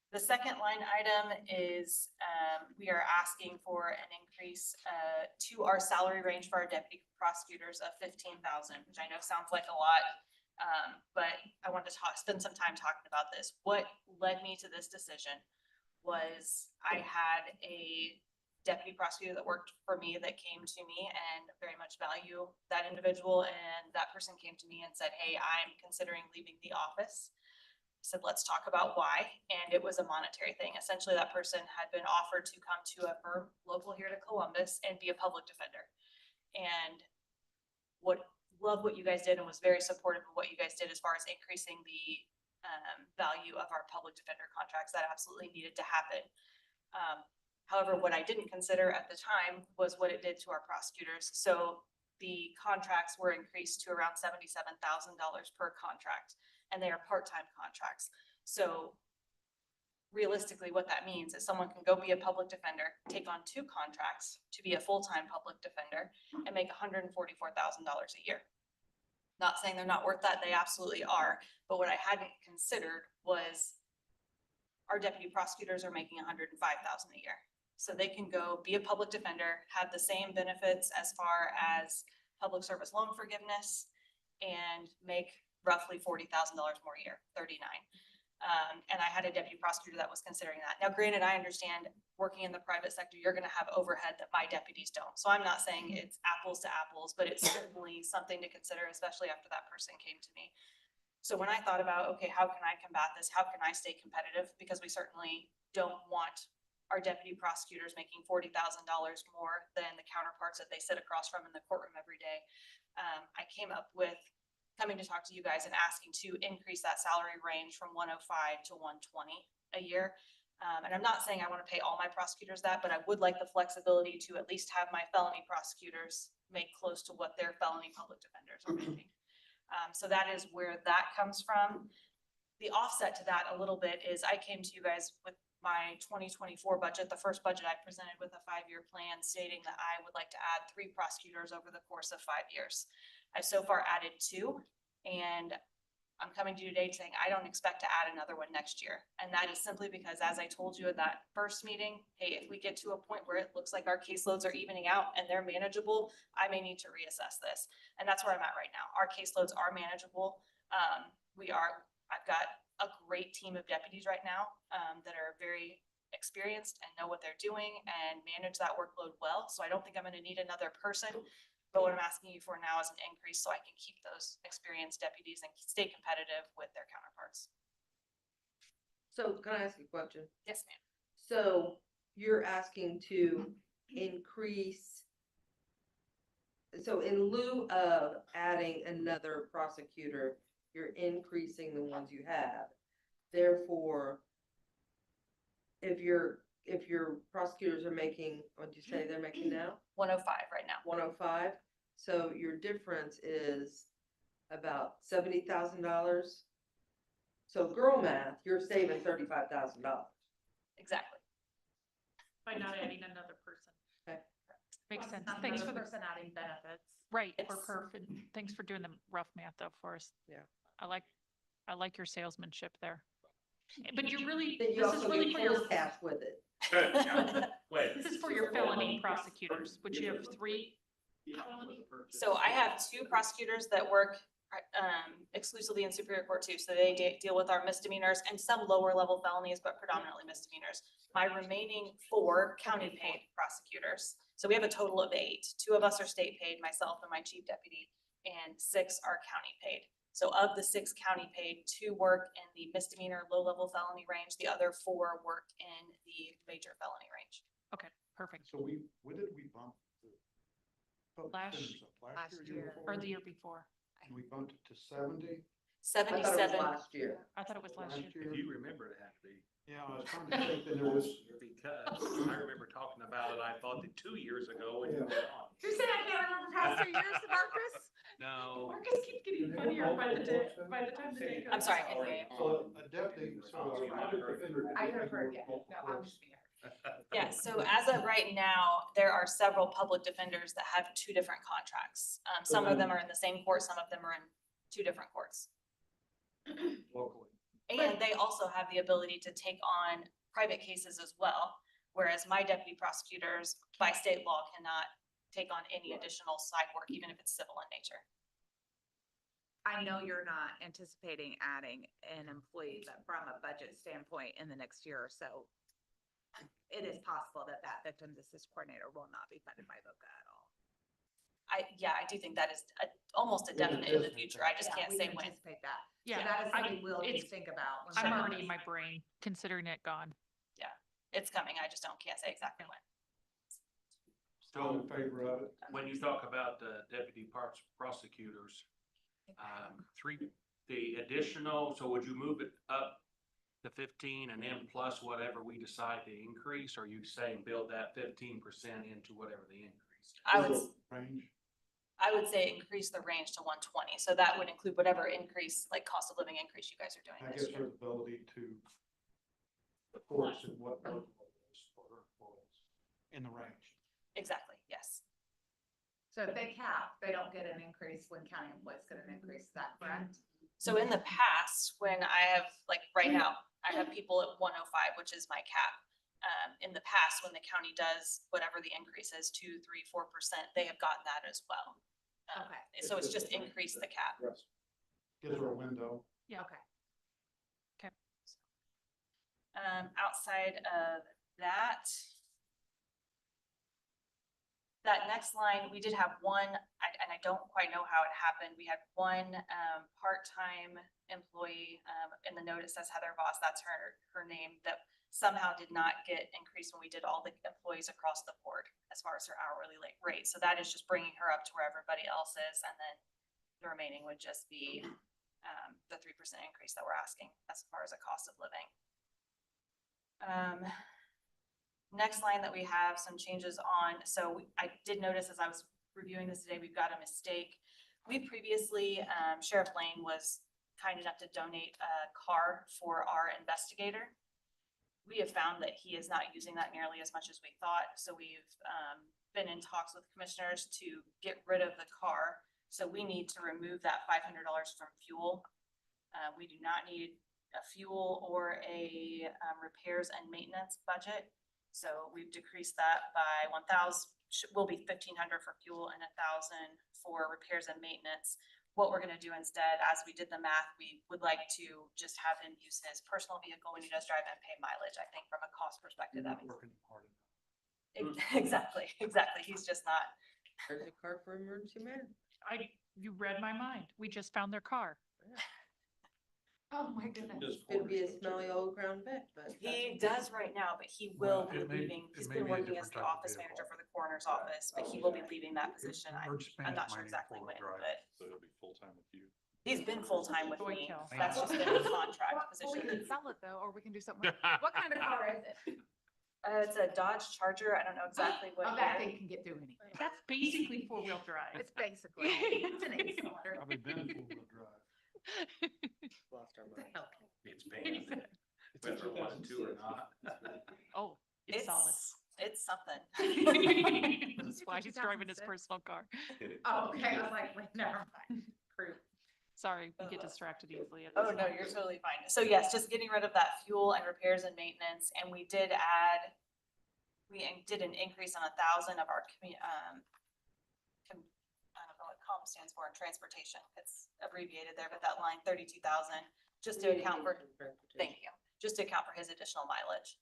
The second line item is we are asking for an increase to our salary range for our deputy prosecutors of 15,000, which I know sounds like a lot. But I wanted to spend some time talking about this. What led me to this decision was I had a deputy prosecutor that worked for me that came to me and very much value that individual. And that person came to me and said, hey, I'm considering leaving the office. I said, let's talk about why. And it was a monetary thing. Essentially, that person had been offered to come to a firm local here to Columbus and be a public defender. And loved what you guys did and was very supportive of what you guys did as far as increasing the value of our public defender contracts. That absolutely needed to happen. However, what I didn't consider at the time was what it did to our prosecutors. So the contracts were increased to around $77,000 per contract, and they are part-time contracts. So realistically, what that means is someone can go be a public defender, take on 2 contracts to be a full-time public defender, and make $144,000 a year. Not saying they're not worth that, they absolutely are. But what I hadn't considered was our deputy prosecutors are making $105,000 a year. So they can go be a public defender, have the same benefits as far as public service loan forgiveness, and make roughly $40,000 more a year, 39. And I had a deputy prosecutor that was considering that. Now, granted, I understand working in the private sector, you're gonna have overhead that my deputies don't. So I'm not saying it's apples to apples, but it's certainly something to consider, especially after that person came to me. So when I thought about, okay, how can I combat this? How can I stay competitive? Because we certainly don't want our deputy prosecutors making $40,000 more than the counterparts that they sit across from in the courtroom every day. I came up with coming to talk to you guys and asking to increase that salary range from 105 to 120 a year. And I'm not saying I want to pay all my prosecutors that, but I would like the flexibility to at least have my felony prosecutors make close to what their felony public defenders are making. So that is where that comes from. The offset to that a little bit is I came to you guys with my 2024 budget, the first budget I presented with a 5-year plan stating that I would like to add 3 prosecutors over the course of 5 years. I've so far added 2, and I'm coming to you today saying I don't expect to add another one next year. And that is simply because, as I told you at that first meeting, hey, if we get to a point where it looks like our caseloads are evening out and they're manageable, I may need to reassess this. And that's where I'm at right now. Our caseloads are manageable. I've got a great team of deputies right now that are very experienced and know what they're doing and manage that workload well. So I don't think I'm going to need another person. But what I'm asking you for now is an increase so I can keep those experienced deputies and stay competitive with their counterparts. So can I ask you a question? Yes, ma'am. So you're asking to increase, so in lieu of adding another prosecutor, you're increasing the ones you have. Therefore, if your prosecutors are making, what'd you say they're making now? 105 right now. 105. So your difference is about $70,000. So girl math, you're saving $35,000. Exactly. By not adding another person. Okay. Makes sense. Another Thanks for the, person adding benefits. right, for Yes. perfect. Thanks for doing the rough math though for us. Yeah. I like your salesmanship there. But you're really, Then you this is also really get for your, closed cash with it. Wait. this is for your felony prosecutors, which you have 3. So I have 2 prosecutors that work exclusively in Superior Court too. So they deal with our misdemeanors and some lower level felonies, but predominantly misdemeanors. My remaining 4 county paid prosecutors. So we have a total of 8. 2 of us are state paid, myself and my chief deputy, and 6 are county paid. So of the 6 county paid, 2 work in the misdemeanor low level felony range. The other 4 work in the major felony range. Okay, perfect. So when did we bump the public Last- defenders up? last year. Or the year before. And we bumped it to 70? I thought it was 77. last year. I thought it was last year. If you remember, it had to be. Yeah, I was trying to think that there was, Because I remember talking about it, I thought that 2 years ago when you were on. You're saying I can't remember past 2 years, Marcus? No. Marcus keeps getting funnier by the time the day goes. I'm sorry, I couldn't hear you. so a deputy, so a public defender. I heard her, yeah. No, I'm just being. Yeah, so as of right now, there are several public defenders that have 2 different contracts. Some of them are in the same court, some of them are in 2 different courts. Locally. And they also have the ability to take on private cases as well, whereas my deputy prosecutors by state law cannot take on any additional side work, even if it's civil in nature. I know you're not anticipating adding an employee, but from a budget standpoint in the next year or so, it is possible that that victim assist coordinator will not be funded by VOCA at all. I do think that is almost a definite in the future. I just Yeah, can't we say can when. anticipate that. So Yeah, that is I- something we'll need to it's- think about. when I'm we're already in done. my brain considering it gone. It's coming. I just can't say exactly when. I'm in favor of it. When you talk about the deputy prosecutors, the additional, so would you move it up to 15 and then plus whatever we decide to increase? Or are you saying build that 15% into whatever the increase? Range. I would say increase the range to 120. So that would include whatever increase, like cost of living increase you guys are doing That this gives her year. the ability to, of course, in what workload is for her employees in the range. Exactly, yes. So if they cap, they don't get an increase when county employees get an increase, is that correct? So in the past, when I have, like right now, I have people at 105, which is my cap. In the past, when the county does whatever the increase is, 2, 3, 4%, they have gotten that as well. Okay. So it's just increase the cap. Yes. Gives her a window. Yeah. Okay. Outside of that, that next line, we did have one, and I don't quite know how it happened. We had one, part-time employee, in the note it says Heather Voss, that's her name, that somehow did not get increased when we did all the employees across the board as far as her hourly rate. So that is just bringing her up to where everybody else is, and then the remaining would just be, the 3% increase that we're asking as far as a cost of living. Next line that we have some changes on, so I did notice as I was reviewing this today, we've got a mistake. We previously, Sheriff Lane was kind enough to donate a car for our investigator. We have found that he is not using that nearly as much as we thought, so we've been in talks with commissioners to get rid of the car. So we need to remove that $500 from fuel. We do not need a fuel or a repairs and maintenance budget. So we've decreased that by 1,000, will be 1,500 for fuel and 1,000 for repairs and maintenance. What we're gonna do instead, as we did the math, we would like to just have him use his personal vehicle when he does drive and pay mileage. I think from a cost perspective, that makes. Working hard enough. Exactly. He's just not. There's a car for emergency management. You read my mind. We just found their car. Oh, my goodness. It'd be a smelly old Crown Vic, but. He does right now, but he will Well, be it may- leaving. it He's may been be a working as different the type of office vehicle. manager for the coroner's office, but he will be leaving that position. Emergency I'm not sure management exactly might need when, four-wheel drive. but So it'll be full-time with you. he's been full-time with Joy me. kill. That's just been a contract Well, we position. can sell it though, or we can do something. What kind of car is it? It's a Dodge Charger. I don't know exactly what. Oh, that year. thing can get through anything. That's basically four-wheel drive. It's basically, it's an eight-cylinder. Probably been four-wheel drive. Lost our mind. It's pain, whether I wanted to or not. Oh, it's solid. It's something. That's why he's driving his 2006. personal car. Oh, okay, I was like, wait, never mind. Crew. Sorry, we get distracted easily. at Oh, this no, point. you're totally fine. So yes, just getting rid of that fuel and repairs and maintenance, and we did add, we did an increase on 1,000 of our I don't know what COM stands for in transportation. It's abbreviated there, but that line 32,000, just to account for, thank you, just to account for his additional mileage,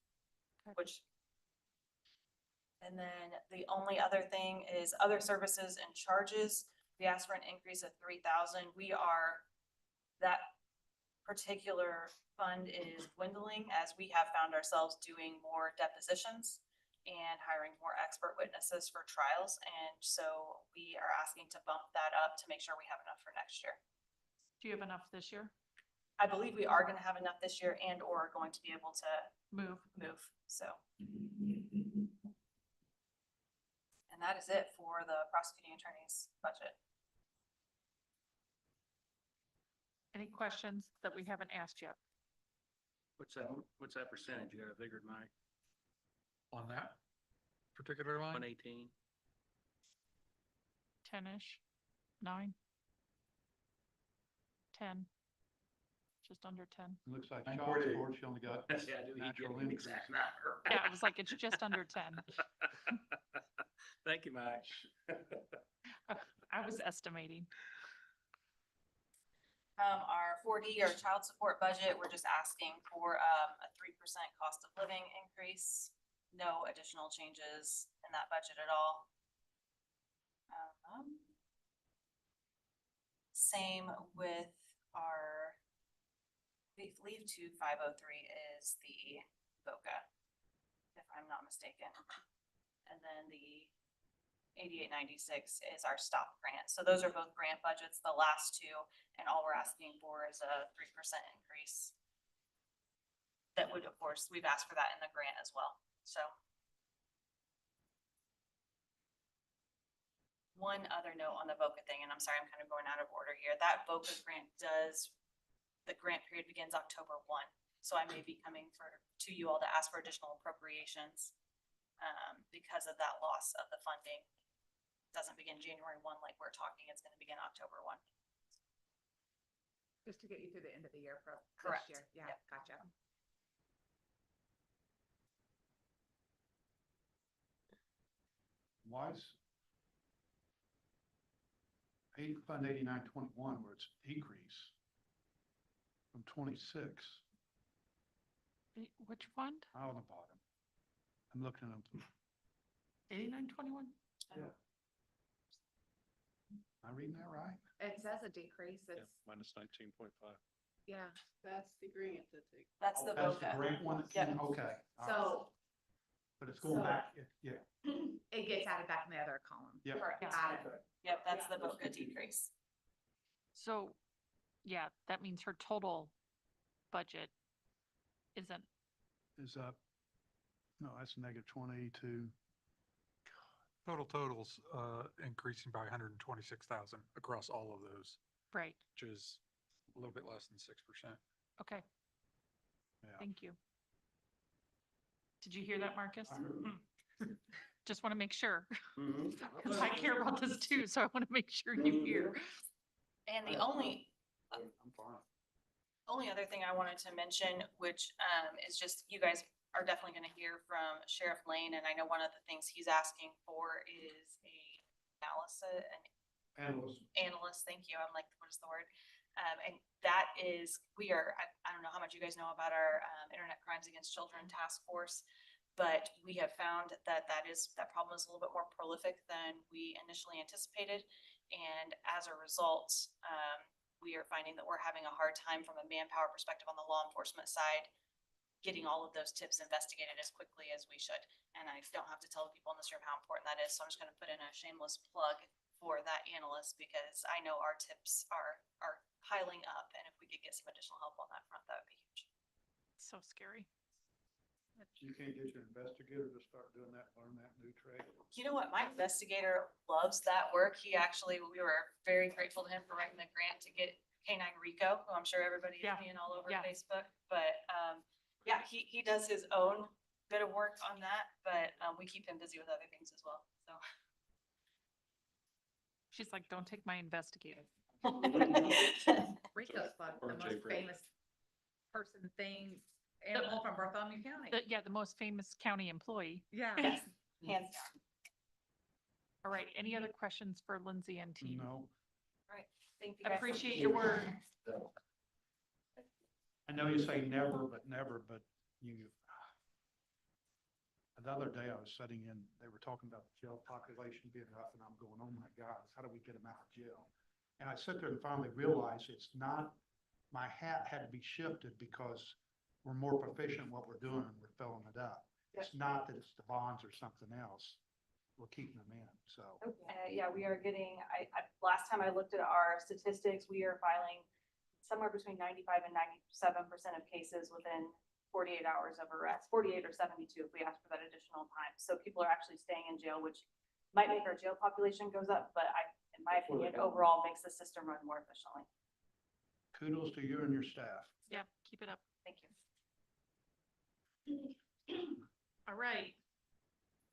which. And then the only other thing is other services and charges. We asked for an increase of 3,000. That particular fund is dwindling as we have found ourselves doing more depositions and hiring more expert witnesses for trials. And so we are asking to bump that up to make sure we have enough for next year. Do you have enough this year? I believe we are gonna have enough this year and or going to be able to Move. so. And that is it for the prosecuting attorney's budget. Any questions that we haven't asked yet? What's that percentage? You got a figured, Mike? On that particular line? 118? 10-ish, 9? 10, just under 10. Looks like 948. child support, she only got Yeah, do you natural get an increase. exact number? Yeah, it was like, it's just under 10. Thank you, Mike. I was estimating. Our 4D or child support budget, we're just asking for a 3% cost of living increase. No additional changes in that budget at all. Same with our, I believe 2503 is the VOCA, if I'm not mistaken. And then the 8896 is our stop grant. So those are both grant budgets, the last two, and all we're asking for is a 3% increase. That would, of course, we've asked for that in the grant as well, so. One other note on the VOCA thing, and I'm sorry, I'm kind of going out of order here. That VOCA grant the grant period begins October 1. So I may be coming to you all to ask for additional appropriations because of that loss of the funding. Doesn't begin January 1 like we're talking, it's gonna begin October 1. Just to get you through the end of the year for Correct. this year. Yeah, Yep. gotcha. Why is Fund 8921 where it's decrease, from 26, Which fund? on the bottom. I'm looking at them. 8921? Am I reading that right? It says a decrease, Yeah, it's, minus 19.5. yeah, That's the grant that they. That's the That's the VOCA. grant one? Yep. Okay. all right. so But it's going so- back, yeah, it gets added back in the other column. yeah. Correct. Got it. Yep, that's the VOCA decrease. So, yeah, that means her total budget isn't, Is up. No, that's -20 to, Totals, increasing by 126,000 across all of those, right, which is a little bit less than 6%. okay, yeah. thank you. Did you hear that, Marcus? I heard. Just want to make sure, Mhm. because I care about this too, so I want to make sure you hear. And the only I'm fine. other thing I wanted to mention, which is just, you guys are definitely gonna hear from Sheriff Lane, and I know one of the things he's asking for is an analyst, thank you, I'm like, what is the word? And that is, I don't know how much you guys know about our Internet Crimes Against Children Task Force, but we have found that that problem is a little bit more prolific than we initially anticipated. And as a result, we are finding that we're having a hard time from a manpower perspective on the law enforcement side, getting all of those tips investigated as quickly as we should. And I don't have to tell the people in this room how important that is, so I'm just gonna put in a shameless plug for that analyst, because I know our tips are piling up, and if we could get some additional help on that front, that would be huge. So scary. You can't get your investigator to start doing that, learn that new trade. You know what? My investigator loves that work. We were very grateful to him for writing the grant to get K9 Rico, who I'm sure everybody is Yeah. seeing all over Yeah. Facebook. But yeah, he does his own bit of work on that, but we keep him busy with other things as well. So. She's like, don't take my investigator. Rico's fun, the Or most Jay Fred. famous person thing, animal from Bartholomew County. Yeah, the most famous county employee. Yeah. Yes, hands down. All right, any other questions for Lindsay and team? No, Thank you guys. Appreciate your work. I know you say never, but you. The other day I was sitting in, they were talking about the jail population being up, and I'm going, oh my God, how do we get them out of jail? And I sit there and finally realized it's not, my hat had to be shifted because we're more proficient in what we're doing and we're filling it up. It's not that it's the bonds or something else. We're keeping them in, so. Yeah, we are getting, last time I looked at our statistics, we are filing somewhere between 95 and 97% of cases within 48 hours of arrest, 48 or 72 if we ask for that additional time. So people are actually staying in jail, which might make our jail population goes up, but in my opinion, overall makes the system run more efficiently. Kudos to you and your staff. Yeah, keep it up. Thank you. All right.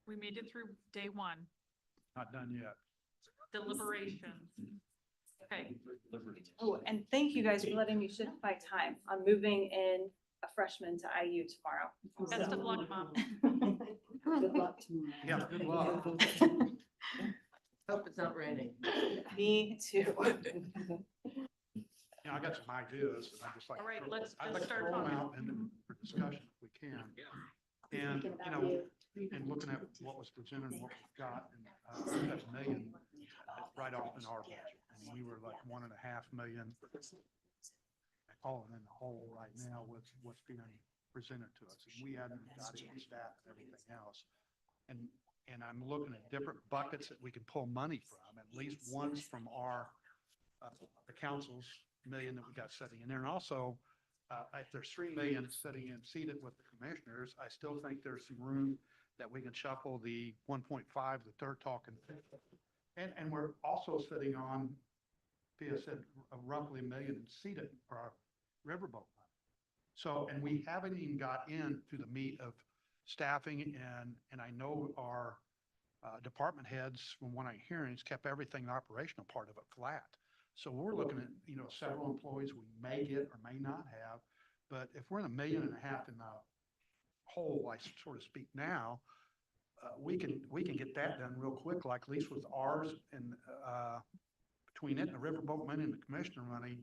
We made it through day one, Not done yet. deliberations. Okay, Oh, and thank you guys for letting me shift my time. I'm moving in a freshman to IU tomorrow. best of luck, Mom. Good luck tomorrow. Yeah, good luck. Hope it's not raining. Me too. Yeah, I got some ideas, and I just like. All right, let's I'd just like to start throw them talking. out and for discussion if we can. And, you know, and looking at what was presented and what we've got, and, that's a million, right off in our budget. And we were like 1.5 million. Falling in the hole right now with what's being presented to us. And we haven't got any staff and everything else. And I'm looking at different buckets that we can pull money from, at least one's from our, the council's million that we got sitting in there. And also, if there's 3 million sitting in seated with the commissioners, I still think there's some room that we can shuffle the 1.5, the third talking. And we're also sitting on, Pia said, roughly 1 million seated for our riverboat money. So, and we haven't even got into the meat of staffing, and I know our department heads, from what I'm hearing, has kept everything, the operational part of it flat. So we're looking at, you know, several employees we may get or may not have, but if we're in 1.5 million in the hole, I sort of speak now, we can get that done real quick, like at least with ours and between it and the riverboat money and the commissioner money,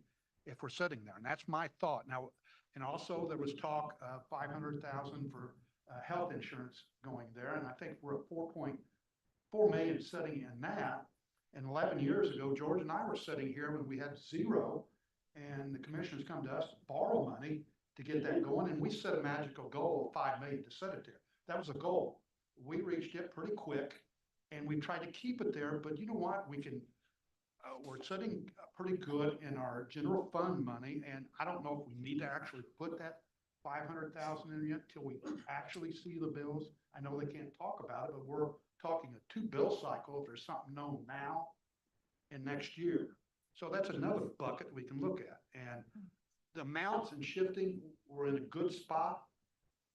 if we're sitting there. And that's my thought. Now, and also there was talk of 500,000 for health insurance going there. And I think we're at 4.4 million sitting in that. And 11 years ago, George and I were sitting here when we had zero, and the commissioners come to us to borrow money to get that going. And we set a magical goal of 5 million to set it there. That was a goal. We reached it pretty quick, and we tried to keep it there. But you know what? We can, we're sitting pretty good in our general fund money, and I don't know if we need to actually put that 500,000 in yet till we actually see the bills. I know they can't talk about it, but we're talking a 2 bill cycle if there's something known now and next year. So that's another bucket we can look at. And the amounts and shifting, we're in a good spot,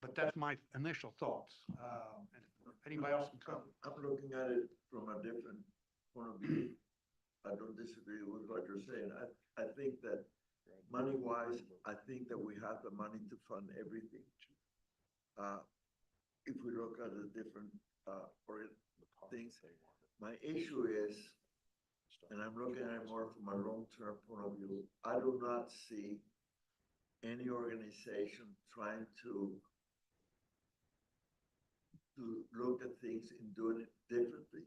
but that's my initial thoughts. And anybody else can come? I'm looking at it from a different point of view. I don't disagree with what you're saying. I think that money-wise, I think that we have the money to fund everything. If we look at the different things, my issue is, and I'm looking at it more from a long-term point of view, I do not see any organization trying to look at things and doing it differently.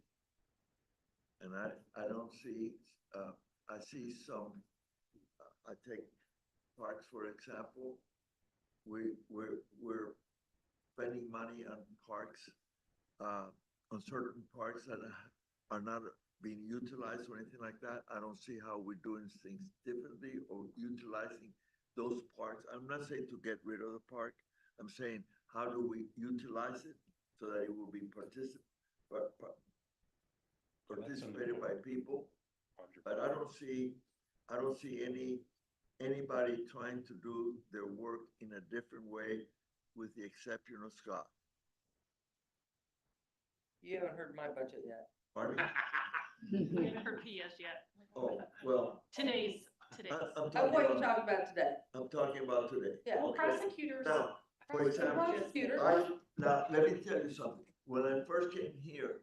And I don't see, I see some, I take parks, for example. We're spending money on parks, on certain parks that are not being utilized or anything like that. I don't see how we're doing things differently or utilizing those parks. I'm not saying to get rid of the park. I'm saying, how do we utilize it so that it will be participated by people? But I don't see anybody trying to do their work in a different way, with the exception of Scott. You haven't heard my budget yet. Pardon me? I haven't heard PS yet. Oh, well, Today's. I'm What talking are you about, talking about today? I'm talking about today. Yeah. Well, prosecutors. Now, for example, Prosecutors. now, let me tell you something. When I first came here,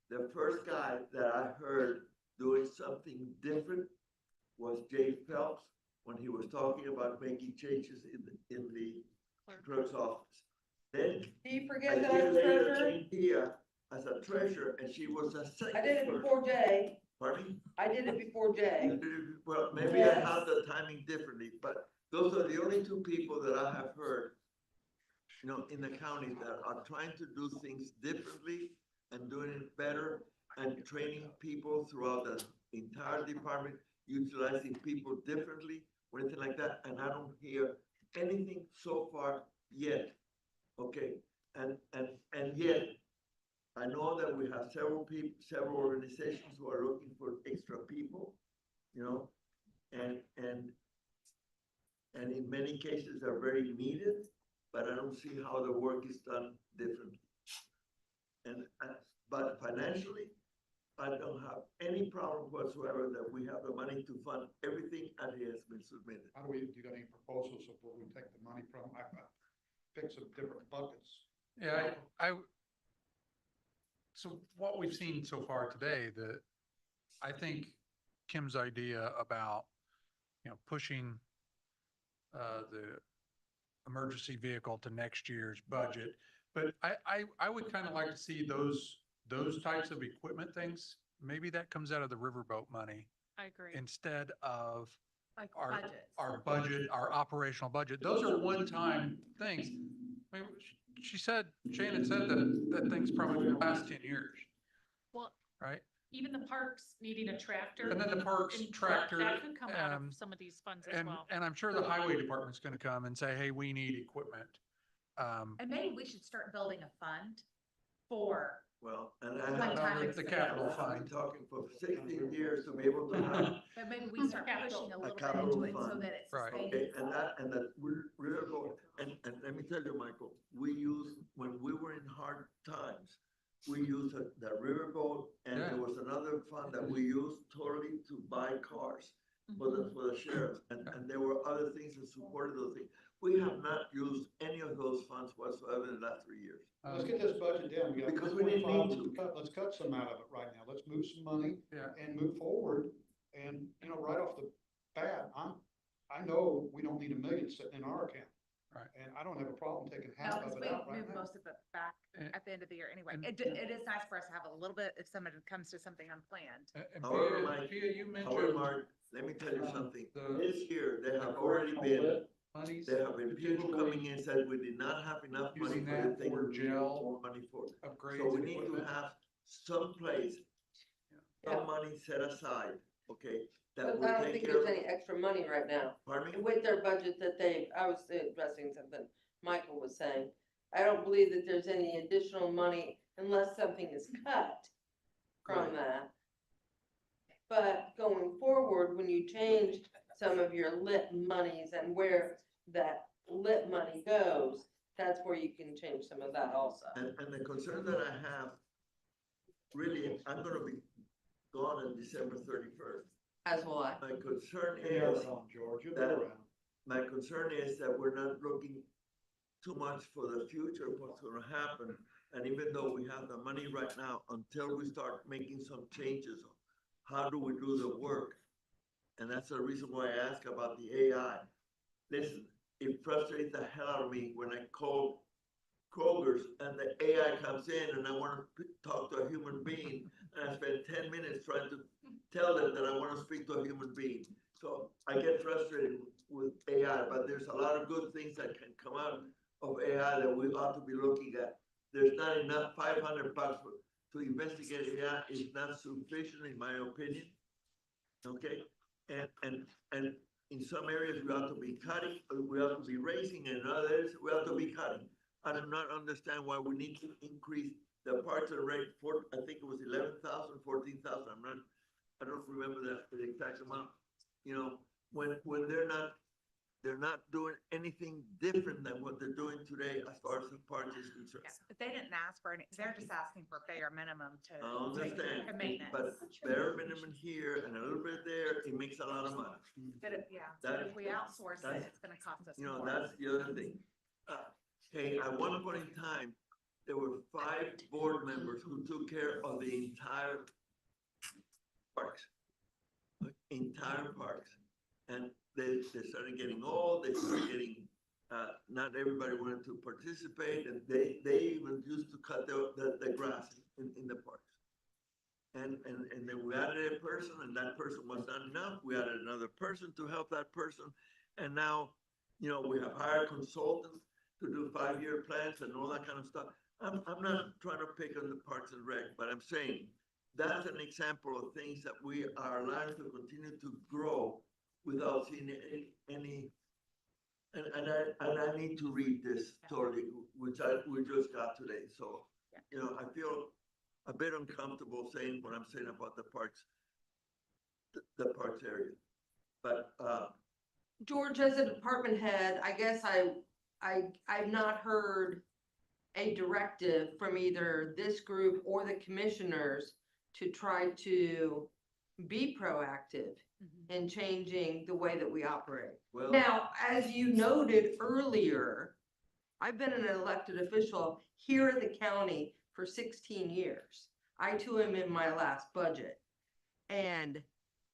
the first guy that I heard doing something different was Jay Phelps, when he was talking about making changes in the clerk's office. Then Do you a forget that I year was later treasurer? came here as a treasurer, and she was a second. I did it clerk. before Jay. Pardon me? I did it before Jay. Well, maybe I have the timing differently, but those are the only two people that I have heard, in the county that are trying to do things differently and doing it better and training people throughout the entire department, utilizing people differently or anything like that. And I don't hear anything so far yet. Okay, and yet, I know that we have several organizations who are looking for extra people, and in many cases are very needed, but I don't see how the work is done differently. But financially, I don't have any problem whatsoever that we have the money to fund everything as it has been submitted. How do you got any proposals of where we take the money from? I pick some different buckets. Yeah, so what we've seen so far today, I think Kim's idea about, pushing the emergency vehicle to next year's budget, but I would kind of like to see those types of equipment things, maybe that comes out of the riverboat money I agree. instead of Like our budgets. budget, our operational budget. Those are one-time things. I mean, Shannon said that thing's probably gonna last 10 years, Well, right? even the parks needing a tractor. And then the parks and tractor, That could come out of some of these funds as and, well. and I'm sure the highway department's gonna come and say, hey, we need equipment. And maybe we should start building a fund for, Well, and One-time the capital I've fund. been talking for 16 years to be able to have. but maybe we start pushing a little bit capital into it so fund. that it's Right. Okay, sustainable. and that we're going, and let me tell you, Michael, when we were in hard times, we used the riverboat, and Yeah. there was another fund that we used totally to buy cars for the sheriffs, and there were other things that supported those things. We have not used any of those funds whatsoever in the last 3 years. Let's get this budget down. We got Because we didn't need 1.5. Let's cut some out of it right now. Let's move some money Yeah. and move forward. And, right off the bat, I know we don't need $1 million sitting in our account. Right. And I don't have a problem taking No, half because of we it out right move now. most of it back And- at the end of the year anyway. and- It is nice for us to have a little bit if somebody comes to something unplanned. And However, Pia, Mike, Pia, you However, mentioned Mark, let me tell you something. the- This year, there have already been, monies. there have been people coming in and said we did not have enough money Using for the that thing for we need gel more money for. upgrades. So we and need to equipment. have some place, Yeah. some money set aside, okay? That But will I don't take think care there's of, any extra money right now. pardon me? With their budget that I was addressing something Michael was saying. I don't believe that there's any additional money unless something is cut from Correct. that. But going forward, when you change some of your lit monies and where that lit money goes, that's where you can change some of that also. And the concern that I have, really, I'm gonna be gone on December 31st. As will I. My concern You're is, around, George, you'll be that- around. my concern is that we're not looking too much for the future, what's gonna happen. And even though we have the money right now, until we start making some changes, how do we do the work? And that's the reason why I ask about the AI. Listen, it frustrates the hell out of me when I call Kroger's and the AI comes in and I wanna talk to a human being. And I spend 10 minutes trying to tell them that I wanna speak to a human being. So I get frustrated with AI, but there's a lot of good things that can come out of AI that we ought to be looking at. There's not enough, $500 to investigate AI is not sufficient in my opinion. Okay, and in some areas we ought to be cutting, we ought to be raising, and in other areas we ought to be cutting. I do not understand why we need to increase the parts and rate for, I think it was 11,000, 14,000, I don't remember the exact amount. You know, when they're not doing anything different than what they're doing today as far as the parts is concerned. Yeah, but they didn't ask for any, they're just asking for bare minimum to. I understand, to maintenance. but bare minimum here and a little bit there, it makes a lot of money. But yeah, That- if we outsource it, that's- it's gonna cost us You know, more. that's the other thing. Hey, at one point in time, there were 5 board members who took care of the entire parks. Entire parks. And they started getting old, they started getting, not everybody wanted to participate, and they even used to cut the grass in the parks. And then we added a person, and that person was not enough, we added another person to help that person. And now, you know, we have hired consultants to do 5-year plans and all that kind of stuff. I'm not trying to pick on the Parks and Rec, but I'm saying that's an example of things that we are allowed to continue to grow without seeing any, and I need to read this totally, which we just got today. So, you know, I feel a bit uncomfortable saying what I'm saying about the parks, the parks area. But, George, as a department head, I guess I've not heard a directive from either this group or the commissioners to try to be proactive in changing the way that we operate. well. Now, as you noted earlier, I've been an elected official here at the county for 16 years. I too am in my last budget. And,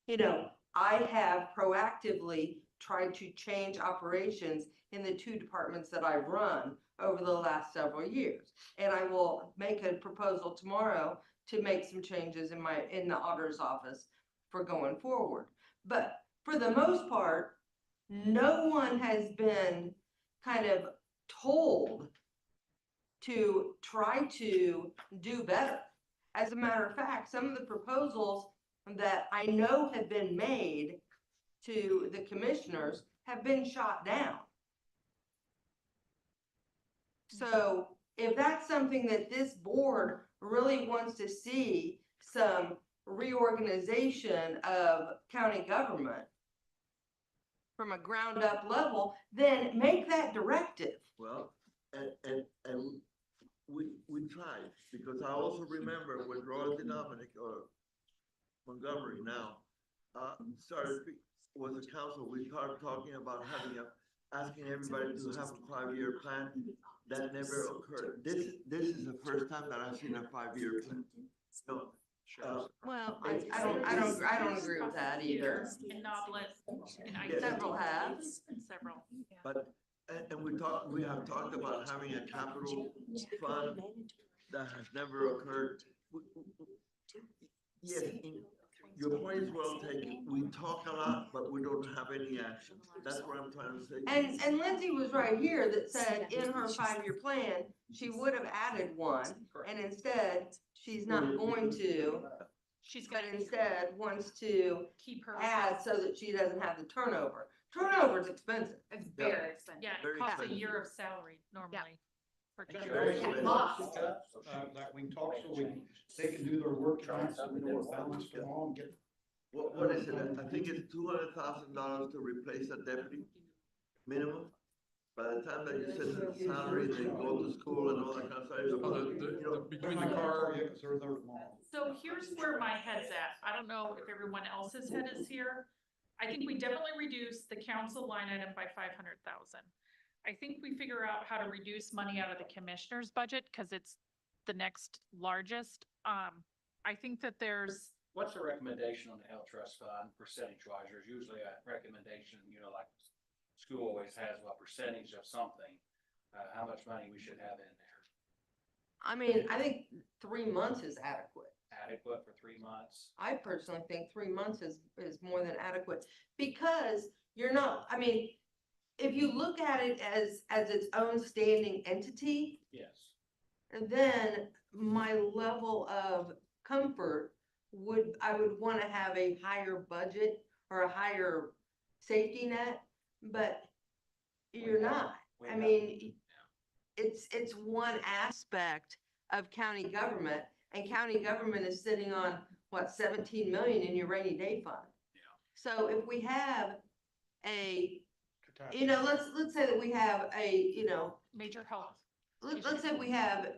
you know, I have proactively tried to change operations in the 2 departments that I've run over the last several years. And I will make a proposal tomorrow to make some changes in the auditor's office for going forward. But for the most part, no one has been kind of told to try to do better. As a matter of fact, some of the proposals that I know have been made to the commissioners have been shot down. So if that's something that this board really wants to see, some reorganization of county government from a ground up level, then make that directive. Well, and we tried, because I also remember when Royal Dominic or Montgomery now, was a council, we started talking about asking everybody to have a 5-year plan. That never occurred. This is the first time that I've seen a 5-year plan. So Sheriff's Well, I don't agree with that either. And Noblet, and I. Yes. Several have. Several. But, and we have talked about having a capital fund that has never occurred. Yes, your point is well taken. We talk a lot, but we don't have any action. That's what I'm trying to say. And Lindsay was right here that said in her 5-year plan, she would have added one, and instead, she's not going to. She's But gonna instead wants to keep her. add so that she doesn't have the turnover. Turnover is expensive. It's Yeah. very expensive. Yeah, it Very costs a expensive. year of salary normally. For That's Jerry. very Yeah. expensive. That we can talk so they can do their work tonight, so we know we're balanced them all and get. What is it? I think it's $200,000 to replace a deputy minimum. By the time that you send them salary, they go to school and all that kind of stuff. Oh, between the car. Yeah, 'cause they're there tomorrow. So here's where my head's at. I don't know if everyone else's head is here. I think we definitely reduce the council line item by 500,000. I think we figure out how to reduce money out of the commissioner's budget because it's the next largest. I think that there's, What's the recommendation on the health trust fund, percentage wise? There's usually a recommendation, like school always has a percentage of something, how much money we should have in there. I mean, I think 3 months is adequate. Adequate for 3 months. I personally think 3 months is more than adequate because you're not, I mean, if you look at it as its own standing entity, Yes. then my level of comfort I would want to have a higher budget or a higher safety net, but you're not. I mean, it's one aspect of county government, and county government is sitting on, what, 17 million in your rainy day fund? Yeah. So if we have let's say that we have major health. let's say we have,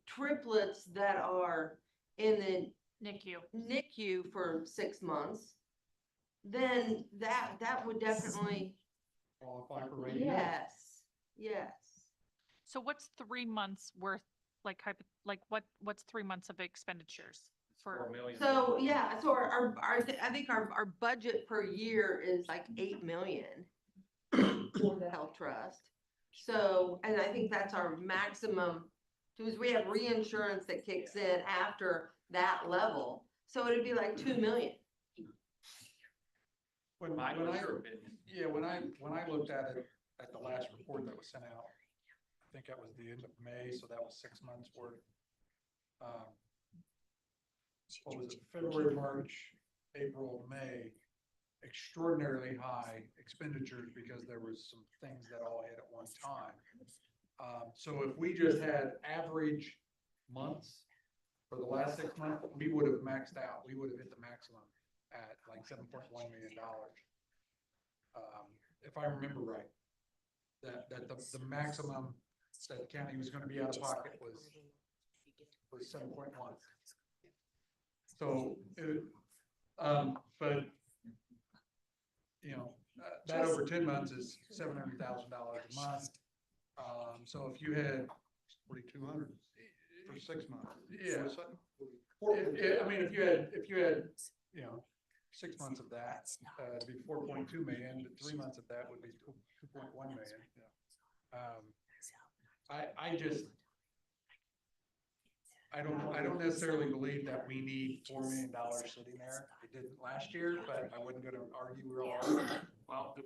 triplets that are in the NICU. NICU for 6 months, then that would definitely, Qualify for rating. yes. So what's 3 months worth, what's 3 months of expenditures 4 for? million. So, yeah, so I think our budget per year is like 8 million for the health trust. So, and I think that's our maximum, because we have reinsurance that kicks in after that level. So it'd be like 2 million. Mike, what's your opinion? Yeah, when I looked at it, at the last report that was sent out, I think that was the end of May, so that was 6 months worth. What was it, February, March, April, May, extraordinarily high expenditures because there was some things that all hit at one time. So if we just had average months for the last 6 months, we would have maxed out, we would have hit the maximum at like $7.1 million. If I remember right, that the maximum that the county was gonna be out of pocket was 7.1. So, but, that over 10 months is $700,000 a month. So if you had 4,200 for 6 months. Yeah. I mean, if you had, 6 months of that, it'd be 4.2 million, but 3 months of that would be 2.1 million. I don't necessarily believe that we need $4 million sitting there. It didn't last year, but I wasn't gonna argue real hard. Well,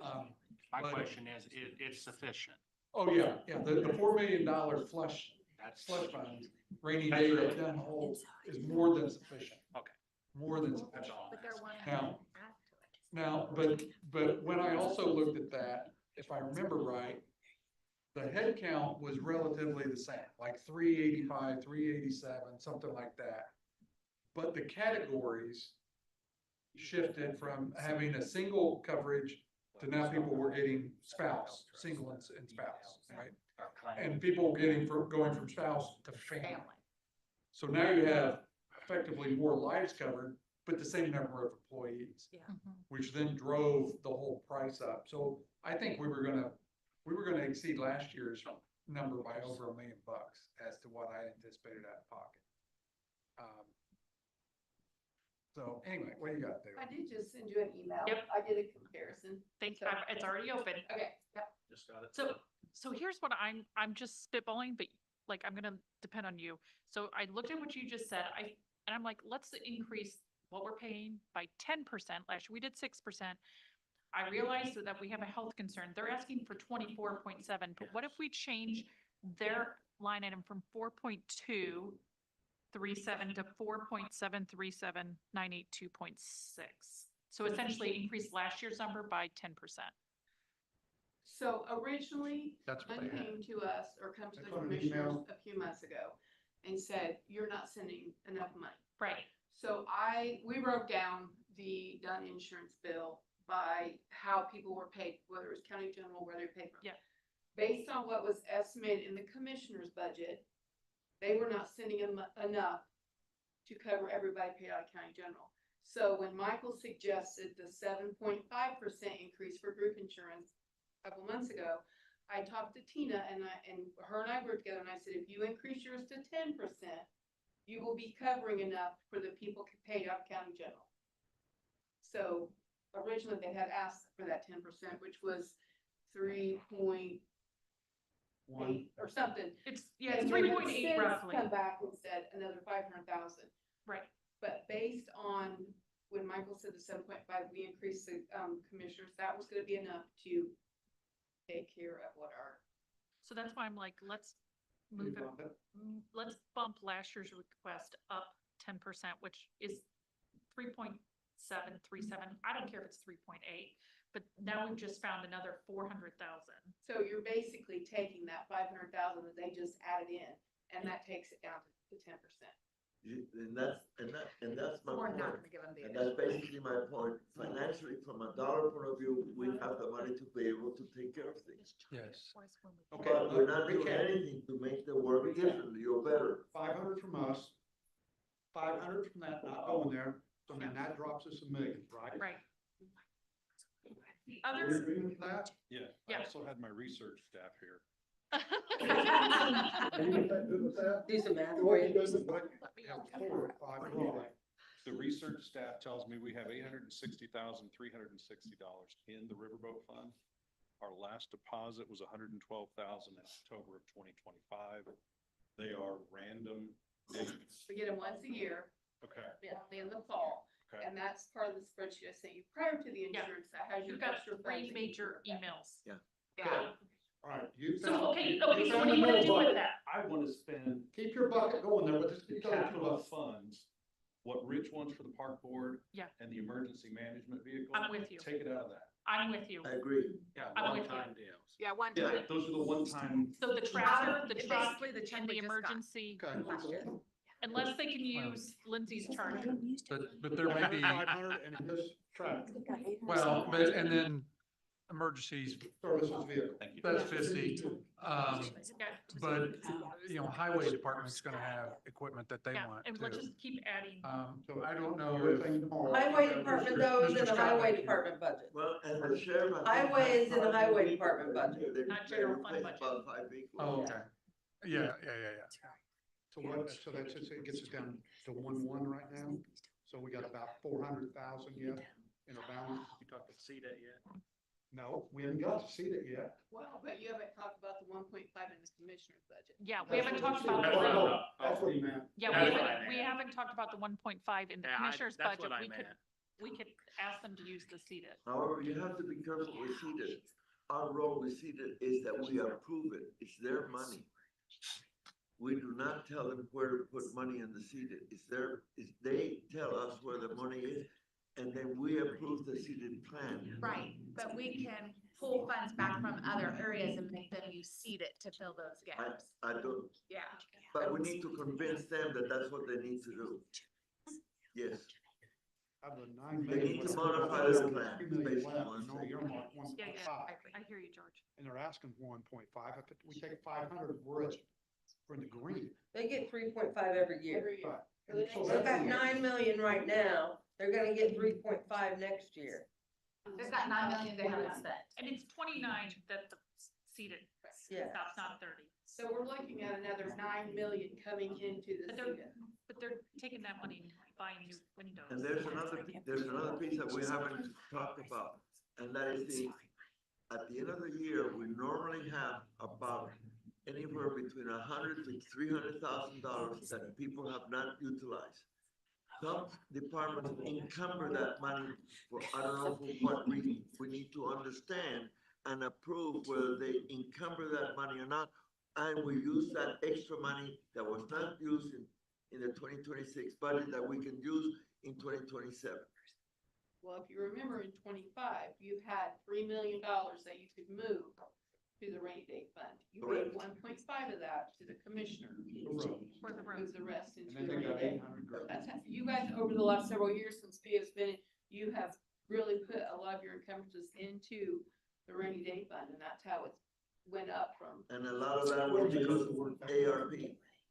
my question is, it's sufficient. Oh, yeah, the $4 million flush fund, rainy day done whole is more than sufficient. Okay. More than That's sufficient. all. But they're wanting to Now- add to it. But when I also looked at that, if I remember right, the head count was relatively the same, like 385, 387, something like that. But the categories shifted from having a single coverage to now people were getting spouse, single and spouse, right? And people were going from spouse to family. So now you have effectively more lives covered, but the same number of employees, which then drove the whole price up. So I think we were gonna exceed last year's number by over $1 million as to what I anticipated out of pocket. So anyway, what do you got there? I did just send you an email. Yep. I did a comparison. Thank you. It's already open. Okay, yep. Just got it. So here's what I'm just spitballing, but like, I'm gonna depend on you. So I looked at what you just said, and I'm like, let's increase what we're paying by 10%. Last year, we did 6%. I realized that we have a health concern. They're asking for 24.7, but what if we change their line item from 4.237 to 4.737982.6? So essentially increase last year's number by 10%. So originally, That's what Lynn they had. came to us or come to I the got an commissioners email. a few months ago and said, you're not sending enough money. Right. So we wrote down the Dunn insurance bill by how people were paid, whether it was county general, where they're paid from. Yeah. Based on what was estimated in the commissioner's budget, they were not sending enough to cover everybody paid out of county general. So when Michael suggested the 7.5% increase for group insurance a couple months ago, I talked to Tina and her and I were together and I said, if you increase yours to 10%, you will be covering enough for the people paid out of county general. So originally they had asked for that 10%, which was 3.8 or something. It's And then 3.8 since roughly. Come back and said another 500,000. Right. But based on when Michael said the 7.5, we increased the commissioners, that was gonna be enough to take care of what our. So that's why I'm like, let's move it. Let's bump last year's request up 10%, which is 3.737. I don't care if it's 3.8, but now we've just found another 400,000. So you're basically taking that 500,000 that they just added in, and that takes it down to 10%. And that's my We're point. not gonna give them the And that's additional. basically my point. Financially, from a dollar point of view, we have the money to be able to take care of things. Yes. Okay, But we're not doing recap. anything to make the work differently or better. 500 from us, 500 from that not going there, so then that drops us $1 million, right? Right. The Are we other, agreeing with that? Yeah, Yeah. I also had my research staff here. Are you good with that? Do some math What for you you. guys look like? Yeah, 4, 5, right. The research staff tells me we have $860,360 in the riverboat fund. Our last deposit was $112,000 in October of 2025. They are random dates. We get them once a year, Okay, in the fall, okay. and that's part of the spreadsheet I sent you prior to the Yeah. insurance that has your you've got extra 3 funds. major emails. Yeah. All right. You So, found- okay, you so found what are the you gonna middle do with bucket. that? I want to spend Keep your bucket going there, but just keep telling capital us. funds, what Rich wants for the park board. Yeah. And the emergency management vehicle. I'm with you. Take it out of that. I'm with you. I agree. Yeah, I'm with one-time deals. Yeah, one Yeah, time. those are the one-time. So the tractor, the truck, Basically the check and we the just got. emergency, Okay. Last year. unless they can use Lindsay's charger. But there may be, 500 and this track well, but, and then emergencies, services vehicle. Thank you. that's 50. Yeah. But, you know, highway department's gonna have equipment that they Yeah, want and let's too. just keep adding. So I don't know Good if. thing tomorrow. Highway department though is in the Mr. Scott highway back here. department budget. Well, and the sheriff. I think, Highway has is in the 5 highway vehicles department right budget. there. They- Not they general fund replaced budget. about 5 vehicles. Oh, okay. Yeah. So what, so that's, it gets us down to 1.1 right now. So we got about 400,000 yet in our balance. You talked to CDA yet? No, we haven't got to see it yet. Well, but you haven't talked about the 1.5 in the commissioner's budget. Yeah, we haven't talked about That's the, what I road. meant. That's what he meant. Yeah, That's we what I haven't, we meant. haven't talked about the 1.5 in the Yeah, commissioner's that's budget. what I We could ask them to use the seated. However, you have to be careful with seated. Our role with seated is that we approve it. It's their money. We do not tell them where to put money in the seated. They tell us where the money is, and then we approve the seated plan. Right, but we can pull funds back from other areas and make them use seeded to fill those gaps. I don't, Yeah. but we need to convince them that that's what they need to do. Yes. Out of the 9 They million. need to modify their plan, 3 million basically left, what I'm and no saying. earmark Yeah, 1.5. I hear you, George. And they're asking 1.5. If we take 500, we're in the green. They get 3.5 every year. Every year. Right. For the And so next They've that's- got 9 million right now. They're gonna get 3.5 next year. They've got 9 million they haven't spent. And it's 29 that the seated, Yeah. that's not 30. So we're looking at another 9 million coming into the But they're- CEDA. But they're taking that money anyway. buying new windows. And there's another piece that we haven't talked about, and that is at the end of the year, we normally have about anywhere between $100,000 to $300,000 that people have not utilized. Some departments encumber that money for, I don't know for what reason. We need to understand and approve whether they encumber that money or not. And we use that extra money that was not used in the 2026 budget that we can use in 2027. Well, if you remember in 25, you had $3 million that you could move to the rainy day fund. You gave Correct. 1.5 of that to the commissioner. For the roads. Move the rest into And the then they rainy got day. 800 grand. That's, you guys, over the last several years since P has been, you have really put a lot of your encumbrances into the rainy day fund, and that's how it went up from. And a lot of that was because of ARP.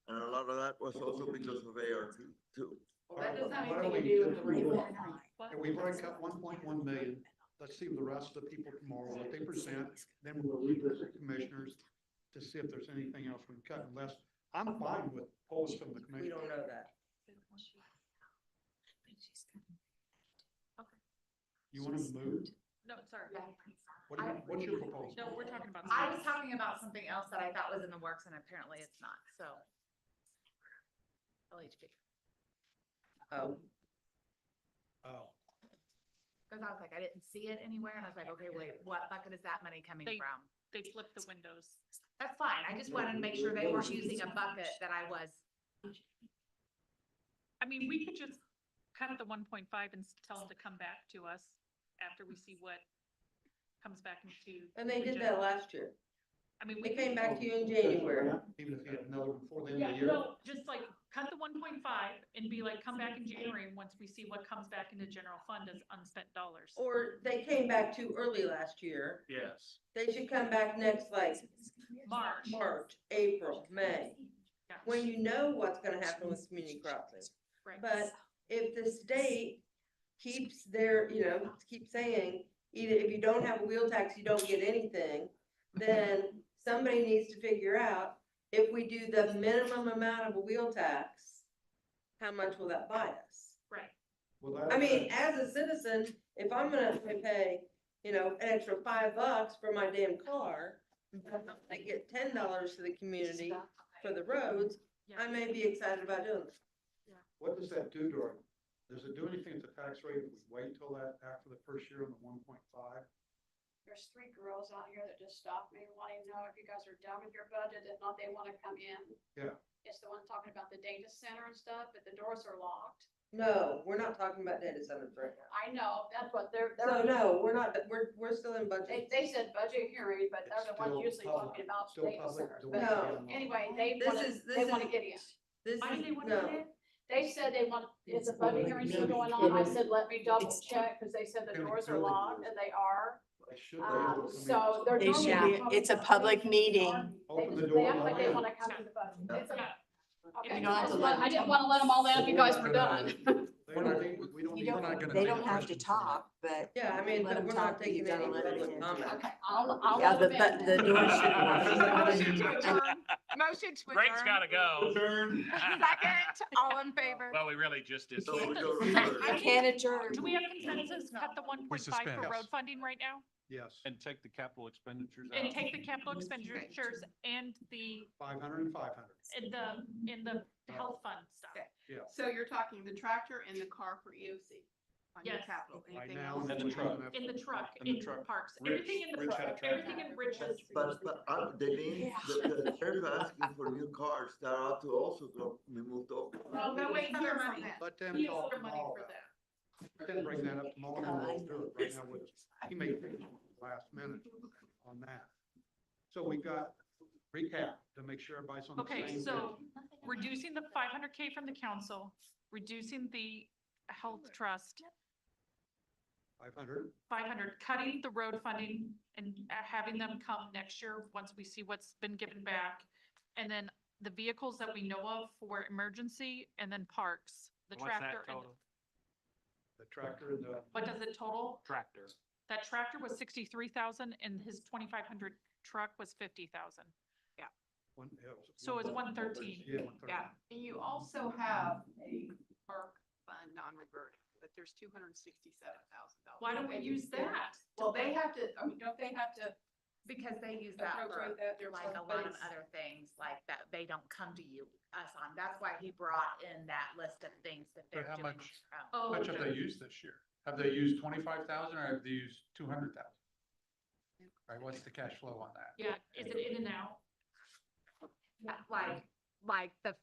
And a lot of that was also because of ARP too. Well, that doesn't have Why don't anything to we do with just the rainy move day. on? And we break up 1.1 million. Let's see the rest of the people tomorrow, what they present, then we'll revisit commissioners to see if there's anything else we can cut, unless, I'm fine with pulling from the We commission. don't know that. You want to move? No, sorry. What's your proposal? No, we're talking about. I was talking about something else that I thought was in the works and apparently it's not, so. LHP. Oh, Oh, Cause I was like, I didn't see it anywhere and I was like, okay, wait, what bucket is that money coming They- from? They flipped the windows. That's fine. I just wanted to make sure they weren't using a bucket that I was. I mean, we could just cut the 1.5 and tell them to come back to us after we see what comes back into. and they the did that general. last year. I mean, They we came could, back to you in January. even if you had another one before the end yeah, of the year? no, just like cut the 1.5 and be like, come back in January and once we see what comes back into general fund as unspent dollars. Or they came back too early last year. Yes. They should come back next, like, March. April, May, Yeah. when you know what's gonna happen with community crossing. Right. But if the state keeps their, keeps saying, either if you don't have a wheel tax, you don't get anything, then somebody needs to figure out, if we do the minimum amount of a wheel tax, how much will that buy us? Right. Well, that- I mean, as a citizen, if I'm gonna pay, an extra $5 for my damn car, I get $10 to the community for the roads, I may be excited about doing it. What does that do to our, does it do anything to the tax rate if we wait till that after the first year on the 1.5? There's 3 girls out here that just stopped me wanting to know if you guys are done with your budget, if not, they want to come in. Yeah. It's the one talking about the data center and stuff, but the doors are locked. No, we're not talking about data centers right now. I know, that's what they're. So no, we're not, we're still in budget. They said budget hearing, but they're the ones It's usually still talking about still data public centers. doors But No. anyway, they This want to, is- they this want to is- get in. This Why do they is, want to no, get in? They said they want, is a budget hearing still going on? I said, let me double check, because they said the doors are locked, and they are. They should be able to come in. So they're. They should be- it's a public meeting. Open the They door. act like they and want to come to the budget. It's a- Okay, You don't have to well, I didn't want to let them all in if you guys were done. They don't need- we don't need- We're not gonna They make don't a have to question from talk, but. yeah, I mean, Let them we're talk, not but you taking any gotta let them public in. comment. Okay, I'll Yeah, let them in. the door should. Motion to adjourn. Motion to Greg's adjourn. gotta go. Second, all in favor. Well, we really just did. So we don't I reverse. can't- Can't adjourn. Do we have consensus, cut the 1.5 suspend. for road funding right now? Yes, And take the capital expenditures And out. take the capital expenditures and the, 500 and 500. in the health fund stuff. Okay. So you're talking the tractor and the car for EOC on your Yes. capital, Right anything now, else? And the truck. In the truck, And the in truck. parks, Rich- everything in the Rich had a truck, tractor. everything in Rich's. But they need, the sheriff asking for new cars that ought to also go, be moved over. Well, No, wait, hear hear from me. them. Let them He has talk their money tomorrow for about that. it. I didn't bring that up tomorrow, and we'll do it right now with, he made it last minute on that. So we got recap to make sure everybody's on the same Okay, page. so reducing the 500K from the council, reducing the health trust, 500, 500, cutting the road funding and having them come next year, once we see what's been given back. And then the vehicles that we know of for emergency, and then parks, the What's that tractor. and total? the tractor and the, What does it total? Tractor. That tractor was 63,000 and his 2,500 truck was 50,000. one. So it's 113. Yeah, 113. Yeah, and you also have a park fund non-reverting, but there's $267,000. Why don't we use that? Well, they have to, I mean, don't they have to? Because they use that for Appropriate that, they're like a but lot of it's- other things like that they don't come to us on. That's why he brought in that list of things that they're But how doing. much- on their own. Oh, How much have they used this year? Have they used 25,000 or have they used 200,000? Right, what's the cash flow on that? yeah, is it in and out? Yeah, like the,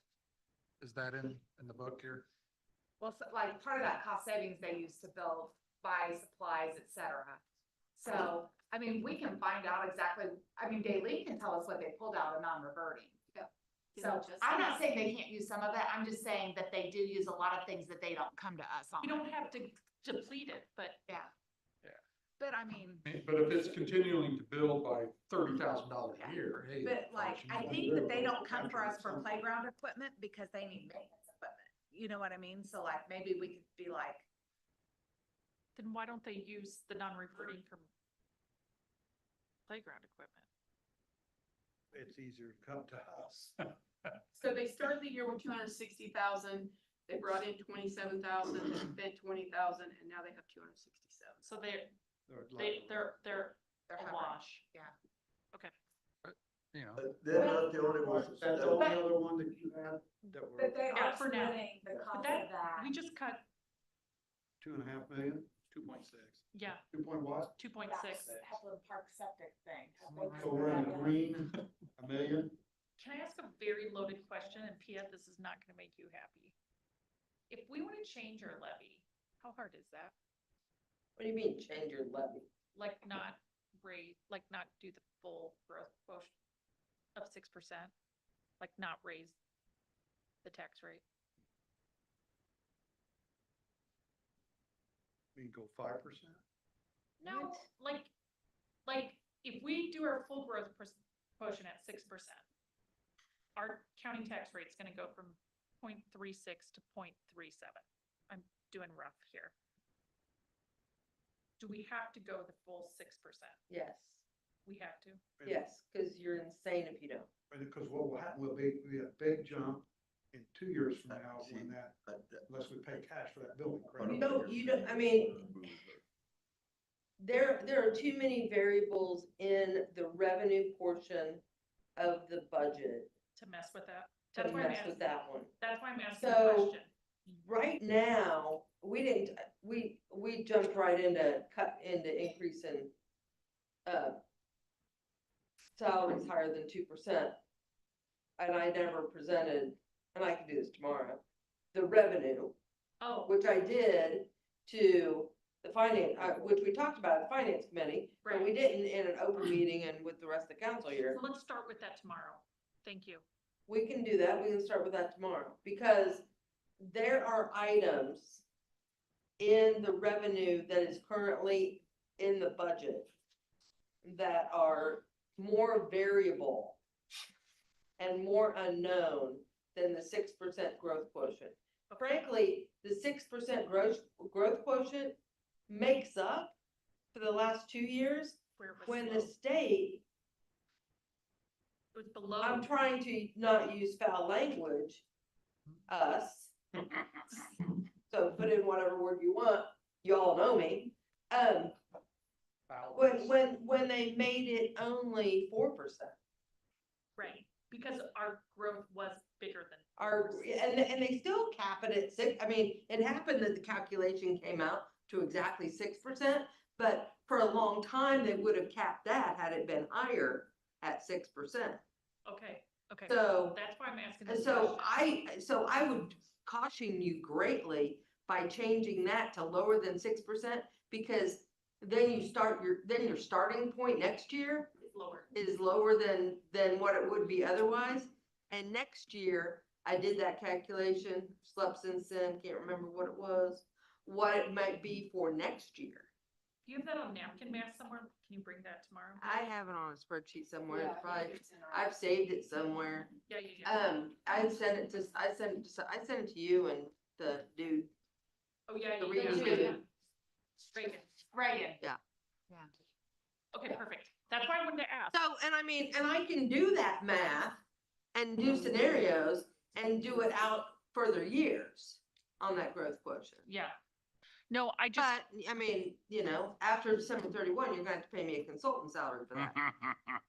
Is that in the book here? well, so, like part of that cost savings they use to build, buy supplies, et cetera. So, I mean, we can find out exactly, I mean, Daleen can tell us what they pulled out of non-reverting. Is So it just- I'm not saying they can't use some of that. I'm just saying that they do use a lot of things that they don't come to us on. We don't have to deplete it, but Yeah. Yeah. But I mean, But if it's continuing to build by $30,000 a year, hey. but like, I think that they don't come for us for playground equipment because they need maintenance equipment. You know what I mean? So like, maybe we could be like, then why don't they use the non-reverting from playground equipment? It's easier to come to us. So they started the year with 260,000, they brought in 27,000, they spent 20,000, and now they have 267. So they're they're awash. Yeah. Okay. You know, But they're not the only ones. That's the only other one that you had that were But they Yeah, are for now. splitting the But cost that, of that. we just cut, 2.5 million, 2.6. yeah, 2 point what? 2.6. Upland Park septic thing. So we're in the green, a million? Can I ask a very loaded question? And Pia, this is not gonna make you happy. If we wanna change our levy, how hard is that? What do you mean, change your levy? Like not like not do the full growth quotient of 6%? Like not raise the tax rate? We can go 5%? No, like, if we do our full growth quotient at 6%, our county tax rate's gonna go from 0.36 to 0.37. I'm doing rough here. Do we have to go the full 6%? Yes, We have to. yes, because you're insane if you don't. Because what will happen will be a big jump in 2 years from now when that, unless we pay cash for that building, correct? You don't, I mean, there are too many variables in the revenue portion of the budget To mess with that. to That's why I'm mess asking, with that one. that's why I'm asking the So- question. Right now, we jumped right into increase in, salaries higher than 2%. And I never presented, and I can do this tomorrow, the revenue, Oh, which I did to the finance, which we talked about at the finance committee, but we right. didn't in an open meeting and with the rest of the council here. So let's start with that tomorrow. Thank you. We can do that. We can start with that tomorrow, because there are items in the revenue that is currently in the budget that are more variable and more unknown than the 6% growth quotient. Frankly, the 6% growth quotient makes up for the last 2 years Where it was when low. the state, It was below. I'm trying to not use foul language, us. So put in whatever word you want, y'all know me. When they made it only 4%. Right, because our growth was bigger than. And they still cap it at 6. I mean, it happened that the calculation came out to exactly 6%, but for a long time, they would have capped that had it been higher at 6%. Okay, okay. So- That's why I'm asking And this so question. I would caution you greatly by changing that to lower than 6%, because then your starting point next year It's lower. is lower than what it would be otherwise. And next year, I did that calculation, slept since then, can't remember what it was, what it might be for next year. Do you have that on napkin math somewhere? Can you bring that tomorrow? I have it on a spreadsheet somewhere, Yeah, it's probably, it's in our- I've saved it somewhere. Yeah, yeah. I sent it to you and the dude. Oh, yeah, the you reading got dude. Reagan. Reagan. Yeah. Okay, perfect. That's why I wanted to ask. So, and I mean, and I can do that math and do scenarios and do it out further years. on that growth quotient. Yeah. No, I just, But, I mean, you know, after December 31, you're gonna have to pay me a consultant salary for that.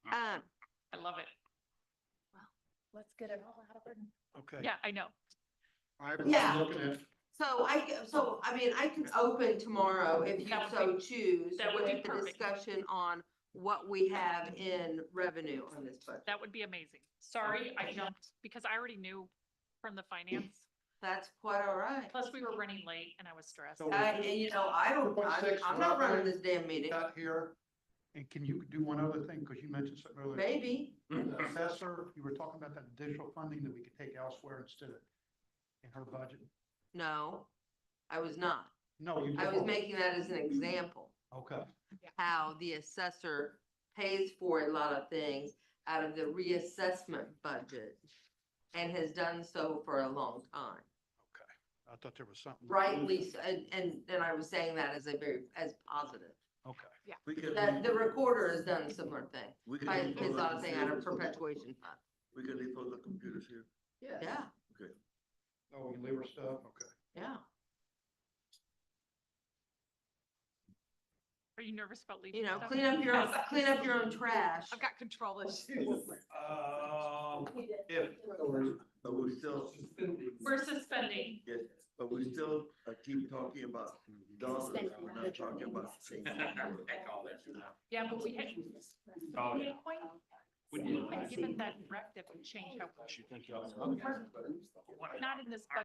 I love it. Let's get it all out of her. Okay. Yeah, I know. I'm Yeah. looking at, I mean, I can open tomorrow if you That would so choose. that would be with the perfect. discussion on what we have in revenue on this budget. That would be amazing. Sorry, I jumped because I already knew from the finance. That's quite all right. Plus, we were running late and I was stressed. So- And you know, I'm not running this damn meeting, got here, and can you do one other thing, because you mentioned something earlier. maybe. The assessor, you were talking about that additional funding that we could take elsewhere instead of in her budget. No, I was not. No, you. I was making that as an example, Okay, how the assessor pays for a lot of things out of the reassessment budget and has done so for a long time. okay. I thought there was something. Rightly, and I was saying that as as positive. Okay. We can, That the recorder has done a similar thing, we can. by leave his all the other thing out of computers- perpetuation fund. We can leave all the computers here. Yeah, Okay. Oh, we can leave her stuff, okay. yeah. Are you nervous about leaving? You know, stuff? clean up your own trash. I've got control issues. If, But we still, We're suspending. yes, but we still keep talking about dollars, we're not talking about things. Yeah, but we had. Oh, we had point- We had given that directive and change how. Not in this budget.